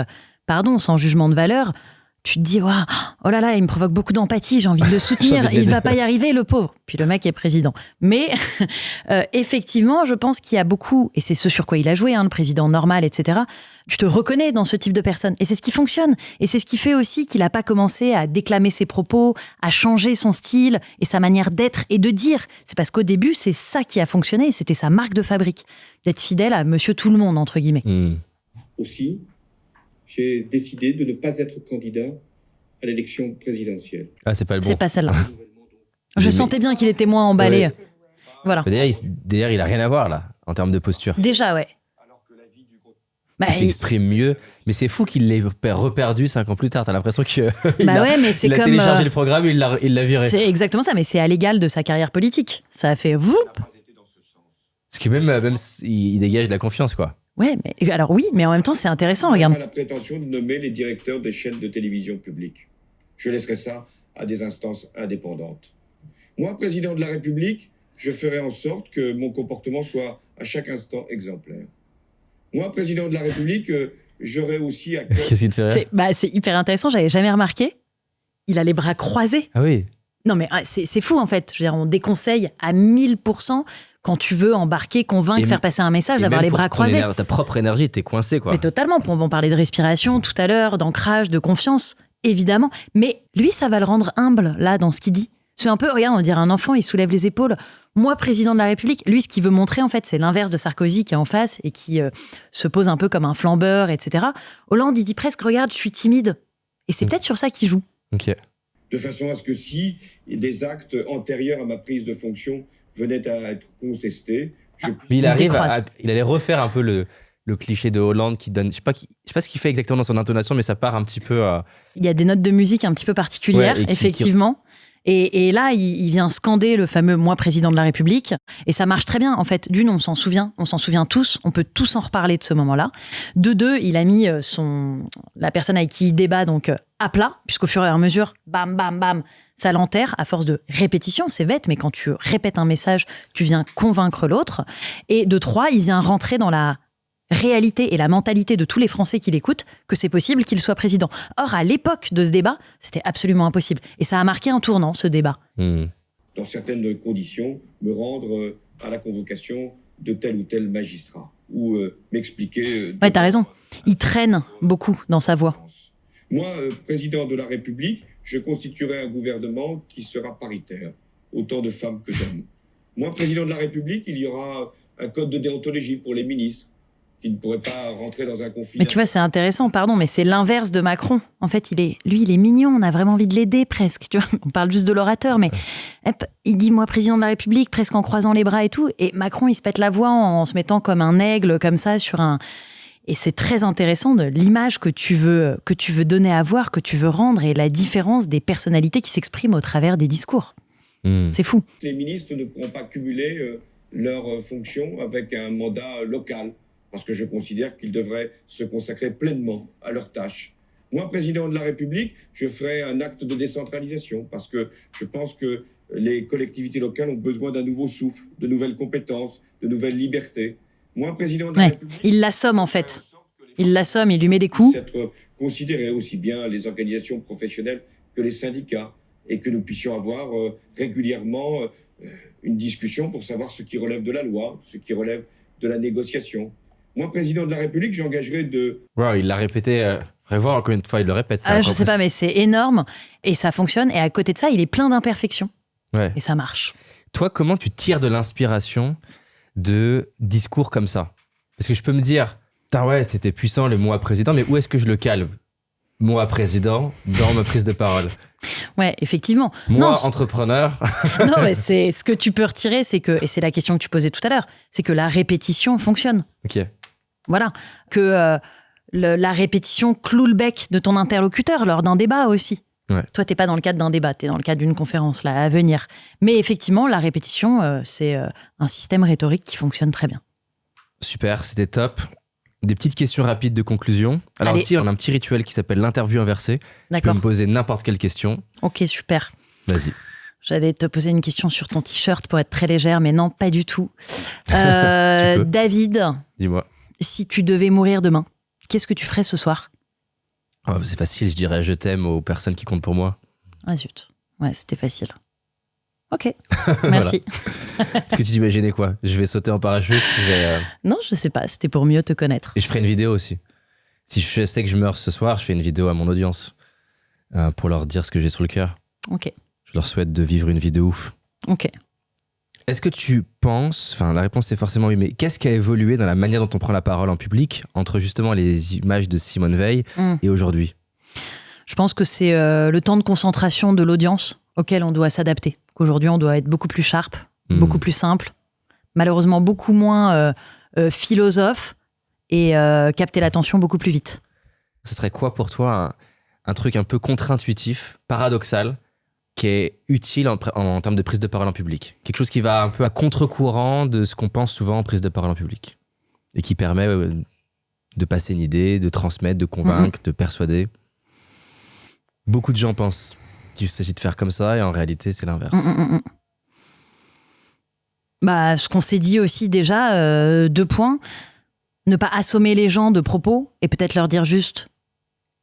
sans jugement de valeur, tu te dis, oh là là, il me provoque beaucoup d'empathie, j'ai envie de le soutenir, il va pas y arriver, le pauvre. Puis le mec est président. Mais effectivement, je pense qu'il y a beaucoup, et c'est ce sur quoi il a joué, le président normal, etc. Tu te reconnais dans ce type de personne. Et c'est ce qui fonctionne. Et c'est ce qui fait aussi qu'il n'a pas commencé à déclamer ses propos, à changer son style et sa manière d'être et de dire. C'est parce qu'au début, c'est ça qui a fonctionné. C'était sa marque de fabrique. D'être fidèle à monsieur tout le monde, entre guillemets. Aussi, j'ai décidé de ne pas être candidat à l'élection présidentielle. Ah, c'est pas le bon. C'est pas celle-là. Je sentais bien qu'il était moins emballé. Ouais. Voilà. D'ailleurs, il a rien à voir, là, en termes de posture. Déjà, ouais. il s'exprime mieux. Mais c'est fou qu'il l'ait reperdu 5 ans plus tard. T'as l'impression qu'il c'est a comme, téléchargé le programme et il l'a viré. C'est exactement ça, mais c'est à l'égal de sa carrière politique. Ça a fait voup. Parce que même il dégage de la confiance, quoi. Ouais, mais alors oui, mais en même temps, c'est intéressant. Regarde. La prétention de nommer les directeurs des chaînes de télévision publiques. Je laisserai ça à des instances indépendantes. Moi, président de la République, je ferai en sorte que mon comportement soit à chaque instant exemplaire. Moi, président de la République, j'aurai aussi à cœur... Qu'est-ce qui te fait rire ? C'est hyper intéressant, j'avais jamais remarqué. Il a les bras croisés. Ah oui. Non, mais c'est fou, en fait. Je veux dire, on déconseille à 1000% quand tu veux embarquer, convaincre, faire passer un message, d'avoir les bras croisés. Ta propre énergie, t'es coincé, quoi. Mais totalement. On parlait de respiration tout à l'heure, d'ancrage, de confiance, évidemment. Mais lui, ça va le rendre humble, là, dans ce qu'il dit. C'est un peu, regarde, on dirait un enfant, il soulève les épaules. Moi, président de la République, lui, ce qu'il veut montrer, en fait, c'est l'inverse de Sarkozy qui est en face et qui se pose un peu comme un flambeur, etc. Hollande, il dit presque, regarde, je suis timide. Et c'est peut-être sur ça qu'il joue. Ok. De façon à ce que si des actes antérieurs à ma prise de fonction venaient à être contestés... Mais il allait refaire un peu le cliché de Hollande qui donne... Je sais pas ce qu'il fait exactement dans son intonation, mais ça part un petit peu... Il y a des notes de musique un petit peu particulières, effectivement. Et là, il vient scander le fameux « moi, président de la République ». Et ça marche très bien, en fait. D'une, on s'en souvient tous, on peut tous en reparler de ce moment-là. De deux, il a mis la personne avec qui il débat donc à plat, puisqu'au fur et à mesure, bam, bam, bam, ça l'enterre à force de répétition. C'est bête, mais quand tu répètes un message, tu viens convaincre l'autre. Et de trois, il vient rentrer dans la réalité et la mentalité de tous les Français qui l'écoutent que c'est possible qu'il soit président. Or, à l'époque de ce débat, c'était absolument impossible. Et ça a marqué un tournant, ce débat. Dans certaines conditions, me rendre à la convocation de tel ou tel magistrat ou m'expliquer... Ouais, t'as raison. Il traîne beaucoup dans sa voix. Moi, président de la République, je constituerai un gouvernement qui sera paritaire, autant de femmes que d'hommes. Moi, président de la République, il y aura un code de déontologie pour les ministres, qui ne pourrait pas rentrer dans un conflit. Mais tu vois, c'est intéressant, pardon, mais c'est l'inverse de Macron. En fait, il est mignon, on a vraiment envie de l'aider presque. Tu vois, on parle juste de l'orateur, mais il dit, moi, président de la République, presque en croisant les bras et tout. Et Macron, il se pète la voix en se mettant comme un aigle, comme ça, sur un... Et c'est très intéressant de l'image que tu veux donner à voir, que tu veux rendre, et la différence des personnalités qui s'expriment au travers des discours. C'est fou. Les ministres ne pourront pas cumuler leurs fonctions avec un mandat local, parce que je considère qu'ils devraient se consacrer pleinement à leurs tâches. Moi, président de la République, je ferai un acte de décentralisation, parce que je pense que les collectivités locales ont besoin d'un nouveau souffle, de nouvelles compétences, de nouvelles libertés. Moi, président de la République... Il l'assomme, en fait. Il l'assomme, il lui met des coups. Être considéré aussi bien les organisations professionnelles que les syndicats, et que nous puissions avoir régulièrement une discussion pour savoir ce qui relève de la loi, ce qui relève de la négociation. Moi, président de la République, j'engagerai de... Wow, il l'a répété. Faudrait voir combien de fois il le répète. Ça, je sais pas, mais c'est énorme. Et ça fonctionne. Et à côté de ça, il est plein d'imperfections. Ouais. Et ça marche. Toi, comment tu tires de l'inspiration de discours comme ça ? Parce que je peux me dire, ouais, c'était puissant le mot à président, mais où est-ce que je le cale ? Mot à président dans ma prise de parole. Ouais, effectivement. Moi, entrepreneur. Non, mais c'est ce que tu peux retirer, c'est que, et c'est la question que tu posais tout à l'heure, c'est que la répétition fonctionne. Ok. Voilà. Que la répétition cloue le bec de ton interlocuteur lors d'un débat aussi. Ouais. Toi, t'es pas dans le cadre d'un débat, t'es dans le cadre d'une conférence là, à venir. Mais effectivement, la répétition, c'est un système rhétorique qui fonctionne très bien. Super, c'était top. Des petites questions rapides de conclusion. Alors Allez. ici, on a un petit rituel qui s'appelle l'interview inversée. Tu peux me poser n'importe quelle question. Ok, super. Vas-y. J'allais te poser une question sur ton t-shirt pour être très légère, mais non, pas du tout. David, dis-moi. Si tu devais mourir demain, qu'est-ce que tu ferais ce soir ? C'est facile, je dirais je t'aime aux personnes qui comptent pour moi. Ah zut, ouais, c'était facile. Ok, merci. Est-ce que tu t'imaginais quoi ? Je vais sauter en parachute, Non, je sais pas, c'était pour mieux te connaître. Et je ferai une vidéo aussi. Si je sais que je meurs ce soir, je fais une vidéo à mon audience pour leur dire ce que j'ai sur le cœur. Ok. Je leur souhaite de vivre une vie de ouf. Ok. Est-ce que tu penses, enfin la réponse c'est forcément oui, mais qu'est-ce qui a évolué dans la manière dont on prend la parole en public entre justement les images de Simone Veil et aujourd'hui ? Je pense que c'est le temps de concentration de l'audience auquel on doit s'adapter. Qu'aujourd'hui on doit être beaucoup plus sharp, beaucoup plus simple, malheureusement beaucoup moins philosophe et capter l'attention beaucoup plus vite. Ce serait quoi pour toi un truc un peu contre-intuitif, paradoxal, qui est utile en termes de prise de parole en public? Quelque chose qui va un peu à contre-courant de ce qu'on pense souvent en prise de parole en public et qui permet de passer une idée, de transmettre, de convaincre, de persuader. Beaucoup de gens pensent qu'il s'agit de faire comme ça et en réalité, c'est l'inverse. Bah, ce qu'on s'est dit aussi déjà, 2 points. Ne pas assommer les gens de propos et peut-être leur dire juste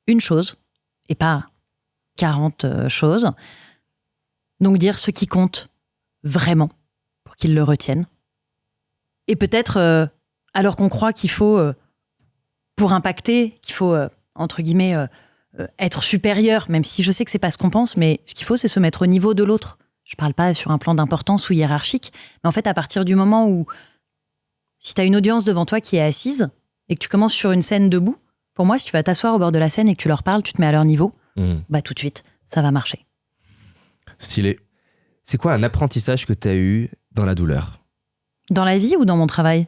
une chose et pas 40 choses. Donc dire ce qui compte vraiment pour qu'ils le retiennent. Et peut-être, alors qu'on croit qu'il faut, pour impacter, qu'il faut, entre guillemets, être supérieur, même si je sais que c'est pas ce qu'on pense, mais ce qu'il faut, c'est se mettre au niveau de l'autre. Je parle pas sur un plan d'importance ou hiérarchique, mais en fait, à partir du moment où, si tu as une audience devant toi qui est assise et que tu commences sur une scène debout, pour moi, si tu vas t'asseoir au bord de la scène et que tu leur parles, tu te mets à leur niveau, bah tout de suite, ça va marcher. Stylé. C'est quoi un apprentissage que tu as eu dans la douleur? Dans la vie ou dans mon travail?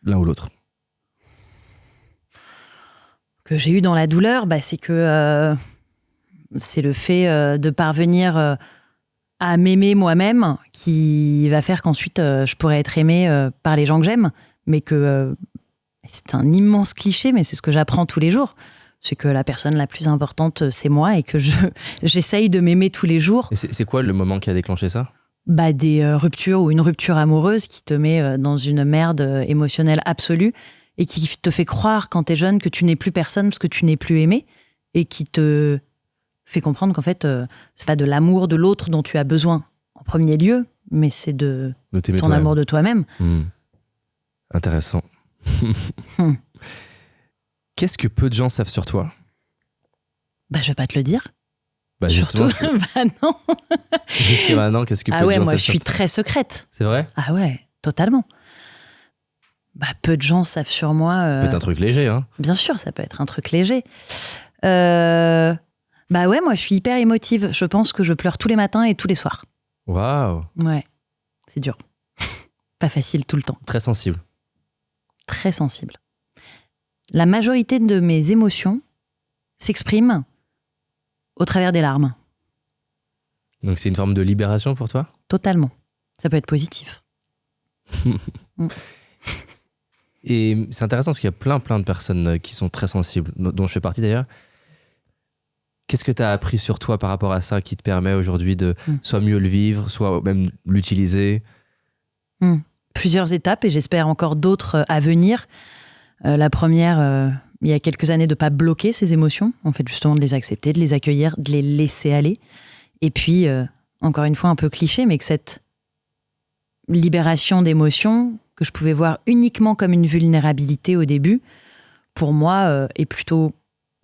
L'un ou l'autre. Que j'ai eu dans la douleur, bah, c'est que c'est le fait de parvenir à m'aimer moi-même qui va faire qu'ensuite je pourrais être aimée par les gens que j'aime, mais que c'est un immense cliché, mais c'est ce que j'apprends tous les jours. C'est que la personne la plus importante, c'est moi et que j'essaye de m'aimer tous les jours. Et c'est quoi le moment qui a déclenché ça? Bah, des ruptures ou une rupture amoureuse qui te met dans une merde émotionnelle absolue et qui te fait croire quand t'es jeune que tu n'es plus personne parce que tu n'es plus aimé et qui te fait comprendre qu'en fait, c'est pas de l'amour de l'autre dont tu as besoin en premier lieu, mais c'est de t'aimer ton toi-même. amour de toi-même. Intéressant. Qu'est-ce que peu de gens savent sur toi? Bah, je vais pas te le dire. Bah, surtout, justement, bah non. Jusqu'à maintenant, qu'est-ce que peu Ah de ouais, gens moi savent je sur suis toi? très secrète. C'est vrai? Ah ouais, totalement. Bah, peu de gens savent sur moi. Ça peut être un truc léger, hein? Bien sûr, ça peut être un truc léger. Bah ouais, moi je suis hyper émotive. Je pense que je pleure tous les matins et tous les soirs. Waouh! Ouais, c'est dur. Pas facile tout le temps. Très sensible. Très sensible. La majorité de mes émotions s'expriment au travers des larmes. Donc c'est une forme de libération pour toi? Totalement. Ça peut être positif. Et c'est intéressant parce qu'il y a plein de personnes qui sont très sensibles, dont je fais partie d'ailleurs. Qu'est-ce que tu as appris sur toi par rapport à ça qui te permet aujourd'hui de soit mieux le vivre, soit même l'utiliser? Plusieurs étapes et j'espère encore d'autres à venir. La première, il y a quelques années, de ne pas bloquer ces émotions, en fait justement de les accepter, de les accueillir, de les laisser aller. Et puis, encore une fois un peu cliché, mais que cette libération d'émotions, que je pouvais voir uniquement comme une vulnérabilité au début, pour moi est plutôt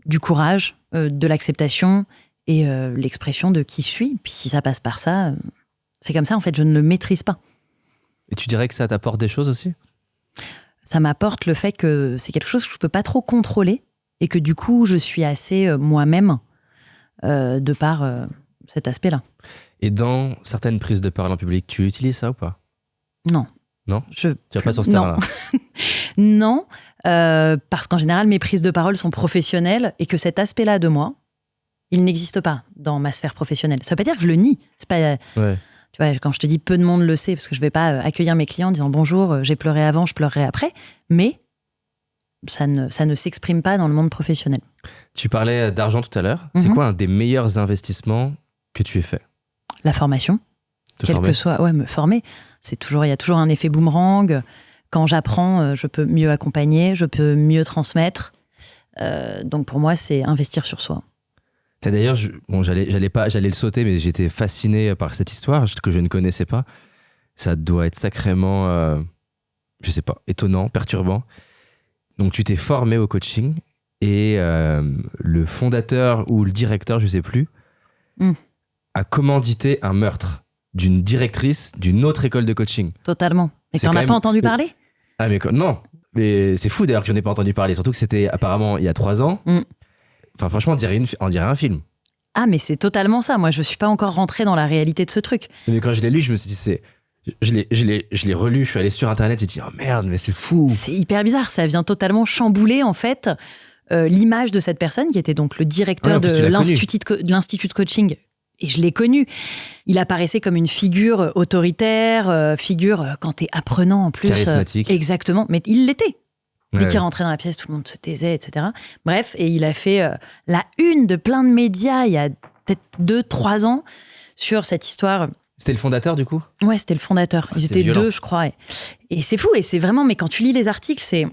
du courage, de l'acceptation et l'expression de qui je suis. Puis si ça passe par ça, c'est comme ça, en fait, je ne le maîtrise pas. Et tu dirais que ça t'apporte des choses aussi? Ça m'apporte le fait que c'est quelque chose que je ne peux pas trop contrôler et que du coup, je suis assez moi-même de par cet aspect-là. Et dans certaines prises de parole en public, tu utilises ça ou pas? Non. Non? Tu vas pas sur ce terrain-là? Non, parce qu'en général, mes prises de parole sont professionnelles et que cet aspect-là de moi, il n'existe pas dans ma sphère professionnelle. Ça veut pas dire que je le nie. C'est pas... Ouais. Tu vois, quand je te dis peu de monde le sait, parce que je vais pas accueillir mes clients en disant bonjour, j'ai pleuré avant, je pleurerai après, mais ça ne s'exprime pas dans le monde professionnel. Tu parlais d'argent tout à l'heure. C'est quoi un des meilleurs investissements que tu aies fait? La formation. Quel que soit, me former. Il y a toujours un effet boomerang. Quand j'apprends, je peux mieux accompagner, je peux mieux transmettre. Donc pour moi, c'est investir sur soi. D'ailleurs, j'allais le sauter, mais j'étais fasciné par cette histoire que je ne connaissais pas. Ça doit être sacrément, je sais pas, étonnant, perturbant. Donc tu t'es formé au coaching et le fondateur ou le directeur, je sais plus, a commandité un meurtre d'une directrice d'une autre école de coaching. Totalement. Et t'en as pas entendu parler? Ah mais non, mais c'est fou d'ailleurs que j'en ai pas entendu parler, surtout que c'était apparemment il y a 3 ans. Enfin franchement, on dirait un film. Ah mais c'est totalement ça, moi je suis pas encore rentrée dans la réalité de ce truc. Mais quand je l'ai lu, je me suis dit Je l'ai relu, je suis allé sur Internet, j'ai dit oh merde, mais c'est fou. C'est hyper bizarre, ça vient totalement chambouler en fait l'image de cette personne qui était donc le directeur de l'institut de coaching. Et je l'ai connu. Il apparaissait comme une figure autoritaire, quand t'es apprenant en plus. Charismatique. Exactement, mais il l'était. Dès qu'il rentrait dans la pièce, tout le monde se taisait, etc. Bref, et il a fait la une de plein de médias il y a peut-être 2-3 ans sur cette histoire. C'était le fondateur, du coup ? Ouais, c'était le fondateur. Ils étaient violent. 2, je crois. Et c'est fou. Et c'est vraiment... Mais quand tu lis les articles, c'est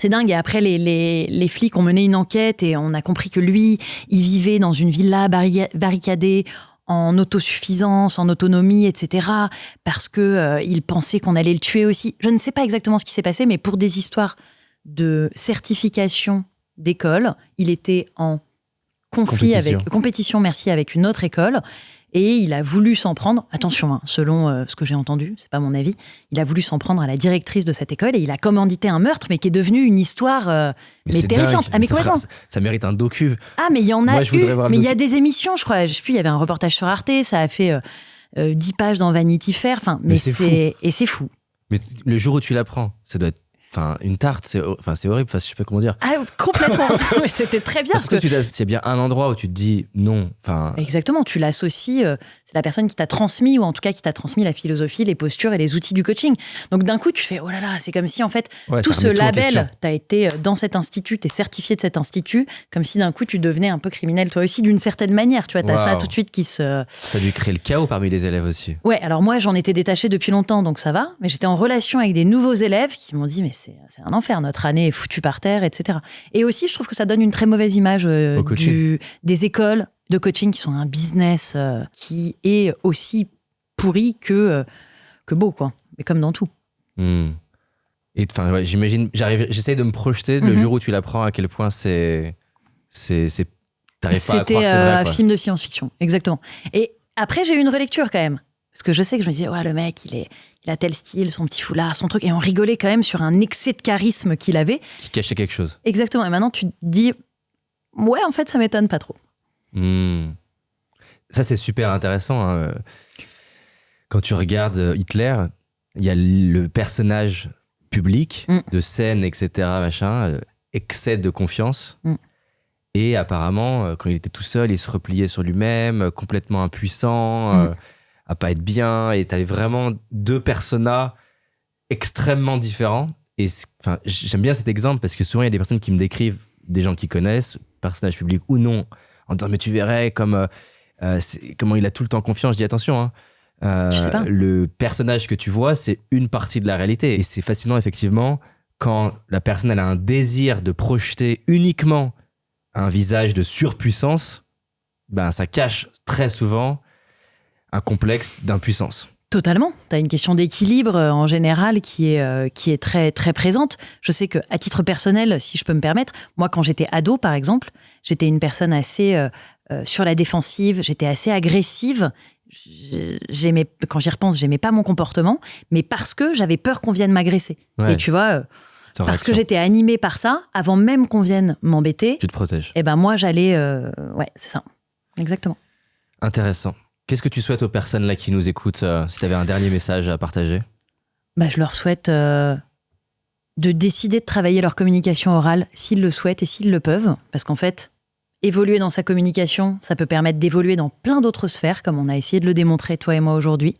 dingue. Et après, les flics ont mené une enquête et on a compris que lui, il vivait dans une villa barricadée en autosuffisance, en autonomie, etc. Parce qu'il pensait qu'on allait le tuer aussi. Je ne sais pas exactement ce qui s'est passé, mais pour des histoires de certification d'école, il était en compétition, avec une autre école. Et il a voulu s'en prendre, attention, selon ce que j'ai entendu, c'est pas mon avis, il a voulu s'en prendre à la directrice de cette école et il a commandité un meurtre, mais qui est devenu une histoire mais terrifiante. Dingue. Ah, mais complètement. Ça mérite un docu. Ah, mais il y en a mais il y a docu. des émissions, je crois. Je sais plus, il y avait un reportage sur Arte, ça a fait 10 pages dans Vanity Fair. Enfin, mais c'est fou. Mais le jour où tu l'apprends, ça doit être une tarte, c'est horrible, je sais pas comment dire. Ah, complètement. C'était très bien. Parce que c'est bien un endroit où tu te dis non. Exactement, tu l'associes, c'est la personne qui t'a transmis, ou en tout cas qui t'a transmis la philosophie, les postures et les outils du coaching. Donc d'un coup, tu fais, oh là là, c'est comme si en fait, tout ce label, t'as été dans cet institut, t'es certifié de cet institut, comme si d'un coup, tu devenais un peu criminel toi aussi, d'une certaine manière. Tu vois, t'as ça tout de suite qui se... Ça a dû créer le chaos parmi les élèves aussi. Ouais, alors moi, j'en étais détachée depuis longtemps, donc ça va, mais j'étais en relation avec des nouveaux élèves qui m'ont dit, mais c'est un enfer, notre année est foutue par terre, etc. Et aussi, je trouve que ça donne une très mauvaise image des écoles de coaching qui sont un business qui est aussi pourri que beau, quoi. Mais comme dans tout. Et j'imagine, j'essaye de me projeter le jour où tu l'apprends à quel point t'arrives pas à croire que c'est vrai. C'était un film de science-fiction, exactement. Et après, j'ai eu une relecture quand même. Parce que je sais que je me disais, ouais, le mec, il a tel style, son petit foulard, son truc. Et on rigolait quand même sur un excès de charisme qu'il avait. Qui cachait quelque chose. Exactement. Et maintenant, tu te dis, ouais, en fait, ça m'étonne pas trop. Ça, c'est super intéressant. Quand tu regardes Hitler, il y a le personnage public de scène, etc., excès de confiance. Et apparemment, quand il était tout seul, il se repliait sur lui-même, complètement impuissant, à pas être bien. Et t'avais vraiment 2 personas extrêmement différents. Et j'aime bien cet exemple parce que souvent, il y a des personnes qui me décrivent, des gens qui connaissent, personnages publics ou non, en disant mais tu verrais comment il a tout le temps confiance. Je dis attention, tu sais pas. Le personnage que tu vois, c'est une partie de la réalité. Et c'est fascinant, effectivement, quand la personne elle a un désir de projeter uniquement un visage de surpuissance, ça cache très souvent un complexe d'impuissance. Totalement. Tu as une question d'équilibre en général qui est très, très présente. Je sais qu'à titre personnel, si je peux me permettre, moi, quand j'étais ado, par exemple, j'étais une personne assez sur la défensive, j'étais assez agressive. Quand j'y repense, j'aimais pas mon comportement, mais parce que j'avais peur qu'on vienne m'agresser. Ouais. Et tu vois, parce que j'étais animée par ça, avant même qu'on vienne m'embêter. Tu te protèges. Et moi, j'allais... ouais, c'est ça. Exactement. Intéressant. Qu'est-ce que tu souhaites aux personnes là qui nous écoutent, si tu avais un dernier message à partager ? Je leur souhaite de décider de travailler leur communication orale s'ils le souhaitent et s'ils le peuvent. Parce qu'en fait, évoluer dans sa communication, ça peut permettre d'évoluer dans plein d'autres sphères, comme on a essayé de le démontrer, toi et moi, aujourd'hui.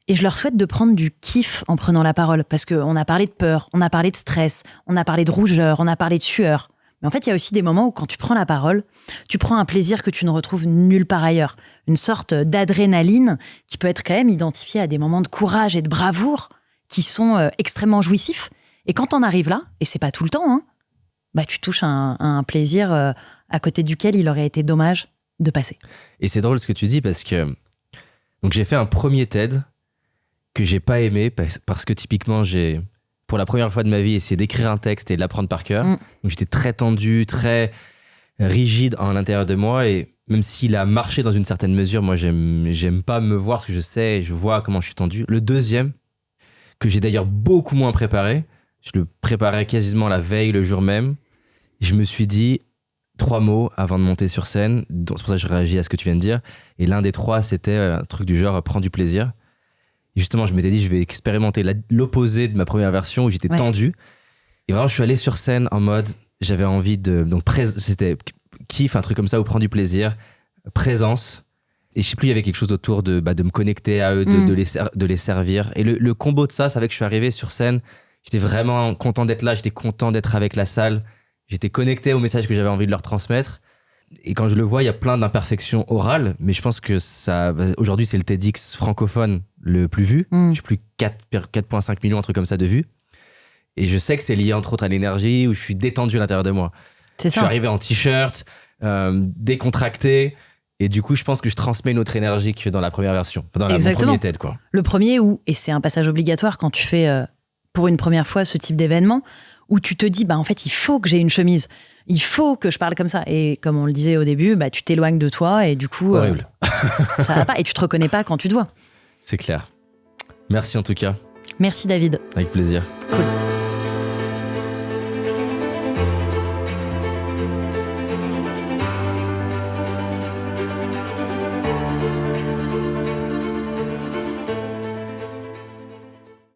Et je leur souhaite de prendre du kiff en prenant la parole. Parce qu'on a parlé de peur, on a parlé de stress, on a parlé de rougeur, on a parlé de sueur. Mais en fait, il y a aussi des moments où quand tu prends la parole, tu prends un plaisir que tu ne retrouves nulle part ailleurs. Une sorte d'adrénaline qui peut être quand même identifiée à des moments de courage et de bravoure qui sont extrêmement jouissifs. Et quand on arrive là, et c'est pas tout le temps, tu touches à un plaisir à côté duquel il aurait été dommage de passer. Et c'est drôle ce que tu dis parce que donc j'ai fait un premier TED que j'ai pas aimé parce que typiquement j'ai... pour la première fois de ma vie, essayer d'écrire un texte et de l'apprendre par cœur. Donc j'étais très tendu, très rigide à l'intérieur de moi. Et même s'il a marché dans une certaine mesure, moi, j'aime pas me voir parce que je sais, je vois comment je suis tendu. Le deuxième, que j'ai d'ailleurs beaucoup moins préparé, je le préparais quasiment la veille, le jour même. Je me suis dit 3 mots avant de monter sur scène. C'est pour ça que je réagis à ce que tu viens de dire. Et l'un des 3, c'était un truc du genre « prends du plaisir ». Et justement, je m'étais dit, je vais expérimenter l'opposé de ma première version où j'étais tendu. Et vraiment, je suis allé sur scène en mode, j'avais envie de... Donc, c'était kiff, un truc comme ça, où prendre du plaisir, présence. Et je sais plus, il y avait quelque chose autour de me connecter à eux, de les servir. Et le combo de ça, c'est que je suis arrivé sur scène, j'étais vraiment content d'être là, j'étais content d'être avec la salle, j'étais connecté au message que j'avais envie de leur transmettre. Et quand je le vois, il y a plein d'imperfections orales, mais je pense que ça, aujourd'hui, c'est le TEDx francophone le plus vu. Je sais plus, 4,5 millions, un truc comme ça de vues. Et je sais que c'est lié entre autres à l'énergie, où je suis détendu à l'intérieur de moi. Je suis arrivé en t-shirt, décontracté. Et du coup, je pense que je transmets une autre énergie que dans la première version. Dans mon premier TED, quoi. Le premier et c'est un passage obligatoire quand tu fais pour une première fois ce type d'événement, où tu te dis, en fait, il faut que j'ai une chemise. Il faut que je parle comme ça. Et comme on le disait au début, tu t'éloignes de toi et du coup, horrible. Ça va pas. Et tu te reconnais pas quand tu te vois. C'est clair. Merci en tout cas. Merci David. Avec plaisir. Cool.